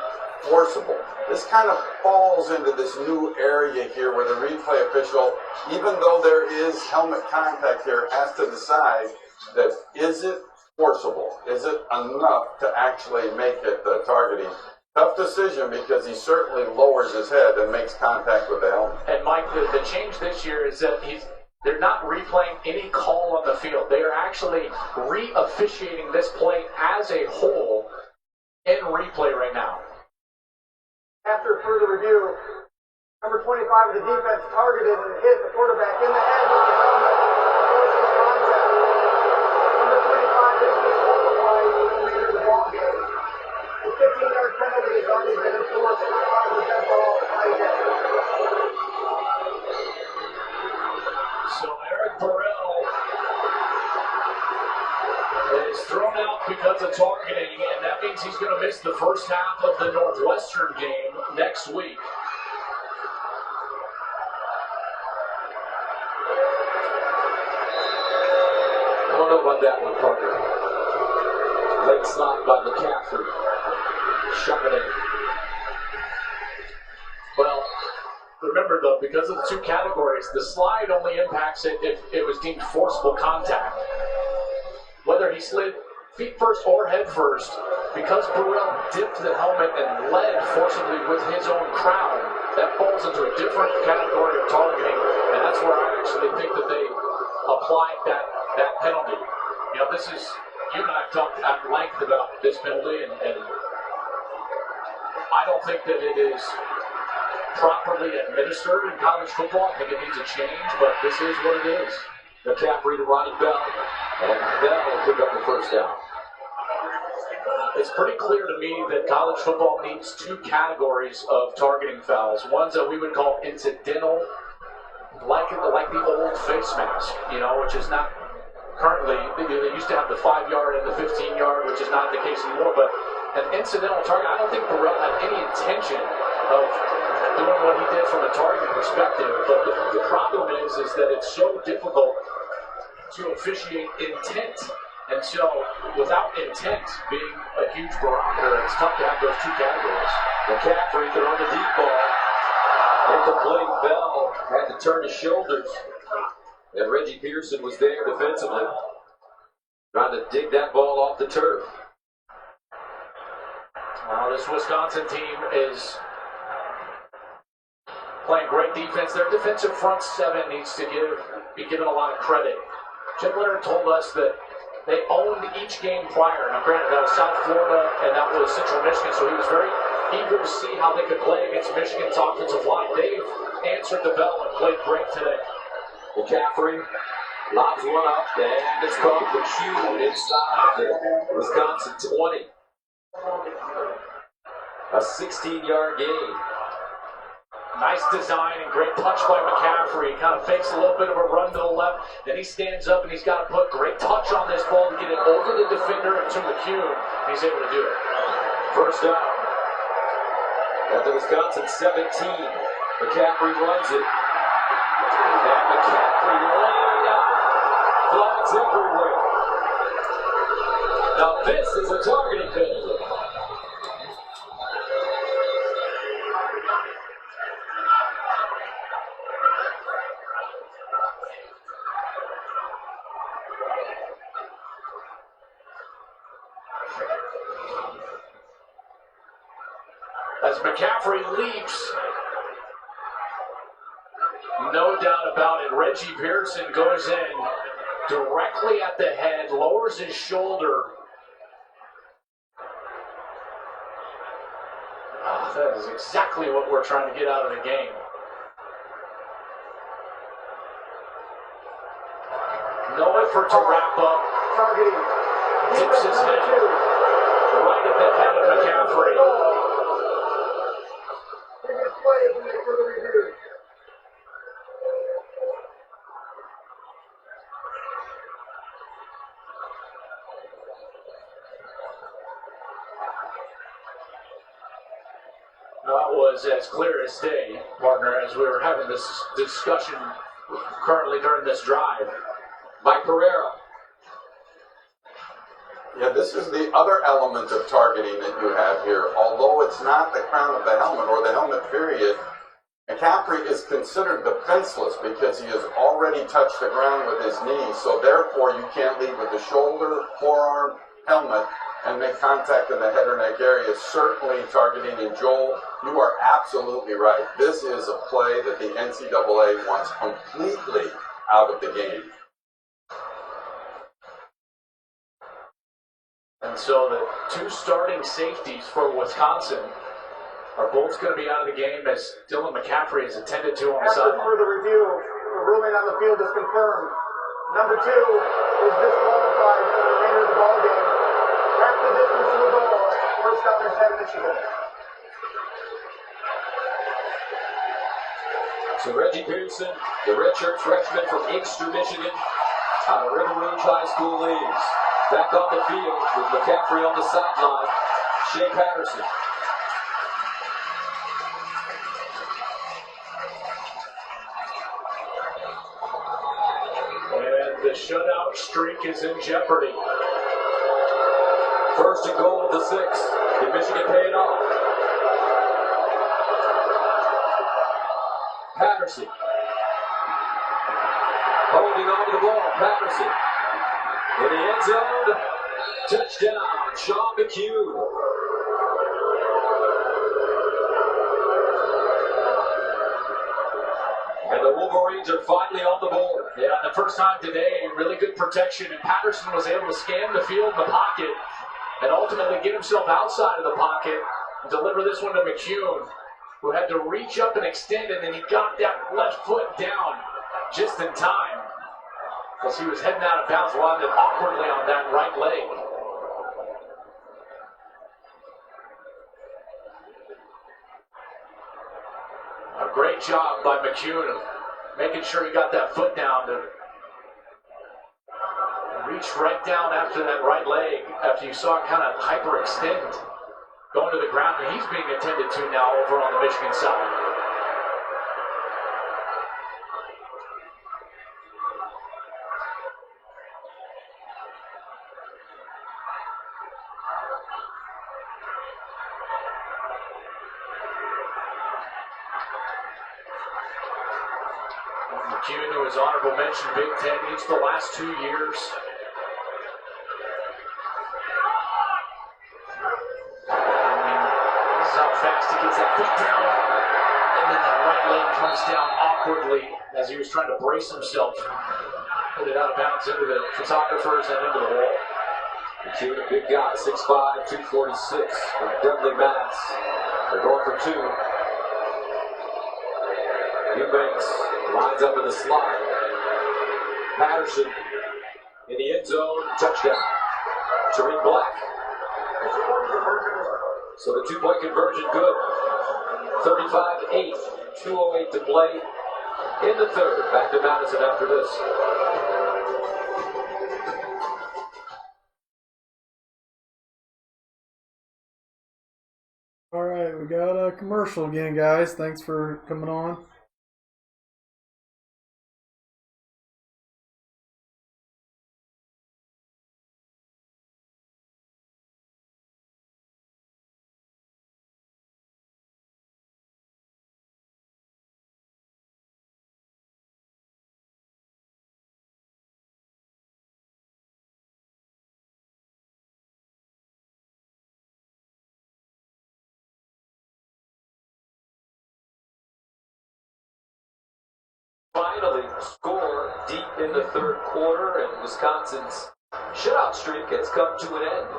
forcible. This kind of falls into this new area here where the replay official, even though there is helmet contact here, has to decide that is it forcible? Is it enough to actually make it targeting? Tough decision, because he certainly lowers his head and makes contact with the helmet. And Mike, the change this year is that they're not replaying any call on the field. They are actually re-officiating this play as a whole in replay right now. After further review, number 25 of the defense targeted and hit the quarterback in the head with the helmet. Forcible contact. Number 25 is disqualified for the remainder of the ball game. The 15-yard penalty has already been enforced as far as the dead ball play dead. So Eric Burrell is thrown out because of targeting, and that means he's going to miss the first half of the Northwestern game next week. I don't know about that one, Parker. Late slide by McCaffrey. Shoving it. Well, remember though, because of the 2 categories, the slide only impacts it if it was deemed forcible contact. Whether he slid feet first or head first, because Burrell dipped the helmet and led forcibly with his own crown, that falls into a different category of targeting, and that's where I actually think that they applied that penalty. You know, you and I have talked at length about this penalty, and I don't think that it is properly administered in college football. I think it needs a change, but this is what it is. McCaffrey to Ronnie Bell, and Bell will pick up the first down. It's pretty clear to me that college football needs 2 categories of targeting fouls. Ones that we would call incidental, like the old face mask, you know, which is not currently, they used to have the 5-yard and the 15-yard, which is not the case anymore, but an incidental target, I don't think Burrell had any intention of doing what he did from a targeting perspective, but the problem is that it's so difficult to officiate intent. And so, without intent being a huge barometer, it's tough to have those two categories. McCaffrey throwing the deep ball. Incomplete. Bell had to turn his shoulders. And Reggie Pearson was there defensively, trying to dig that ball off the turf. This Wisconsin team is playing great defense. Their defensive front seven needs to be given a lot of credit. Jim Leonard told us that they owned each game prior. Now, granted, that was South Florida and that was Central Michigan, so he was very eager to see how they could play against Michigan's offensive line. They've answered the bell and played great today. McCaffrey lobs one up, and it's caught with Hugh inside the Wisconsin 20. A 16-yard gain. Nice design and great touch by McCaffrey. He kind of fakes a little bit of a run to the left. Then he stands up and he's got to put great touch on this ball to get it over the defender to McCune. And he's able to do it. First down. At the Wisconsin 17. McCaffrey runs it. And McCaffrey laid out. Flags everywhere. Now this is a targeting penalty. As McCaffrey leaps, no doubt about it, Reggie Pearson goes in directly at the head, lowers his shoulder. That is exactly what we're trying to get out of the game. No effort to wrap up. Tips his head right at the head of McCaffrey. That was as clear as day, partner, as we were having this discussion currently during this drive. Mike Pereira. Yeah, this is the other element of targeting that you have here. Although it's not the crown of the helmet or the helmet period, McCaffrey is considered defenseless because he has already touched the ground with his knee. So therefore, you can't lead with the shoulder, forearm, helmet, and make contact in the head or neck area, certainly targeting. And Joel, you are absolutely right. This is a play that the NCAA wants completely out of the game. And so the two starting safeties for Wisconsin are both going to be out of the game as Dylan McCaffrey is attended to on the After sideline. further review, the ruling on the field is confirmed. Number 2 is disqualified for the remainder of the ball game. Half the distance to the goal. First down and 10, Michigan. So Reggie Pearson, the redshirt freshman from Inkster, Michigan, out of River Rouge High School leaves. Back on the field with McCaffrey on the sideline. Shea Patterson. And the shutout streak is in jeopardy. First and goal of the 6. Can Michigan pay it off? Patterson. Holding on to the ball. Patterson. In the end zone. Touchdown. Sean McCune. And the Wolverines are finally on the board. Yeah, the first time today, really good protection, and Patterson was able to scan the field in the pocket and ultimately get himself outside of the pocket and deliver this one to McCune, who had to reach up and extend, and then he got that left foot down just in time because he was heading out of bounds, landed awkwardly on that right leg. A great job by McCune of making sure he got that foot down to reached right down after that right leg, after you saw it kind of hyperextend, going to the ground, and he's being attended to now over on the Michigan side. McEwen, who was honorable mention Big Ten each the last 2 years. This is how fast he gets that foot down. And then that right leg comes down awkwardly as he was trying to brace himself. Put it out of bounds into the photographers and into the wall. McEwen, a big guy, 6'5", 246 from Dudley, Mass. They're going for two. Eubanks lines up in the slot. Patterson in the end zone, touchdown. Tariq Black. So the two-point conversion good. 35-8, 2:08 to play in the third. Back to Madison after this. All right, we got a commercial again, guys. Thanks for coming on. Finally score deep in the third quarter, and Wisconsin's shutout streak has come to an end.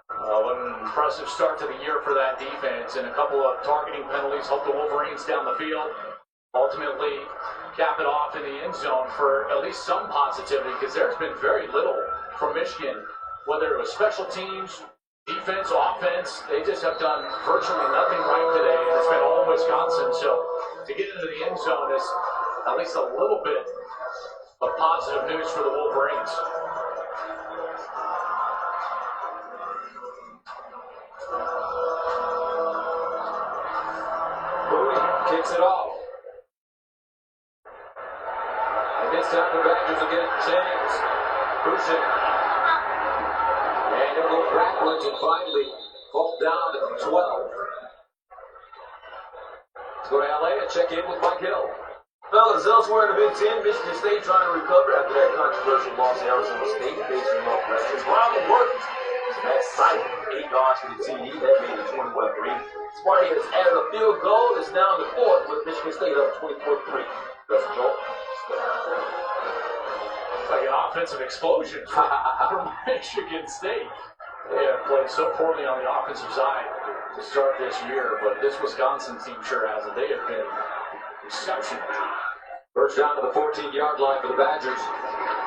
What an impressive start to the year for that defense, and a couple of targeting penalties helped the Wolverines down the field. Ultimately, cap it off in the end zone for at least some positivity, because there's been very little from Michigan, whether it was special teams, defense, offense. They just have done virtually nothing right today, and it's been all Wisconsin. So to get into the end zone is at least a little bit of positive news for the Wolverines. Moody kicks it off. And this time the Badgers will get a chance. Pushing. And they'll go backwards and finally fall down to 12. Let's go to LA and check in with Mike Hill. Fellas, elsewhere in the Big Ten, Michigan State trying to recover after that controversial loss to Arizona State facing Northwestern. Riley worked. That sight, 8 yards for the TD, that made it 21-3. Sparty has added a field goal. It's now in the fourth with Michigan State up 24-3. That's Joel. It's like an offensive explosion from Michigan State. They have played so poorly on the offensive side to start this year, but this Wisconsin team sure hasn't. They have been exceptional. First down to the 14-yard line for the Badgers.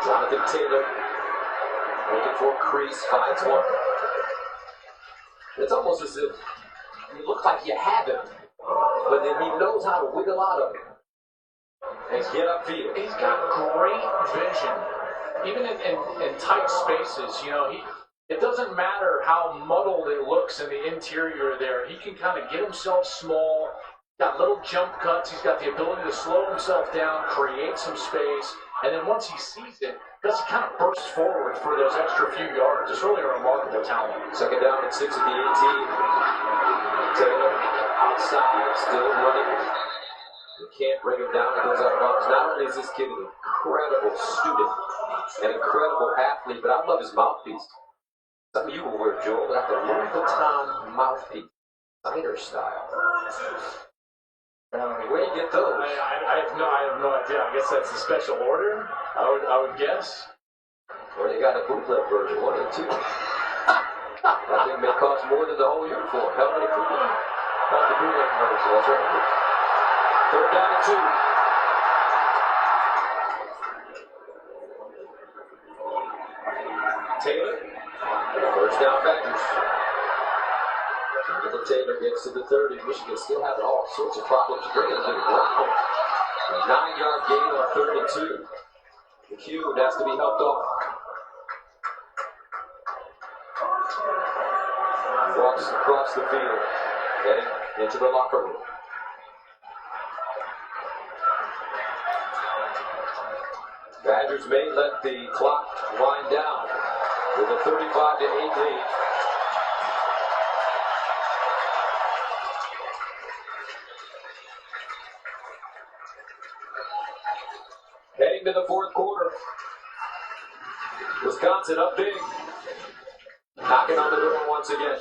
Jonathan Taylor looking for a crease, finds one. It's almost as if you look like you have him, but then he knows how to wiggle out of it and get upfield. He's got great vision, even in tight spaces. You know, it doesn't matter how muddled it looks in the interior there. He can kind of get himself small. Got little jump cuts. He's got the ability to slow himself down, create some space, and then once he sees it, he kind of bursts forward for those extra few yards. It's really a remarkable talent. Second down and 6 at the 18. Taylor outside, still running. You can't bring him down. He goes out of bounds. Not only is this kid an incredible student, an incredible athlete, but I love his mouthpiece. Some of you will wear, Joel, like the Louis Vuitton mouthpiece, designer style. Where do you get those? I have no idea. I guess that's a special order. I would guess. Or they got a bootleg version, one or two. That thing may cost more than the whole uniform. How many people? Not the bootleg version. That's right. Third down and 2. Taylor. First down, Badgers. Jonathan Taylor gets to the 30. Michigan still having all sorts of problems bringing it to the ground. A 9-yard gain on 32. McEwen has to be helped off. walks across the field, heading into the locker room. Badgers may let the clock wind down with a 35-8 lead. Heading to the fourth quarter. Wisconsin up big. Knocking on the door once again.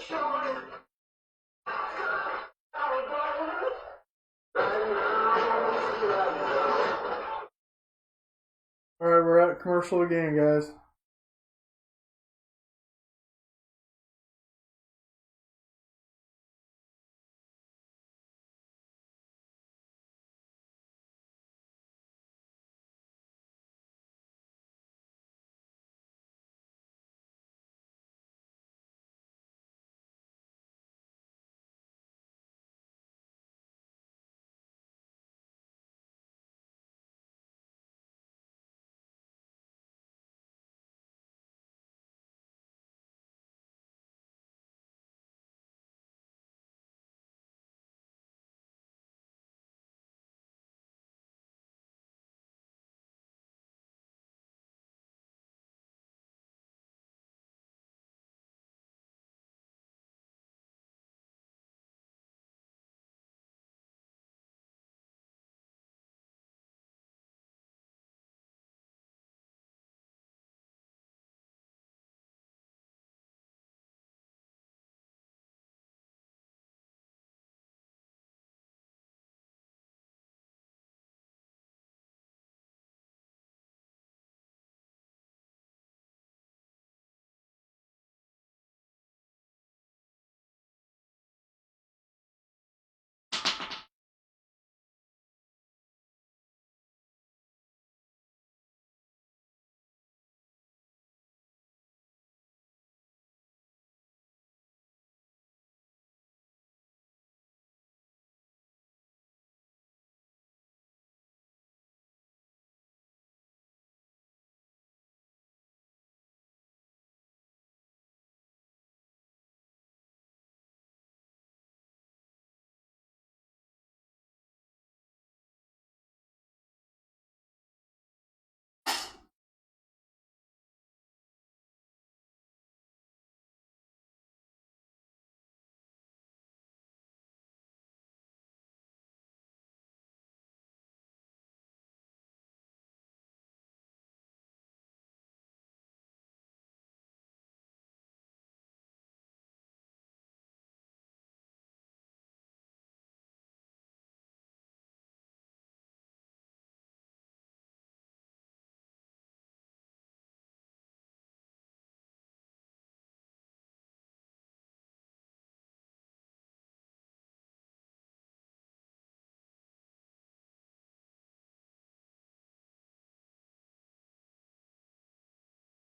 Alright, we're at commercial again, guys.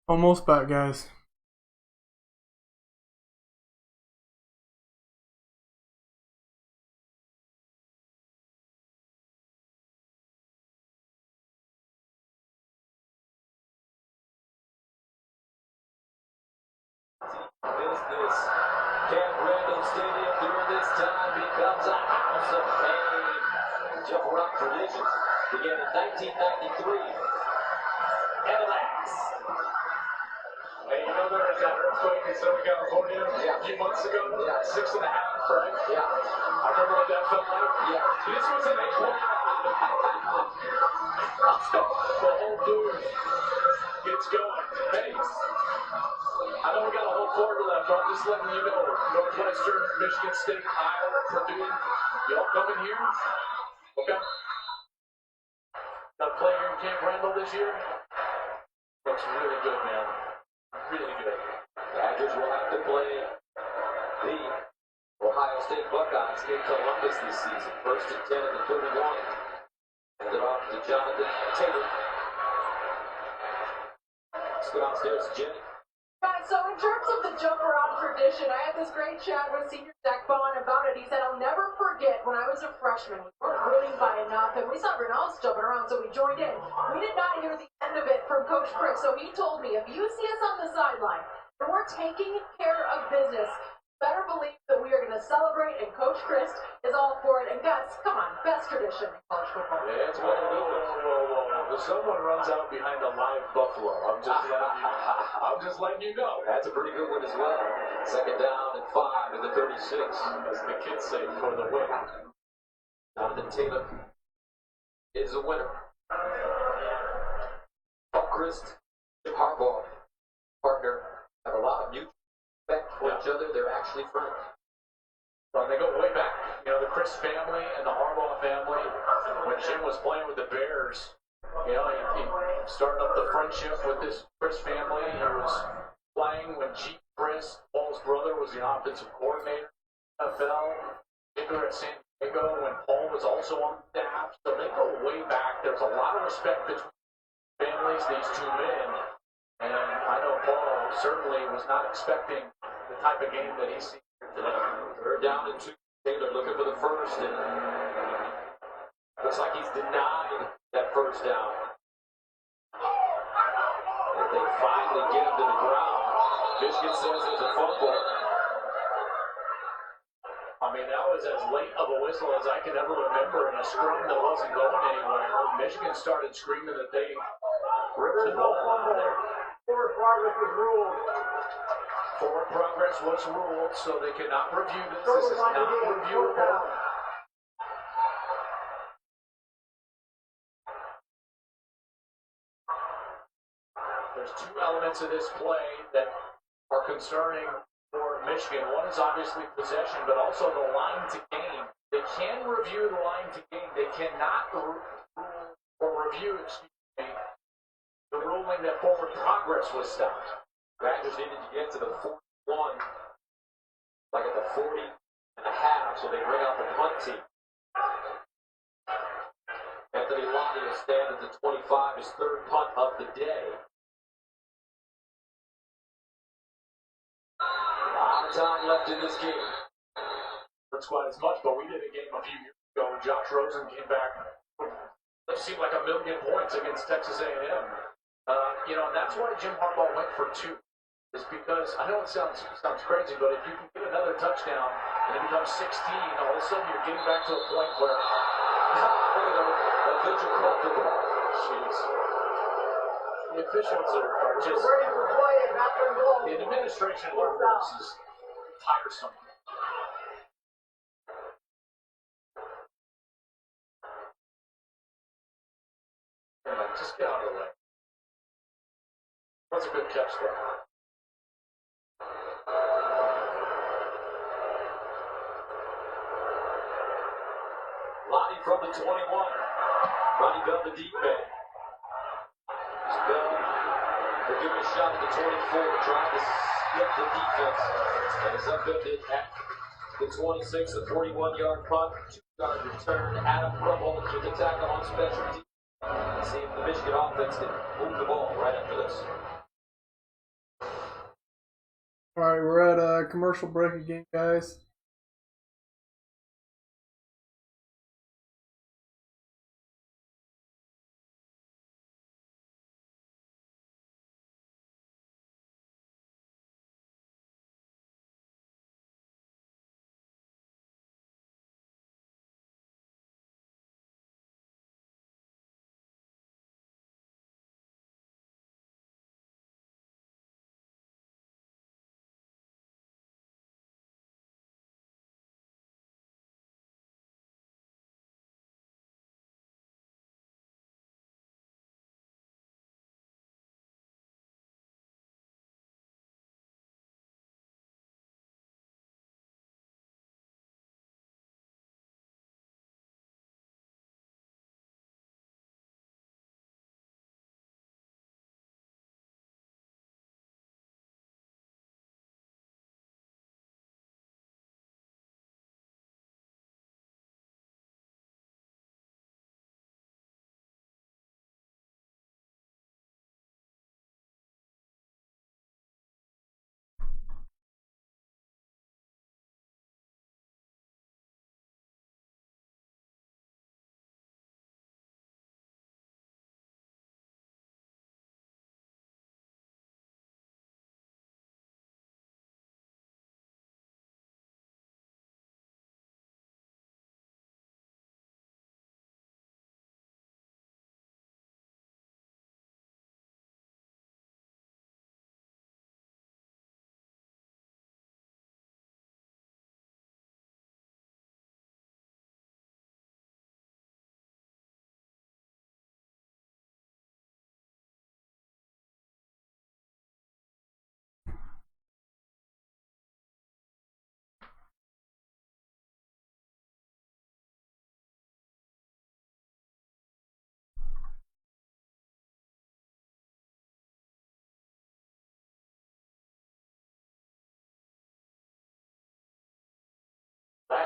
Almost back, guys. Business. Camp Randall Stadium during this time becomes a house of pain. Jump Rock tradition began in 1993. Avalanche. Hey, you know there was that earthquake in Southern California a few months ago? Yeah. 6.5, right? Yeah. I remember what that felt like. Yeah. This was an 8. The whole dude gets going. Pace. I know we got a whole quarter left, but I'm just letting you know. Northwestern, Michigan State, Iowa, Purdue. Y'all coming here? Okay. Got to play here in Camp Randall this year? Looks really good, man. Really good. Badgers will have to play the Ohio State Buckeyes in Columbus this season. First and 10 of the 31. Hand it off to Jonathan Taylor. Let's go downstairs to Jenny. Guys, so in terms of the jump around tradition, I had this great chat with senior Zach Bowen about it. He said, I'll never forget when I was a freshman. We weren't rooting by enough, and we saw Ronaldo's jumping around, so we joined in. We did not hear the end of it from Coach Prick, so he told me, if you see us on the sideline and we're taking care of business, better believe that we are going to celebrate, and Coach Christ is all for it. And guys, come on, best tradition in college football. Yeah, it's one of those. If someone runs out behind a live buffalo, I'm just letting you know. That's a pretty good one as well. Second down and 5 at the 36. As the kids say, for the win. Jonathan Taylor is a winner. Paul Christ, Jim Harbaugh, partner, have a lot of mutual respect for each other. They're actually friends. Well, they go way back. You know, the Chris family and the Harbaugh family. When Jim was playing with the Bears, you know, he started up the friendship with this Chris family. He was playing when Chief Chris, Paul's brother, was the offensive coordinator in the NFL, particularly at San Diego, when Paul was also on staff. So they go way back. There's a lot of respect between families, these two men. And I know Paul certainly was not expecting the type of game that he's seen today. Third down and 2. Taylor looking for the first, and looks like he's denied that first down. If they finally get him to the ground, Michigan says it's a fumble. I mean, that was as late of a whistle as I can ever remember in a scrum that wasn't going anywhere. Michigan started screaming that they ripped the ball out of there. Forward progress was ruled. Forward progress was ruled, so they cannot review this. This is not reviewable. There's two elements of this play that are concerning for Michigan. One is obviously possession, but also the line to gain. They can review the line to gain. They cannot review, the ruling that forward progress was stopped. Badgers needed to get to the 41, like at the 40 and a half, so they bring out the punt team. Anthony Lottie will stand at the 25, his third punt of the day. A lot of time left in this game. That's quite as much, but we did a game a few years ago. Josh Rosen came back. It seemed like 1 million points against Texas A&M. You know, and that's why Jim Harbaugh went for 2. Is because, I know it sounds crazy, but if you can get another touchdown and it becomes 16, all of a sudden you're getting back to a point where the official caught the ball. Jeez. The officials are just ready for play and not going to go. The administration of the rules is tiresome. Just get out of the way. That's a good catch there. Lottie from the 21. Ronnie Bell, the deep man. Bell, they're giving a shot at the 24, trying to split the defense. And it's upended at the 26, a 41-yard punt, 2-yard return. Adam Crumble with the tackle on special teams. See if the Michigan offense can move the ball right after this. All right, we're at a commercial break again, guys.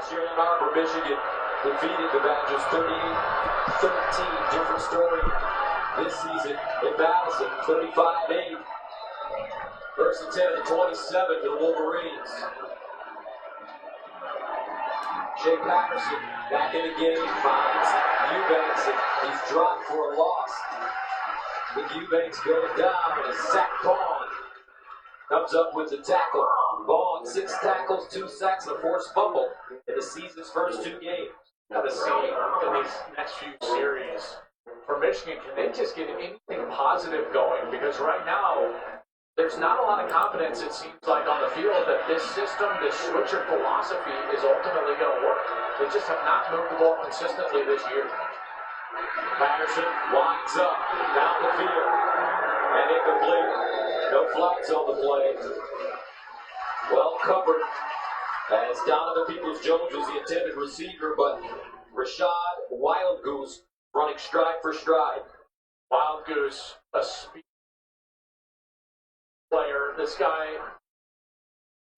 Last year in Ann Arbor, Michigan defeated the Badgers 38-13. Different story this season in Madison, 35-8. First and 10 and 27 for the Wolverines. Shea Patterson back in the game, finds Eubanks, and he's dropped for a loss. With Eubanks going down, and a sack Vaughn comes up with the tackle. Vaughn, 6 tackles, 2 sacks, and a forced fumble in the season's first 2 games. Got to see in these next few series for Michigan, can they just get anything positive going? Because right now, there's not a lot of confidence, it seems like, on the field that this system, this switcher philosophy is ultimately going to work. They just have not moved the ball consistently this year. Patterson winds up down the field and incomplete. No flags on the play. Well covered as Donovan Peoples-Jones was the intended receiver, but Rashad Wild Goose running stride for stride. Wild Goose, a speed player. This guy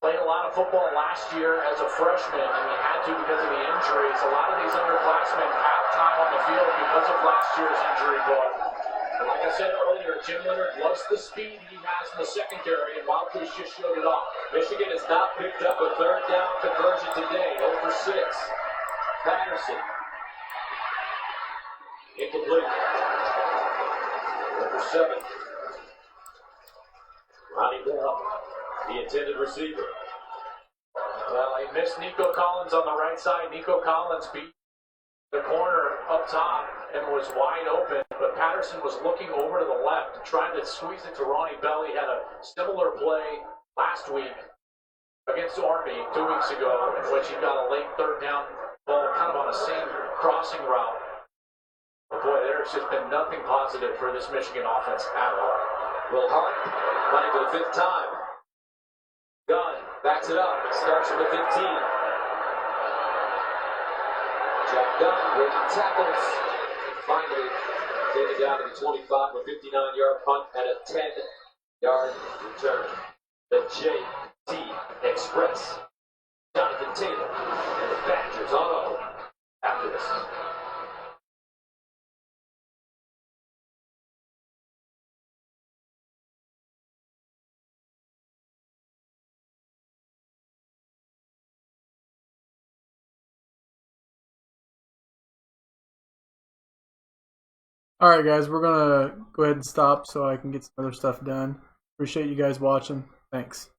played a lot of football last year as a freshman, and he had to because of the injuries. A lot of these underclassmen have time on the field because of last year's injury bug. And like I said earlier, Jim Leonard loves the speed he has in the secondary, and Wild Goose just showed it off. Michigan has not picked up a third down conversion today. 0 for 6. Patterson. Incomplete. 1 for 7. Ronnie Bell, the intended receiver. Well, he missed Nico Collins on the right side. Nico Collins beat the corner up top and was wide open, but Patterson was looking over to the left, trying to squeeze it to Ronnie Bell. He had a similar play last week against Army 2 weeks ago, in which he got a late third down ball kind of on the same crossing route. But boy, there's just been nothing positive for this Michigan offense at all. Will Hart running for the 5th time. Gunn backs it up. Starts from the 15. Jack Gunn breaking tackles. Finally taken down to the 25 for a 59-yard punt and a 10-yard return. The JT Express. Jonathan Taylor and the Badgers on 0 after this. All right, guys, we're going to go ahead and stop so I can get some other stuff done. Appreciate you guys watching. Thanks.